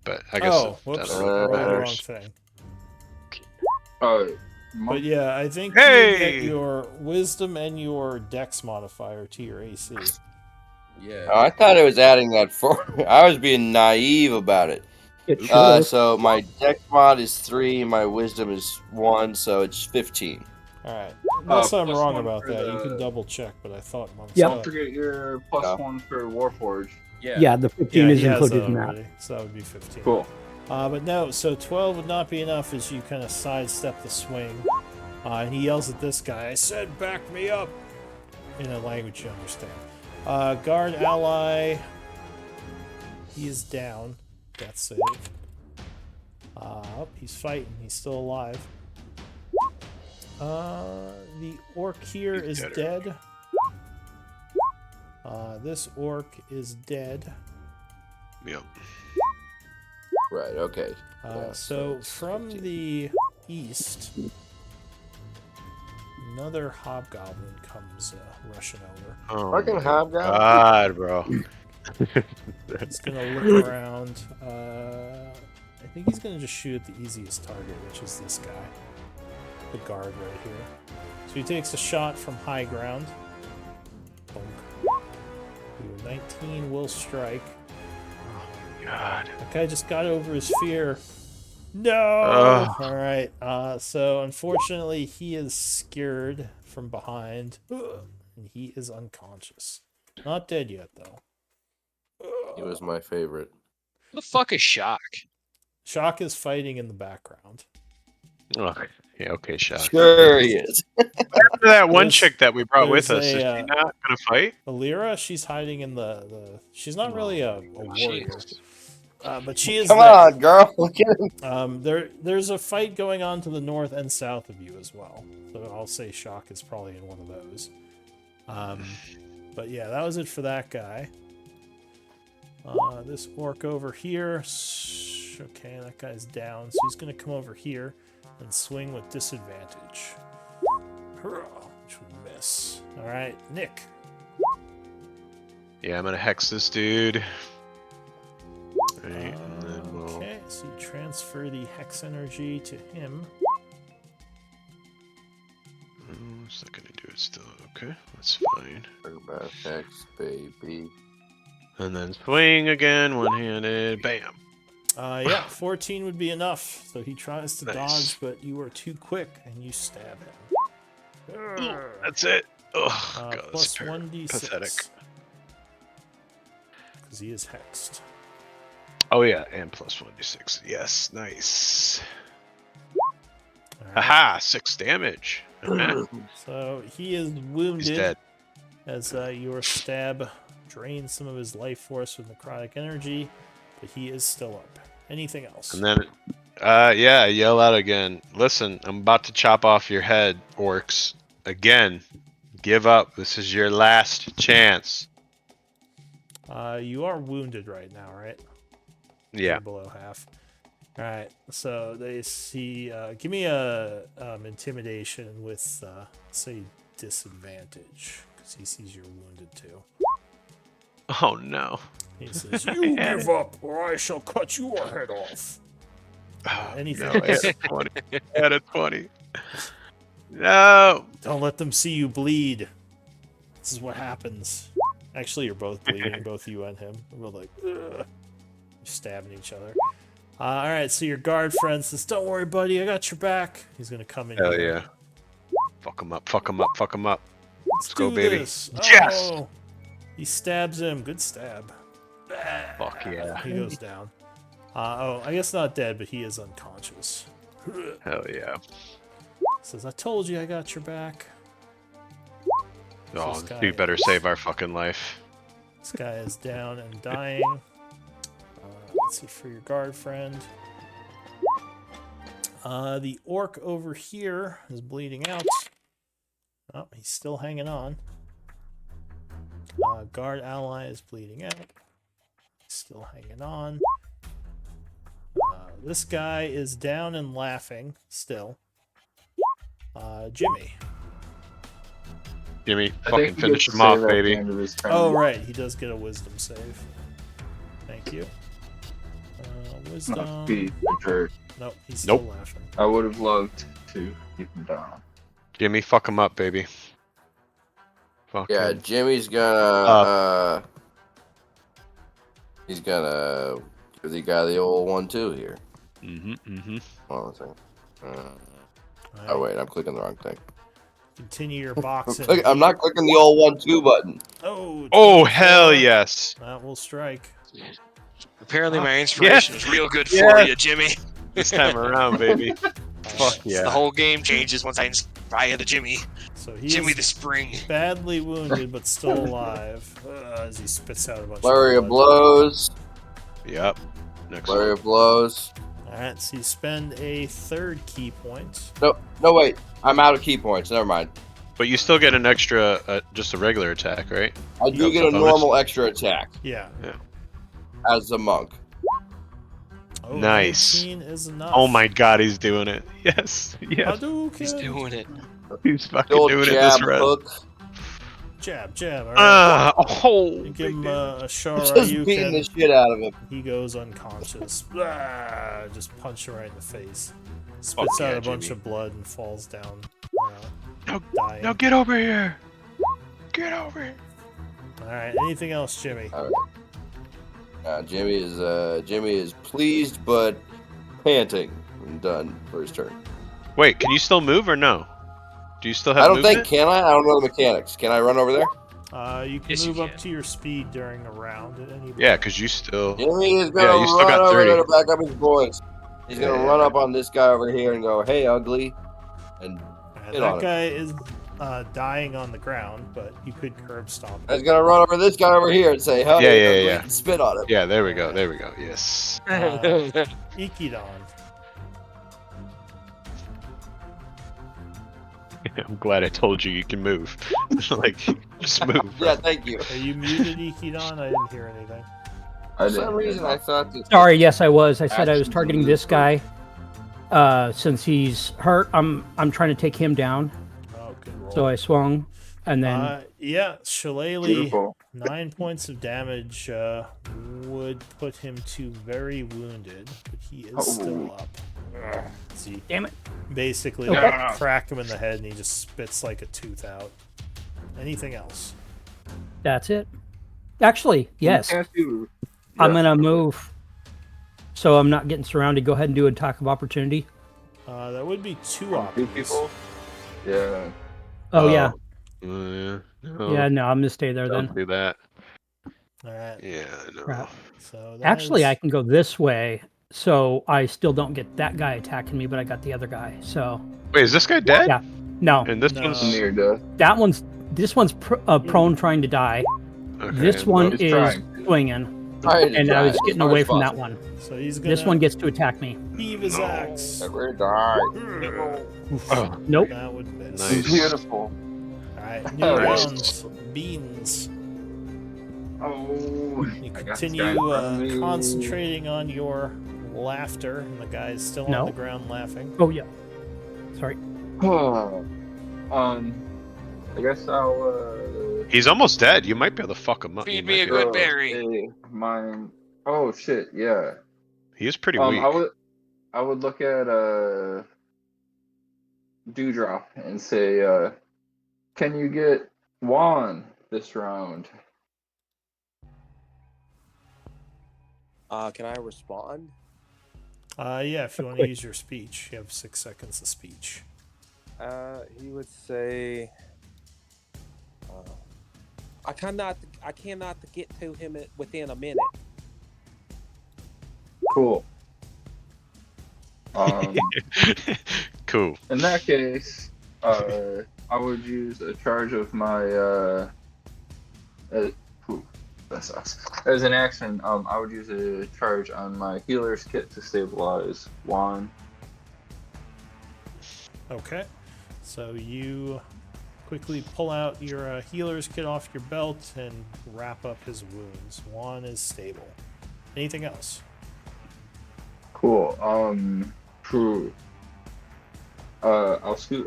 But I guess Oh, that whoops! I doesn't rolled the wrong matter. thing. Monk. But yeah, I think Hey! you get your wisdom and your dex modifier to your AC. Yeah. Oh, I thought I was adding that for. I was being naive about it. It should. So my dex mod is 3, my wisdom is 1, so it's 15. Alright. Unless I'm plus wrong one about for that, you the- can double check, but I thought Monk Yep. Don't forget your plus Yeah. 1 for Warforge. Yeah, the 15 Yeah, is he has included that in that. already, so that would be 15. Cool. But no, so 12 would not be enough as you kind of sidestep the swing. And he yells at this guy, I said back me up! In a language you understand. Guard ally. He is down. Death save. He's fighting. He's still alive. The orc here He's is dead. dead. This orc is dead. Yep. Right, okay. Yeah, So it's from 15. the east, another hobgoblin comes rushing over. Oh Fucking my hobgoblin. God, bro. He's gonna look around. I think he's gonna just shoot at the easiest target, which is this guy, the guard right here. So he takes a shot from high ground. Bonk. Ooh, 19 will strike. God. That guy just got over his fear. No! Ugh. Alright, so unfortunately he is scared from behind. And he is unconscious. Not dead yet, though. He was my favorite. Who the fuck is Shock? Shock is fighting in the background. Ugh. Yeah, okay, Shock. Sure he is. After that one There's- chick that we brought with us, there's is a, she not gonna fight? Alira, she's hiding in the she's not really a warrior. Jeez. But she is Come there. on, girl. Get him. There's a fight going on to the north and south of you as well. So I'll say Shock is probably in one of those. But yeah, that was it for that guy. This orc over here. Okay, that guy's down, so he's gonna come over here and swing with disadvantage. Hurrah, which would miss. All right, Nick. Yeah, I'm gonna hex this dude. Right, and then we'll... Okay, so you transfer the hex energy to him. What's that gonna do? It's still okay. That's fine. About X, baby. Oh. And then swing again, one-handed. Bam. Yeah, 14 would be enough. So he tries to Nice. dodge, but you are too quick, and you stab him. Ooh, that's it. Oh God, Plus that's 1d6. pathetic. Because he is hexed. Oh yeah, and plus 1d6. Yes, nice. All right. Aha, 6 damage. So he is wounded. He's dead. As your stab drains some of his life force with necrotic energy, but he is still up. Anything else? And then, yeah, yell out again. Listen, I'm about to chop off your head, orcs. Again, give up. This is your last chance. You are wounded right now, right? Yeah. You're below half. All right. So they see. Give me a intimidation with say disadvantage because he sees you're wounded too. Oh no. He says, "You give up, or I shall cut your head off." Anything No, I else? had a 20. I had a 20. No. Don't let them see you bleed. This is what happens. Actually, you're both bleeding, both you and him. We're like, ugh. You're stabbing each other. All right, so your guard friend says, "Don't worry, buddy, I got your back." He's gonna come in. Hell here. yeah. Fuck him up. Fuck him up. Fuck him up. Let's go, do baby. this. Yes! Oh, he stabs him. Good stab. Fuck yeah. He goes down. Oh, I guess not dead, but he is unconscious. Hell yeah. Says, "I told you I got your back." Oh, This this guy dude better is- save our fucking life. This guy is down and dying. That's it for your guard friend. The orc over here is bleeding out. Oh, he's still hanging on. Guard ally is bleeding out. Still hanging on. This guy is down and laughing still. Jimmy. Jimmy, I fucking think he finish gets him to off, save at the baby. end of his turn. Oh, right. He does get a wisdom save. Thank you. Wisdom. Must be a jerk. Nope, he's still Nope. laughing. I would have loved to keep him down. Jimmy, fuck him up, baby. Fuck Yeah, him. Jimmy's gonna. He's gonna give the guy the old 1-2 here. Mm-hmm. Hold on a second. Alright, Oh wait, I'm clicking the wrong thing. Continue your boxing. I'm not clicking the old 1-2 button. Oh, Oh 24. hell yes. That will strike. Apparently, my inspiration is real good for Yes. you, Jimmy. This time around, baby. Fuck The yeah. whole game changes once I inspire the Jimmy. So he Jimmy is the Spring. badly wounded but still alive as he spits out a bunch Flurry of of blood. blows. Yep. Next Flurry one. of blows. Alright, so you spend a third key point. No, wait. I'm out of key points. Never mind. But you still get an extra, just a regular attack, right? I do No, get it's a a bonus. normal extra attack Yeah. as a monk. Oh, Nice. 19 is enough. Oh my god, he's doing it. Yes. Yes. Hadouken. He's doing it. He's fucking Old doing it jab this run. hook. Jab, jab. All right. Oh, Give big him damn. a Just beating the Shoryuken. shit out of him. He goes unconscious. Just punch him right in the face. Fuck Spits out yeah, a bunch Jimmy. of blood and falls down. No, Dying. no, get over here. Get over here. All right. Anything else, Jimmy? All right. Jimmy is pleased but panting and done for his turn. Wait, can you still move or no? Do you still have I don't movement? think, can I? I don't know the mechanics. Can I run over there? You can Yes, you move up can. to your speed during a round at any Yeah, because you still... Jimmy is gonna Yeah, you still run got over 30. there to back up his boys. He's gonna Yeah. run up on this guy over here and go, "Hey, ugly," and hit on that him. guy is dying on the ground, but you could curb stomp He's him. gonna run over this guy over here and say, "Hey, Yeah, ugly," yeah. and spit on him. Yeah, there we go. There we go. Yes. Ikidon. I'm glad I told you can move. Like, just move. Bro. Yeah, thank you. Are you muted, Ikidon? I didn't hear anything. For some reason, I thought that. Sorry, yes, I was. I said I was Actions targeting in this this guy. Since he's hurt, I'm trying to take him down. Oh, good roll. So I swung, and then Yeah, Shillelagh, Beautiful. 9 points of damage would put him to very wounded, but he is still up. See, damn it. basically, Okay. like, crack him in the head and he just spits like a tooth out. Anything else? That's it. Actually, yes. Can't do- I'm Yeah. gonna move, so I'm not getting surrounded. Go ahead and do an attack of opportunity. That would be two Two options. people. Yeah. Oh yeah, No, yeah. No, I'm gonna stay there don't then. do that. All right. Yeah, no. Crap. So Actually, that I is- can go this way, so I still don't get that guy attacking me, but I got the other guy. So Wait, is this guy dead? Yeah. no, And this No. one's... Near death. this one's prone, trying to die. Okay, This one he's is trying to. swinging, Trying to and I die was as getting hard away as from that possible. one. So he's gonna This one gets to attack me. heave his axe. Never die. Oh, Nope. That would miss. Nice. Beautiful. All right, new Nice. rounds. Beans. Oh. You I got this continue guy in front of me. concentrating on your laughter, and the guy is still No. on the ground laughing. Oh yeah. Sorry. I guess I'll. he's almost dead. You might be able to fuck him up. Feed You me might a be good able- berry. Mine. Oh shit! Yeah. He is pretty weak. I would look at Dewdrop and say, "Can you get Juan this round?" Can I respond? Yeah, if you want to use your speech, you have 6 seconds of speech. He would say, I cannot get to him within a minute. Cool. Cool. In that case, I would use a charge of my that sucks. As an action, I would use a charge on my healer's kit to stabilize Juan. Okay. So you quickly pull out your healer's kit off your belt and wrap up his wounds. Juan is stable. Anything else? Cool. I'll scoot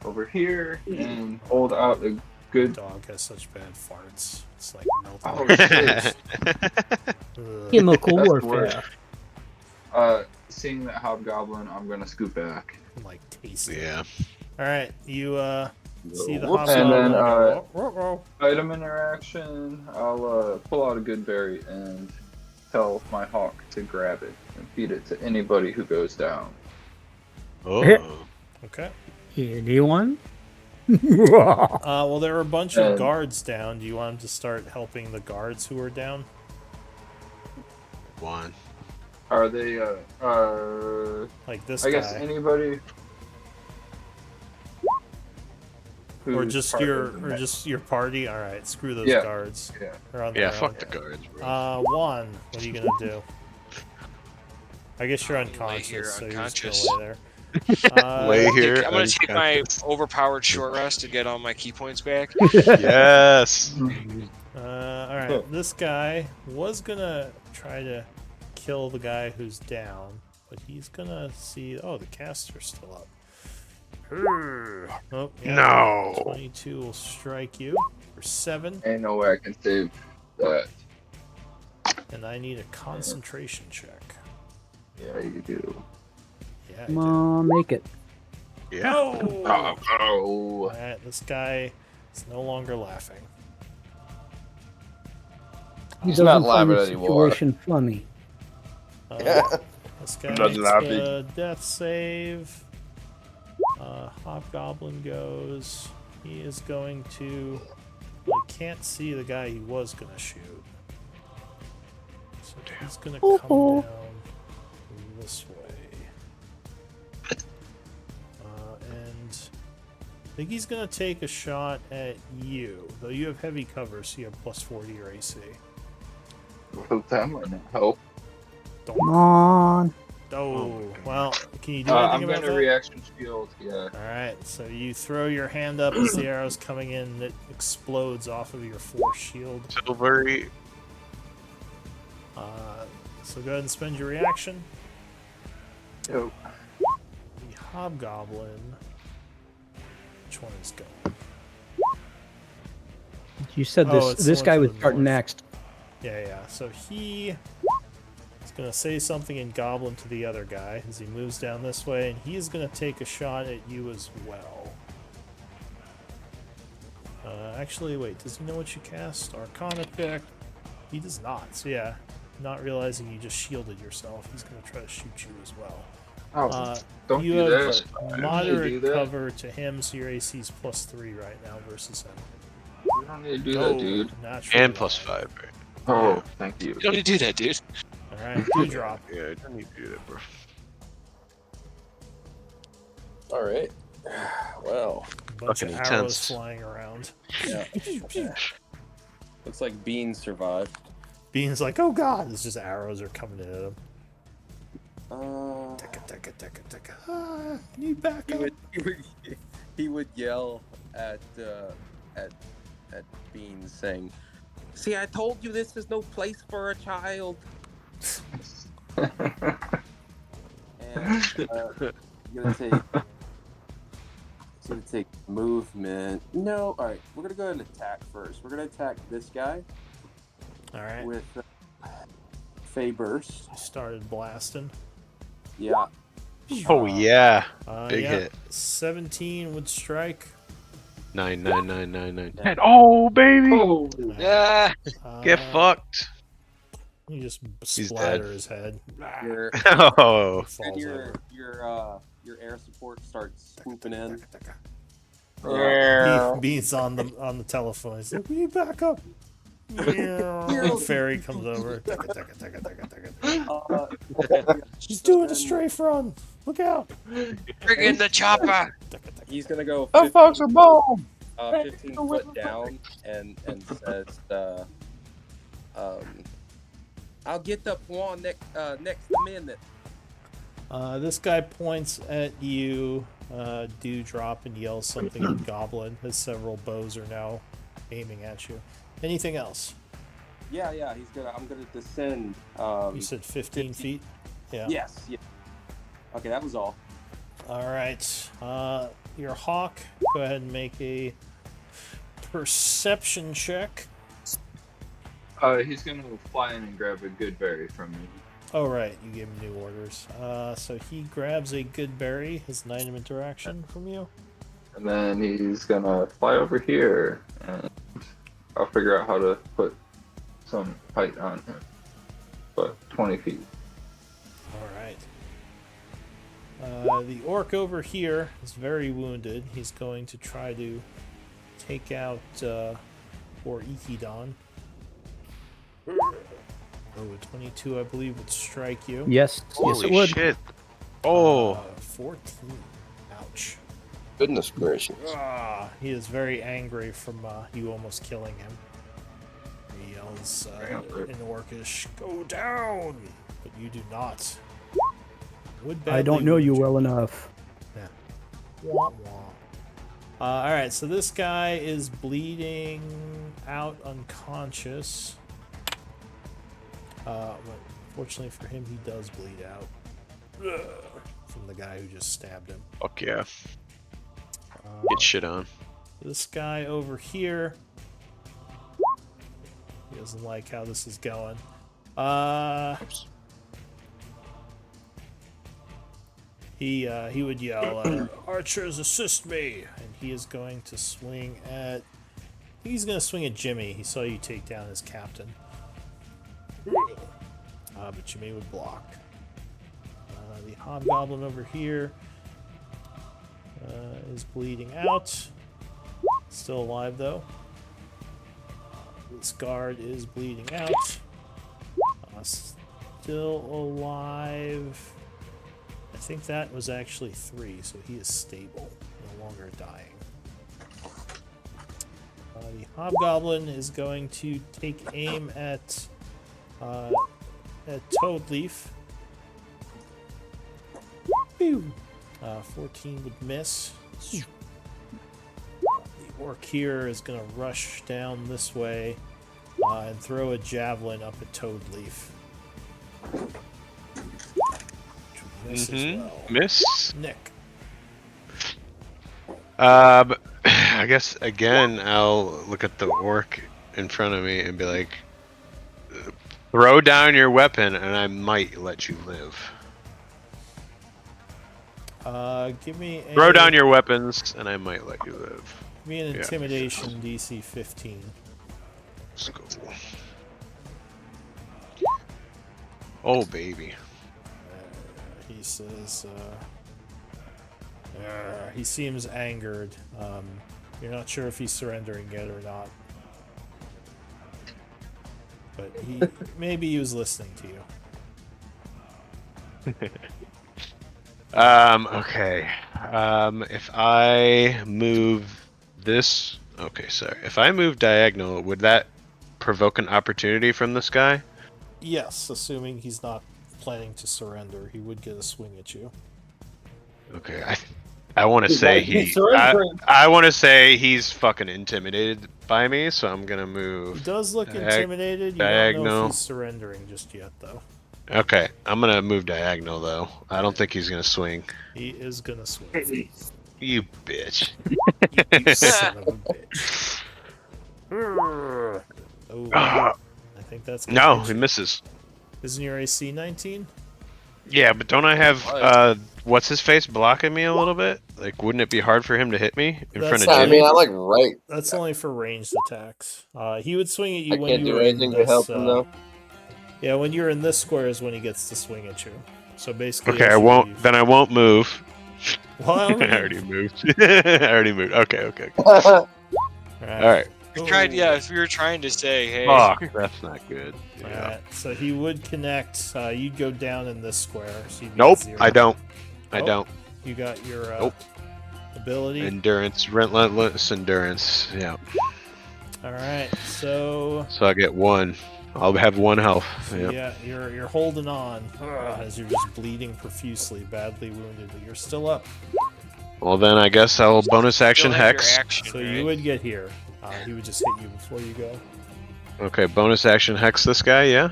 over here and hold out a good. Dog has such bad farts. It's like Oh melting. shit! Ugh. Chemical That's warfare. Seeing that hobgoblin, I'm gonna scoot back. Like tasty. Yeah. All right, you see the Whoops. hobgoblin. And then, go, "Row, row, row." Item interaction. I'll pull out a good berry and tell my hawk to grab it and feed it to anybody who goes down. Oh. Okay. Anyone? Well, there are a bunch of And- guards down. Do you want him to start helping the guards who are down? One. Are they? Like this I guy, guess anybody. or who's just part of your, the or mech. just your party. All right, screw those Yeah. guards. Yeah. They're on Yeah, their fuck own. the guards, bro. Juan, what are you gonna do? I guess you're I'm gonna lay unconscious, here so unconscious. you're just gonna lay there. Lay here. I'm gonna take my unconscious. overpowered short rest to get all my key points back. Yes. All right, this guy was gonna try to kill the guy who's down, but but he's gonna see. Oh, the caster's still up. Oh, yeah. No. 22 will strike you for 7, Ain't no way I can save that. and I need a concentration check. Yeah, you do. Yeah, I Come do. on, make it. Yeah. Oh! Oh. Alright, this guy is no longer laughing. He He's doesn't not find laughing the anymore. situation funny. This guy Doesn't makes happy. a death save. Hobgoblin goes. He is going to. Well, he can't see the guy he was going to shoot. So he's going to come down this way. And I think he's going to take a shot at you. Though you have heavy cover, so you have plus 40 your AC. Well, that might not help. Come on. Oh, well, can you do anything I'm about gonna that? reaction shield. Yeah. Alright, so you throw your hand up as the arrow's coming in, and it explodes off of your force shield. Silvery. So go ahead and spend your reaction. Yo. The Hobgoblin. Which one is going? You said Oh, this it's the this one guy to was the starting north. next. Yeah. So he is going to say something in Goblin to the other guy as he moves down this way, and he is going to take a shot at you as well. Actually, wait, does he know what you cast? Arcana check. He does not. So yeah, not realizing you just shielded yourself, he's going to try to shoot you as well. Oh, don't you do have that. moderate do that. cover to him, so your AC is +3 right now versus him. You don't need to do that, dude. Natural And plus one. 5, right? Oh, thank you. You don't need to do that, dude. Alright, Dewdrop. Yeah, I don't need to do that, bro. All right. Well, Bunch of Fucking arrows intense. flying around. yeah. Looks like Bean survived. Bean's like, oh god, it's just arrows are coming in at him. Uh, Ah, need back up. he would yell at Bean, saying, "See, I told you this is no place for a child." And it's gonna take movement. No, all right. We're gonna go ahead and attack first. We're gonna attack this guy Alright, with Fey Burst. started blasting. Yeah. Oh, yeah. Big yeah, hit. 17 would strike. 9, 9, 9, 9, 9, 10. Oh, baby! Oh, Yeah. Get fucked. You just He's splatter dead. his head. Your Oh. He falls and over. your air support starts swooping in. Bean's on the telephone. He's like, will you back up? Fairy comes over. He's doing a strafe run. Look out. Bring in the chopper. He's gonna go The fuck's a bomb? 15 foot down and says, "I'll get up one next minute." This guy points at you, Dewdrop, and yells something in Goblin. His several bows are now aiming at you. Anything else? Yeah. I'm gonna descend. You said 15 feet? Yeah. Yes. Yeah. Okay, that was all. Alright. Your hawk, go ahead and make a perception check. He's gonna fly in and grab a good berry from me. Oh, right. You gave him new orders. So he grabs a good berry, his 9 of interaction from you. And then he's gonna fly over here, and I'll figure out how to put some height on him. But 20 feet. Alright. The orc over here is very wounded. He's going to try to take out poor Ikidon. Oh, a 22, I believe, would strike you. Yes, yes, it Holy would. shit. Oh. 14. Ouch. Goodness gracious. He is very angry from you almost killing him. He yells in Orcish, "Go down!" But you do not. Would I don't badly know you wound well enough. Yeah. Wah, wah. Alright, so this guy is bleeding out unconscious. But fortunately for him, he does bleed out. from the guy who just stabbed him. Fuck yeah. Uh, Get shit on. This guy over here. He doesn't like how this is going. He would yell, "Archers, assist me!" And he is going to swing at. I think he's going to swing at Jimmy. He saw you take down his captain. But Jimmy would block. The hobgoblin over here is bleeding out. Still alive though. This guard is bleeding out. Still alive. I think that was actually 3, so he is stable, no longer dying. The hobgoblin is going to take aim at Toadleaf. 14 would miss. The orc here is going to rush down this way and throw a javelin up at Toadleaf. Miss as well. Miss. Nick. I guess again I'll look at the orc in front of me and be like, throw down your weapon and I might let you live. Give me a... Throw down your weapons and I might let you live. Give me an intimidation DC 15. Let's go. Oh baby. He says, he seems angered. You're not sure if he's surrendering yet or not. But maybe he was listening to you. Okay. If I move this... Okay, sorry. If I move diagonal, would that provoke an opportunity from this guy? Yes, assuming he's not planning to surrender. He would get a swing at you. Okay, I want to say I want to say he's fucking intimidated by me, so I'm gonna move. He does look intimidated. You don't know if he's surrendering just yet, though. Okay, I'm gonna move diagonal though. I don't think he's gonna swing. He is gonna swing. You bitch. You son of a bitch. Oh, I think that's no. He misses. Isn't your AC 19? Yeah, but don't I have what's his face blocking me a little bit? Like, wouldn't it be hard for him to hit me in front of Jimmy? I mean, I like right. That's only for ranged attacks. He would swing at you I when can't you do were anything in to this, help him though. Yeah, when you're in this square is when he gets to swing at you. So basically, okay, I won't. leave. Then I won't move. Well, I already moved. I already moved. Okay. All right. We tried. Yeah, if we were trying to say, hey. Fuck, that's not good. Yeah. Alright, so he would connect. You'd go down in this square. So you'd Nope, get 0. I don't. I don't. You got your ability. Endurance, relentless endurance. Yeah. All right, so I get 1. I'll have 1 health. So yeah. You're holding on as you're just bleeding profusely, badly wounded, but you're still up. Well, then I guess I'll bonus action Still have your hex. action, So right? you would get here. He would just hit you before you go. Okay, bonus action hex this guy. Yeah.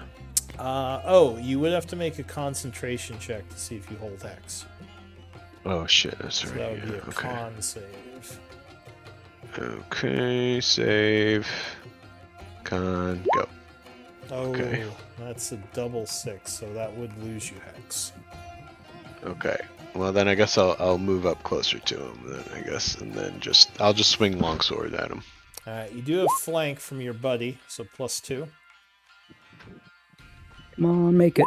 You would have to make a concentration check to see if you hold hex. Oh shit, that's So right. that would be a Okay. con save. Okay, save. Con, go. Oh, Okay. that's a double 6, so that would lose you hex. Okay. Well, then I guess I'll move up closer to him. Then I guess, and then I'll just swing longsword at him. You do have flank from your buddy, so +2. Come on, make it.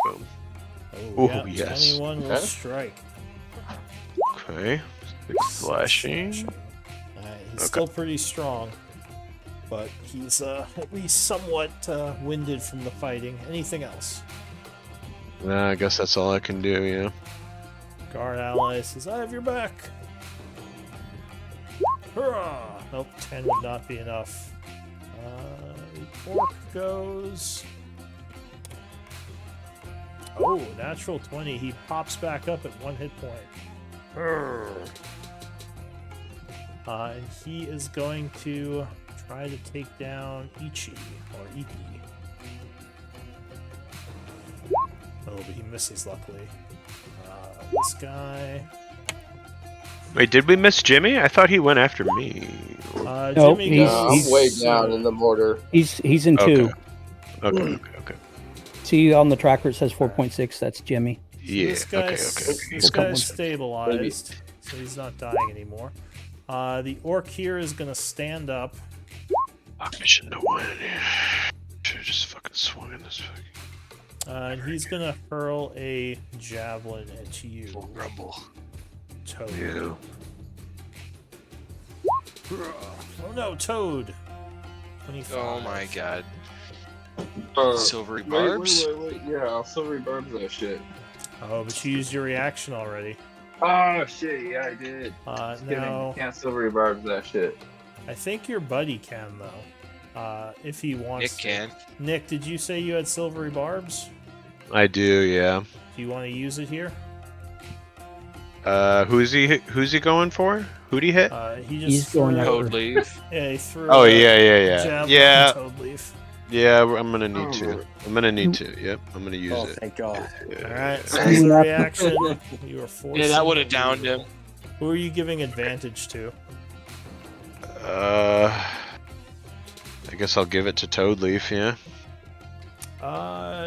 Boom. Oh, Ooh, yeah, yes. 21 will strike. Okay. 6 slashing. He's still pretty strong, but he's at least somewhat winded from the fighting. Anything else? I guess that's all I can do. Yeah. Guard ally says, I have your back. Hurrah! Nope, 10 would not be enough. Orc goes... Oh, natural 20. He pops back up at 1 hit point. And he is going to try to take down Ichi, or Iki. Oh, but he misses, luckily. This guy. Wait, did we miss Jimmy? I thought he went after me. No, Jimmy he's- goes. I'm way down in the mortar. He's in Okay. 2. Okay. See on the tracker it says 4.6. That's Jimmy. Yeah. This guy's, Okay. This guy's stabilized, so he's not dying anymore. The orc here is gonna stand up. Fuck, I shouldn't have went in here. Should've just fucking swung in this fucking And he's gonna hurl a javelin at you. rumble. Toad. Yeah. Oh no, Toad! 25. Oh my god. Uh, Silvery wait, barbs? wait. Yeah, I'll silvery barbs that shit. Oh, but you used your reaction already. Oh shit, yeah, I did. Just kidding. No, Can't silvery barbs that shit. I think your buddy can though. If he wants Nick to. can. Nick, did you say you had silvery barbs? I do, yeah. Do you want to use it here? Who's he going for? Who'd he hit? He just He's going threw- after- Toad leaf. Yeah, he threw. Oh a yeah. javelin Yeah. at Toad leaf. Yeah, I'm gonna need to. I'm gonna need to. Yep, I'm gonna use Oh, it. thank God. All right, so as a reaction, you are forced. Yeah, that would have downed him. Who are you giving advantage to? I guess I'll give it to Toadleaf, yeah.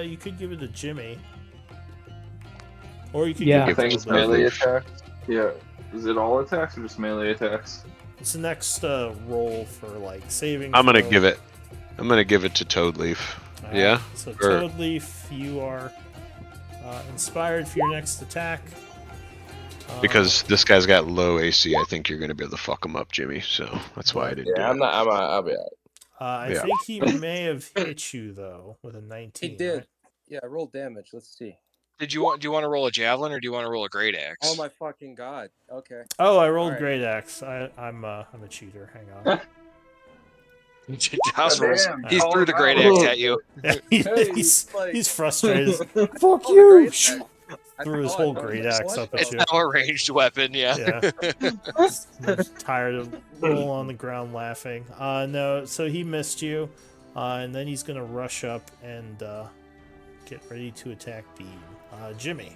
You could give it to Jimmy. Or you could Yeah. give I it think to it's melee Toad. attacks. Yeah. Is it all attacks or just melee attacks? It's the next roll for like saving. I'm gonna throw. give it to Toadleaf. All right, Yeah? So Or- Toadleaf, you are inspired for your next attack. Because this guy's got low AC, I think you're gonna be able to fuck him up, Jimmy. So that's why I didn't do Yeah, it. I'll be out. I yeah. think he may have hit you though with a 19. He did. right? Yeah, roll damage. Let's see. Do you want to roll a javelin or do you want to roll a great axe? Oh my fucking God. Okay. Oh, I rolled Alright. great axe. I'm a cheater. Hang on. House rules. Damn, He call threw him the great out. axe at you. Yeah, Hey, he's like- frustrated. Fuck Oh, the you! great axe. I Threw his thought, whole I was great like, axe what up at It's you. now a ranged weapon, yeah. Yeah. I'm tired of rolling on the ground laughing. No, so he missed you, and then he's gonna rush up and get ready to attack Bean. Jimmy.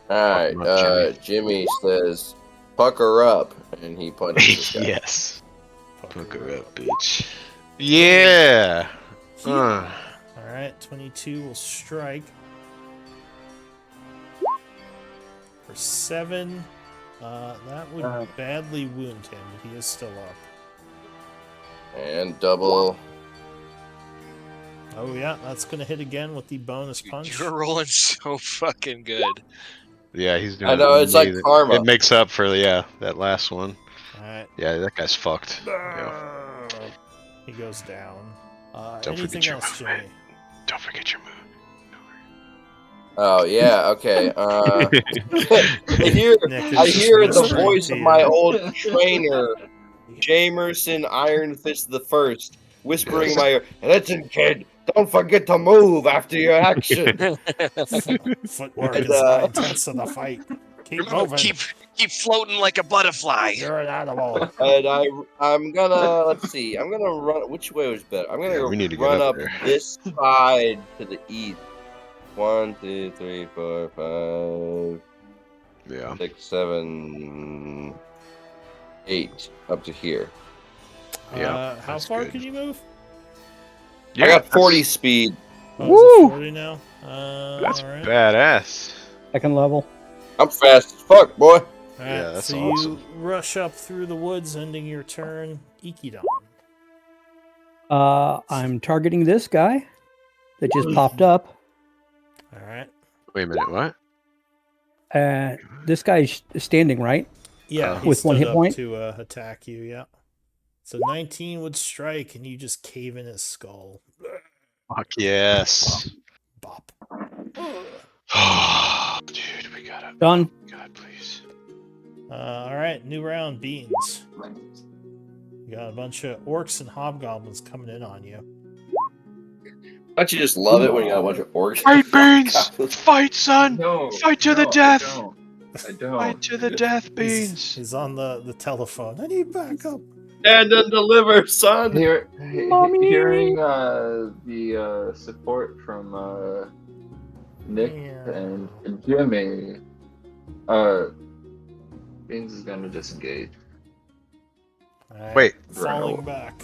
Alright, Fuck him up, Jimmy says, "Pucker up," and he punches this guy. Yes. Fuck her up, bitch. Yeah. All right, 22 will strike for 7. That would badly wound him, but he is still up. And double. Oh yeah, that's gonna hit again with the bonus punch. You're rolling so fucking good. Yeah, he's doing I know, it's like amazing. karma. It makes up for that last one. All right. Yeah, that guy's fucked. Yeah. He goes down. Don't Anything forget your else, movement. Jimmy? Don't forget your move. Oh yeah, okay. I hear Nick is I just hear the whispering voice to of you. my old trainer, Jamerson Iron Fist the First, whispering in my ear, "Listen, kid, don't forget to move after your action." Footwork And, is 9/10 of the fight. Keep moving. Keep floating like a butterfly. You're an animal. And I'm gonna I'm gonna run. Which way was better? I'm Yeah, gonna we need to get run up up there. this side to the east. 1, 2, 3, 4, 5, Yeah. 6, 7, 8, up to here. Yeah, How that's far good. can you move? I got 40 speed. Oh, is it Woo! 40 now? That's all right. badass. Second level. I'm fast as fuck, boy. All right, Yeah, that's so awesome. you rush up through the woods, ending your turn. Ikidon. I'm targeting this guy that just popped up. All right. Wait a minute, what? This guy's standing, right? Yeah, he With one stood hit up point? to attack you. Yeah. So 19 would strike, and you just cave in his skull. Fuck yes. Bop. Dude, we gotta. Done. God, please. All right, new round, Beans. You got a bunch of orcs and hobgoblins coming in on you. Don't you just love it when you got a bunch of orcs? Fight, Beans! Fight, son! No. Fight to the no, death! I don't. Fight to the death, He's, Beans! he's on the telephone. I need backup. Dad doesn't deliver, son. Hearing the support from Nick and Jimmy, Beans is gonna disengage. Alright, Wait. falling back.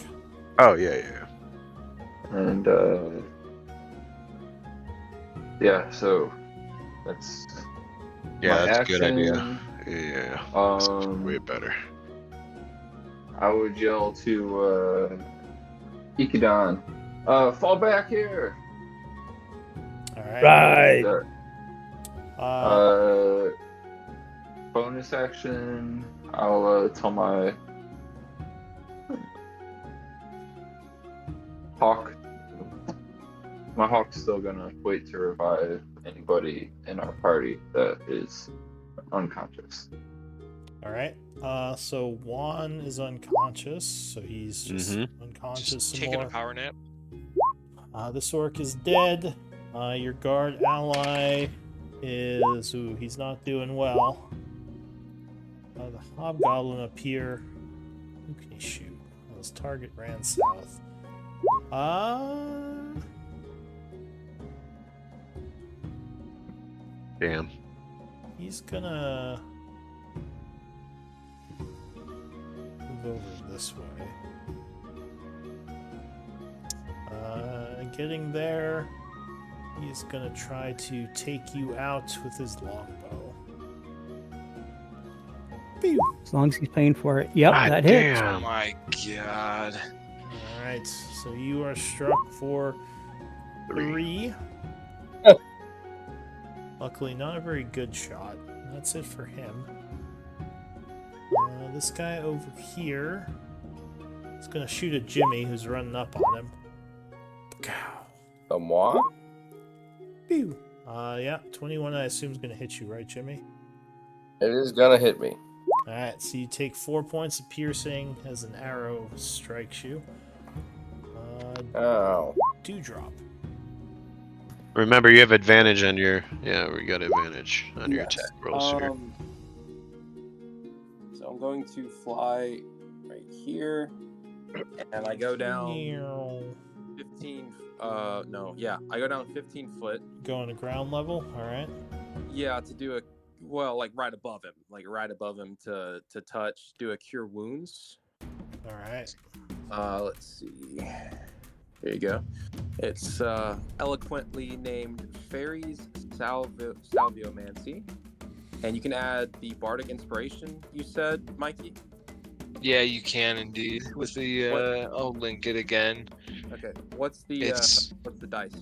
Oh, yeah. And yeah, so that's Yeah, my that's action. a good idea. Yeah. That's way better. I would yell to Ikidon, fall back here. Alright. Right. Bonus action. I'll tell my hawk. My hawk's still gonna wait to revive anybody in our party that is unconscious. Alright. So Juan is unconscious, so he's just unconscious Just some taking more. a power nap. This orc is dead. Your guard ally is... Ooh, he's not doing well. The hobgoblin up here. Who can he shoot? Oh, his target ran south. Damn. He's gonna move over this way. Getting there, he's gonna try to take you out with his longbow. Pew! As long as he's paying for it. Yep, God that hits. Oh my god. Alright, so you are struck for 3. Luckily, not a very good shot. That's it for him. This guy over here is gonna shoot at Jimmy, who's running up on him. A moi? Pew! Yeah, 21 I assume is gonna hit you, right, Jimmy? It is gonna hit me. Alright, so you take 4 points of piercing as an arrow strikes you. Ow. Dewdrop. Remember, you have advantage on your... Yeah, we got advantage on your attack rolls here. So I'm going to fly right here, and I go down 15. I go down 15 foot. Going to ground level, alright. Yeah, to do like right above him to touch, do a cure wounds. Alright. Let's see. There you go. It's eloquently named Fairies Salviomancy. And you can add the Bardic Inspiration, you said, Mikey? Yeah, you can indeed. With the I'll link it again. Okay. What's the dice?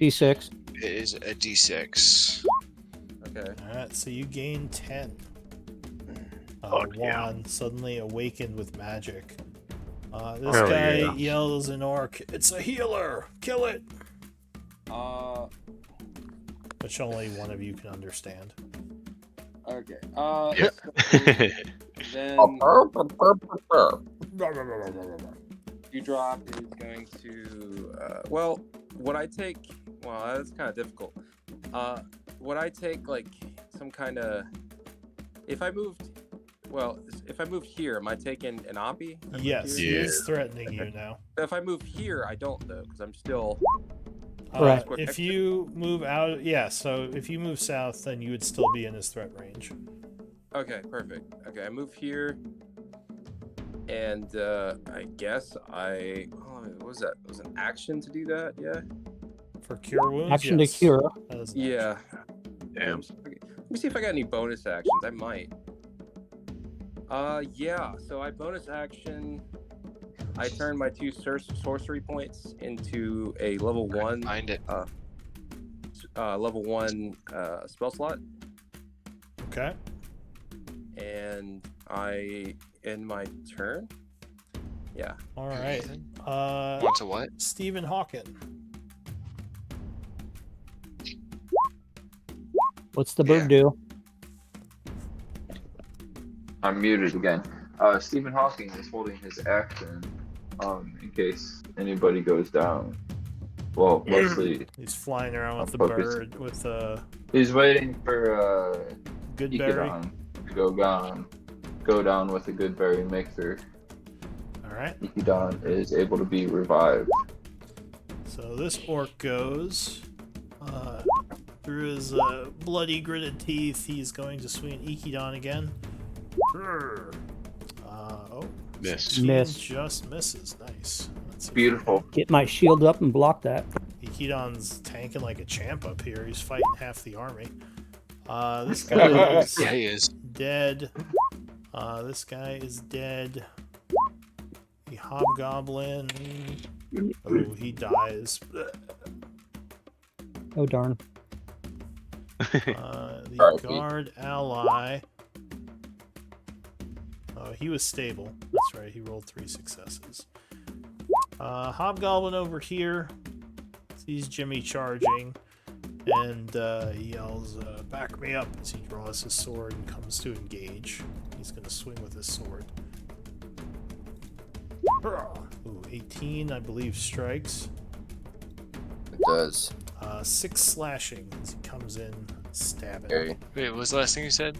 D6. It is a D6. Okay. Alright, so you gain 10. yeah. Juan suddenly awakened with magic. This Hell guy yeah. yells an orc, "It's a healer! Kill it!" Which only one of you can understand. Okay. Yep. Then Dewdrop is going to would I take that's kind of difficult. Would I take like some kind of if I moved here, am I taking an oppie? Yes, he is threatening you now. If I move here, I don't though, because I'm still Right. If you move out, so if you move south, then you would still be in his threat range. Okay, perfect. Okay, I move here, and I guess what was that? It was an action to do that, yeah? For cure wounds, Action yes. to cure. That is an Yeah. Damn. Let me see if I got any bonus actions. I might. Yeah. So I bonus action. I turn my 2 sorcery points into a level 1. Find it. Level 1 spell slot, Okay. and I end my turn. Yeah. All right. What's a what? Stephen Hawken. What's the bird do? I'm muted again. Stephen Hawking is holding his action in case anybody goes down. Well, mostly He's flying around with the focused. bird with He's waiting for good berry. Ikidon to go down with a good berry mixer. All right. Ikidon is able to be revived. So this orc goes through his bloody gritted teeth. He's going to swing at Ikidon again. Oh, Miss. 16 Miss. just misses. Nice. That's Beautiful. Get my shield up and block that. Ikidon's tanking like a champ up here. He's fighting half the army. This guy is Yeah, he is. dead. This guy is dead. The hobgoblin. Oh, he dies. Oh darn. The guard ally. Oh, he was stable. That's right. He rolled 3 successes. Hobgoblin over here sees Jimmy charging and he yells, "Back me up!" as he draws his sword and comes to engage. He's going to swing with his sword. Ooh, 18, I believe, strikes. It does. 6 slashing as he comes in, stabbing. Okay. Wait, what was the last thing you said?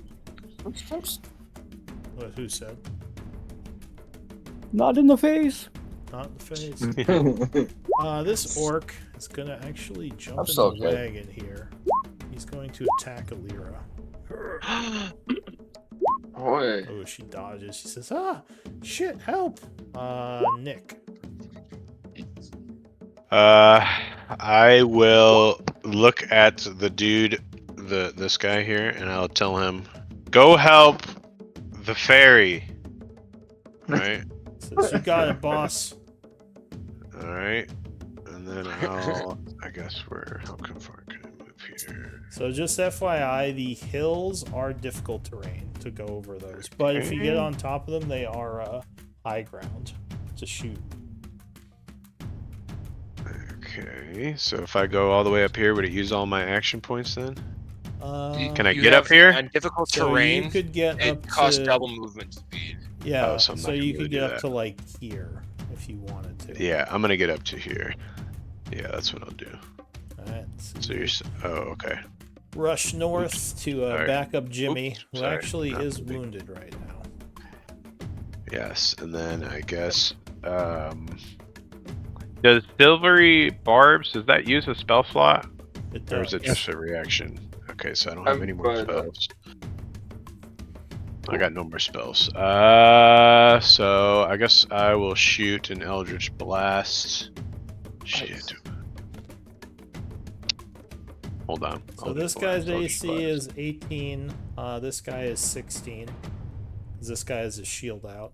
What, who said? Not in the face. Not in the face. This orc is gonna actually jump I'm in so the okay. wagon here. He's going to attack Alira. Boy. Oh, she dodges. She says, "Ah, shit, help!" Nick. I will look at the dude, this guy here, and I'll tell him, "Go help the fairy." Right. Says, "You got it, boss." All right. And then I guess how far can I move here? So just FYI, the hills are difficult terrain to go over those, but if you get on top of them, they are high ground to shoot. Okay, so if I go all the way up here, would it use all my action points then? Can I You get up have here? On difficult So terrain, you could get it up costs to double movement speed. yeah. Oh, so I'm not so gonna you be able could to get do up that. to like here if you wanted to. Yeah, I'm gonna get up to here. Yeah, that's what I'll do. Alright, So you're. Okay. rush north to Sorry. back up Jimmy, Oops, who sorry. actually Not is the big- wounded right now. Yes, and then I guess. Does silvery barbs? Does that use a spell slot, It or does. is it just a reaction? Okay, so I don't have any more But, spells. I got no more spells. So I guess I will shoot an Eldritch Blast. Shit. Hold on. So Eldritch this guy's Blast, Eldritch AC Blast. is 18. This guy is 16. 'Cause this guy has his shield out.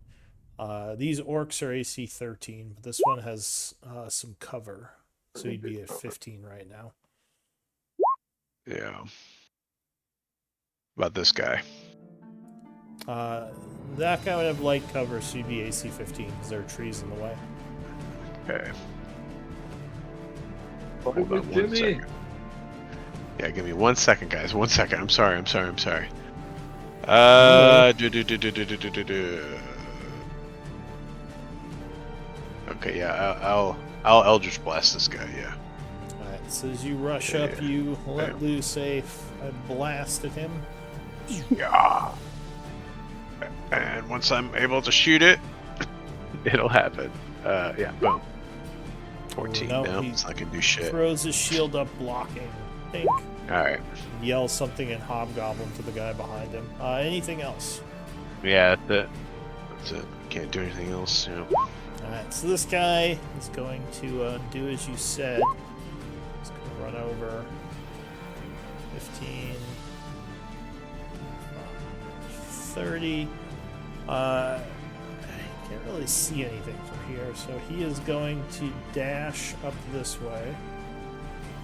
These orcs are AC 13, but this one has some cover, so he'd be at 15 right now. Yeah. About this guy. That guy would have light cover, so he'd be AC 15 because there are trees in the way. Okay. Hold Hold on with one Jimmy. second. Yeah, give me 1 second, guys. 1 second. I'm sorry. Okay, yeah, I'll Eldritch Blast this guy. Yeah. Alright, so as you rush Yeah, up, yeah. you let Yeah. loose a blast at him. Yeah. And once I'm able to shoot it, it'll happen. Yeah, boom. 14. No, No, he it's not gonna do shit. Throws his shield up, blocking. Think. Alright. Yells something in Hobgoblin to the guy behind him. Anything else? Yeah, that's it. Can't do anything else. You know. Alright, so this guy is going to do as you said. He's going to run over 15, 30. I can't really see anything from here, so he is going to dash up this way.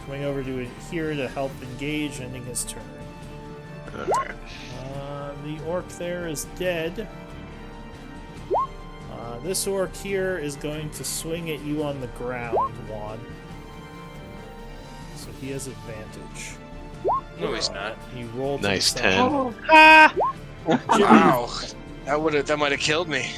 Coming over to here to help engage, ending his turn. Alright. The orc there is dead. This orc here is going to swing at you on the ground, Juan. So he has advantage. No, he's not. He rolled Nice himself. 10. Jimmy, Wow, that might have killed me.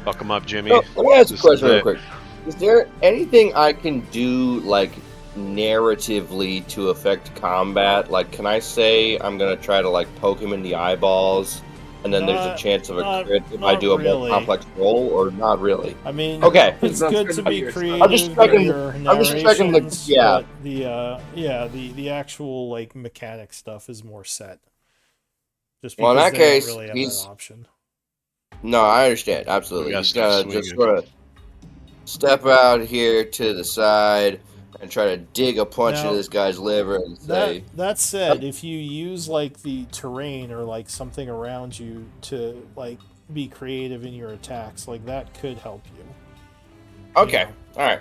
Fuck him up, Jimmy. So, let me ask a This question is real it. quick. Is there anything I can do, like, narratively to affect combat? Like, can I say I'm gonna try to, like, poke him in the eyeballs and then there's a chance of a crit if I not do a more really. complex roll, or not really? I mean, Okay. it's That's good good to to be hear. creative I'm just in checking- your I'm just checking the- narrations, yeah. but the actual like mechanic stuff is more set. Just because Well, in that they case, don't really have he's- that option. No, I understand. Absolutely. We gotta He's start gonna swinging. just sort of step out here to the side and try to dig a punch Now, into this guy's liver and say, That said, if you use like the terrain or like something around you to like be creative in your attacks, like that could help you. "Okay, know. all right."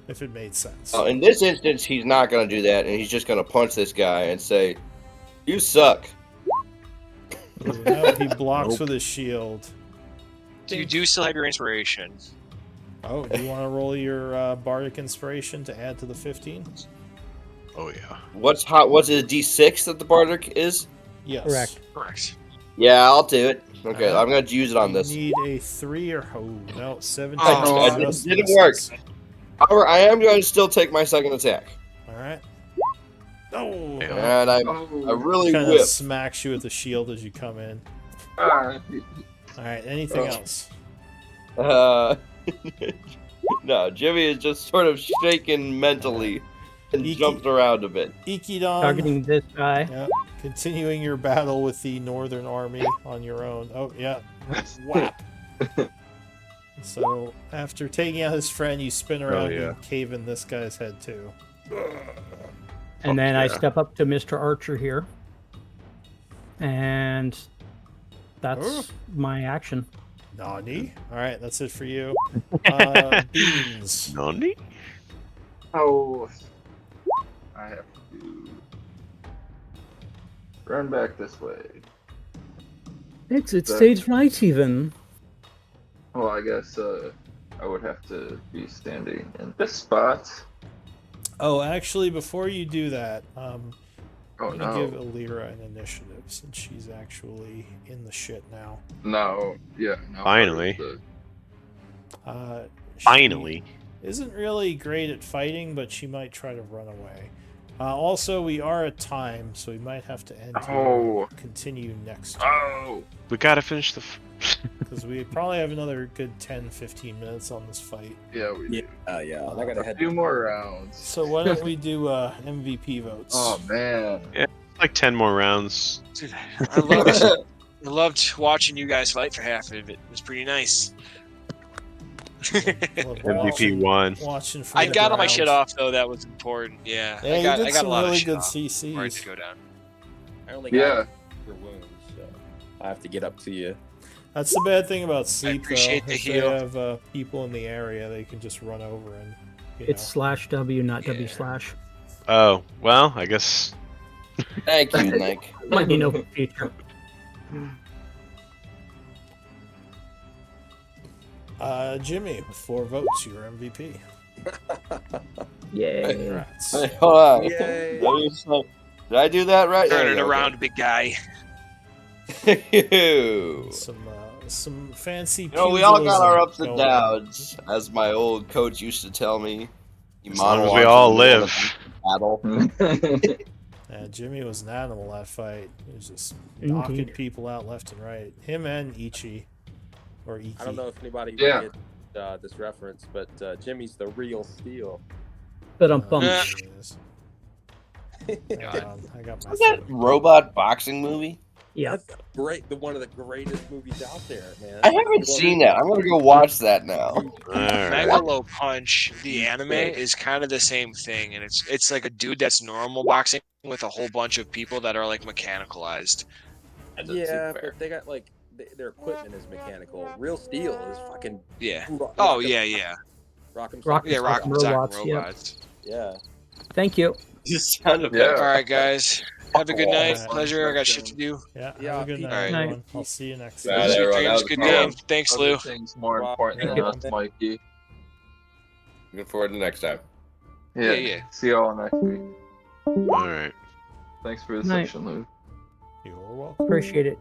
If it made sense. Well, in this instance, he's not gonna do that, and he's just gonna punch this guy and say, "You suck." Ooh, no, he blocks with his shield. You do still have your inspiration. Oh, do you want to roll your bardic inspiration to add to the 15? Oh yeah. What's it? A D6 that the bardic is? Yes. Correct. Yeah, I'll do it. Okay, Alright. I'm gonna use it on You this. need a 3 or no 17. Oh, just it didn't misses. work. However, I am going to still take my second attack, All right. Oh, and I really kind of whip. smacks you with the shield as you come in. Ah, All right. Anything else? No, Jimmy is just sort of shaken mentally and Iki- jumped around a bit. Ikidon. Targeting this guy. Yeah. Continuing your battle with the Northern Army on your own. Oh yeah. Whap. So after taking out his friend, you spin around yeah. and cave in this guy's head too. And then I yeah. step up to Mr. Archer here. And that's my action. Nani. All right, that's it for you. Beans. Nani? Oh, I have to run back this way. Exit That- stage right, even. Well, I guess I would have to be standing in this spot. Oh, actually, before you do that, Oh I'm gonna give no! Alira an initiative since she's actually in the shit now. No, yeah, no. Finally. She Finally. isn't really great at fighting, but she might try to run away. Also, we are at time, so we might have to end here Oh. and continue next Oh, We gotta finish the. because we probably have another good 10-15 minutes on this fight. yeah, we do. Yeah. I gotta A head. few more rounds. So why don't we do MVP votes? Oh man. Like 10 more rounds. Dude, I loved watching you guys fight for half of it. It was pretty nice. Love MVP 1. Watching from I the got all my ground. shit off though. That was important. Yeah, Yeah, I got you did I got some a lot really of shit good off before I had to CCs. go down. I only got Yeah. your wounds, so I have to get up to you. That's the bad thing about sleep, though. appreciate the If they heal. have people in the area, they can just run over and. It's /W, not Yeah. W/. Oh, well, I guess. Thank you, Nick. Let me know for the future. Jimmy, with 4 votes, you're MVP. Yay. Congrats. Hey, hold on. Yay. Did I do that right? Turn There it we go, around, big guy. okay. Some fancy. You know, we all got our ups pugilism and going on. downs, as my old coach used to tell me. He As long as we monologues all in the middle live. of the battle. Yeah, Jimmy was an animal that fight. He was just Indeed. knocking people out left and right. Him and Ichi, or Iki. I don't know if anybody Yeah. will get this reference, but Jimmy's the real Steel. But Yeah. There it is. Hang on, I got my What's that thing. robot boxing movie? Yeah. That's one of the greatest movies out there, man. I haven't seen that. I'm gonna go watch that now. Alright. Megalo Punch, the anime, is kind of the same thing, and it's like a dude that's normal boxing with a whole bunch of people that are like mechanicalized. Yeah, but they got like their equipment is mechanical. Real Steel is fucking. Yeah. Rock- Oh Rock'em- yeah, yeah, Rock'em Rock- Sock'em yeah. Rock Robots, Robots. yep. Robots. Yeah. Thank you. You sound Yeah. effects. All right, guys. Have a good night. Alright. Pleasure. I got shit to do. Yeah, Yeah, have a good Pete. night, Alright. everyone. I'll see you next Right, time. Good everyone, that dreams, was good fun. game. Thanks, Other Lou. things more Rock- important Thank than you. us, Mikey. Looking forward to next time. Yeah. Yeah. See y'all next week. Alright. Thanks for the Night. session, Lou. You're welcome. Appreciate it.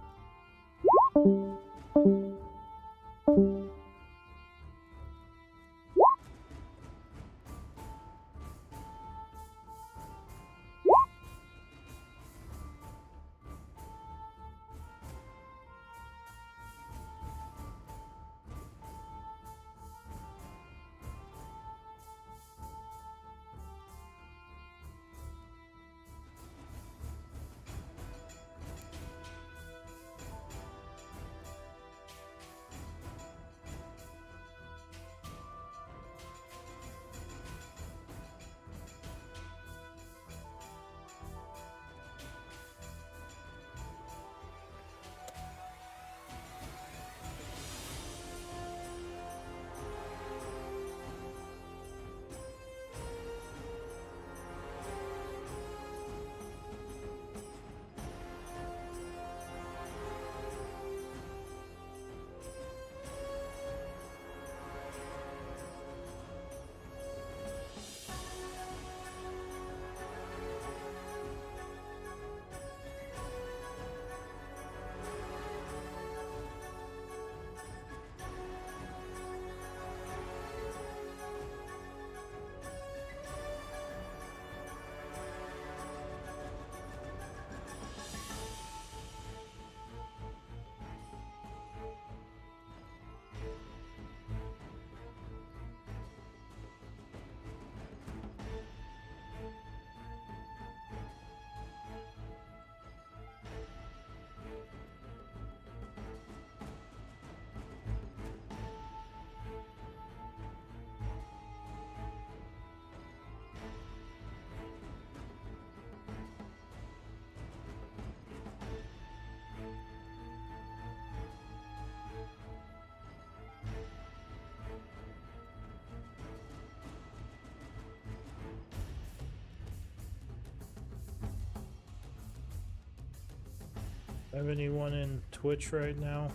Have anyone in Twitch right now?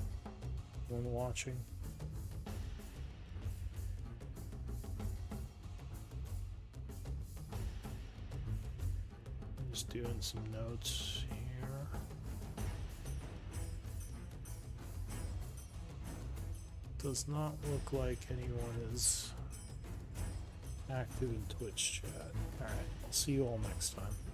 Anyone watching? Just doing some notes here. Does not look like anyone is active in Twitch chat. Alright, I'll see you all next time.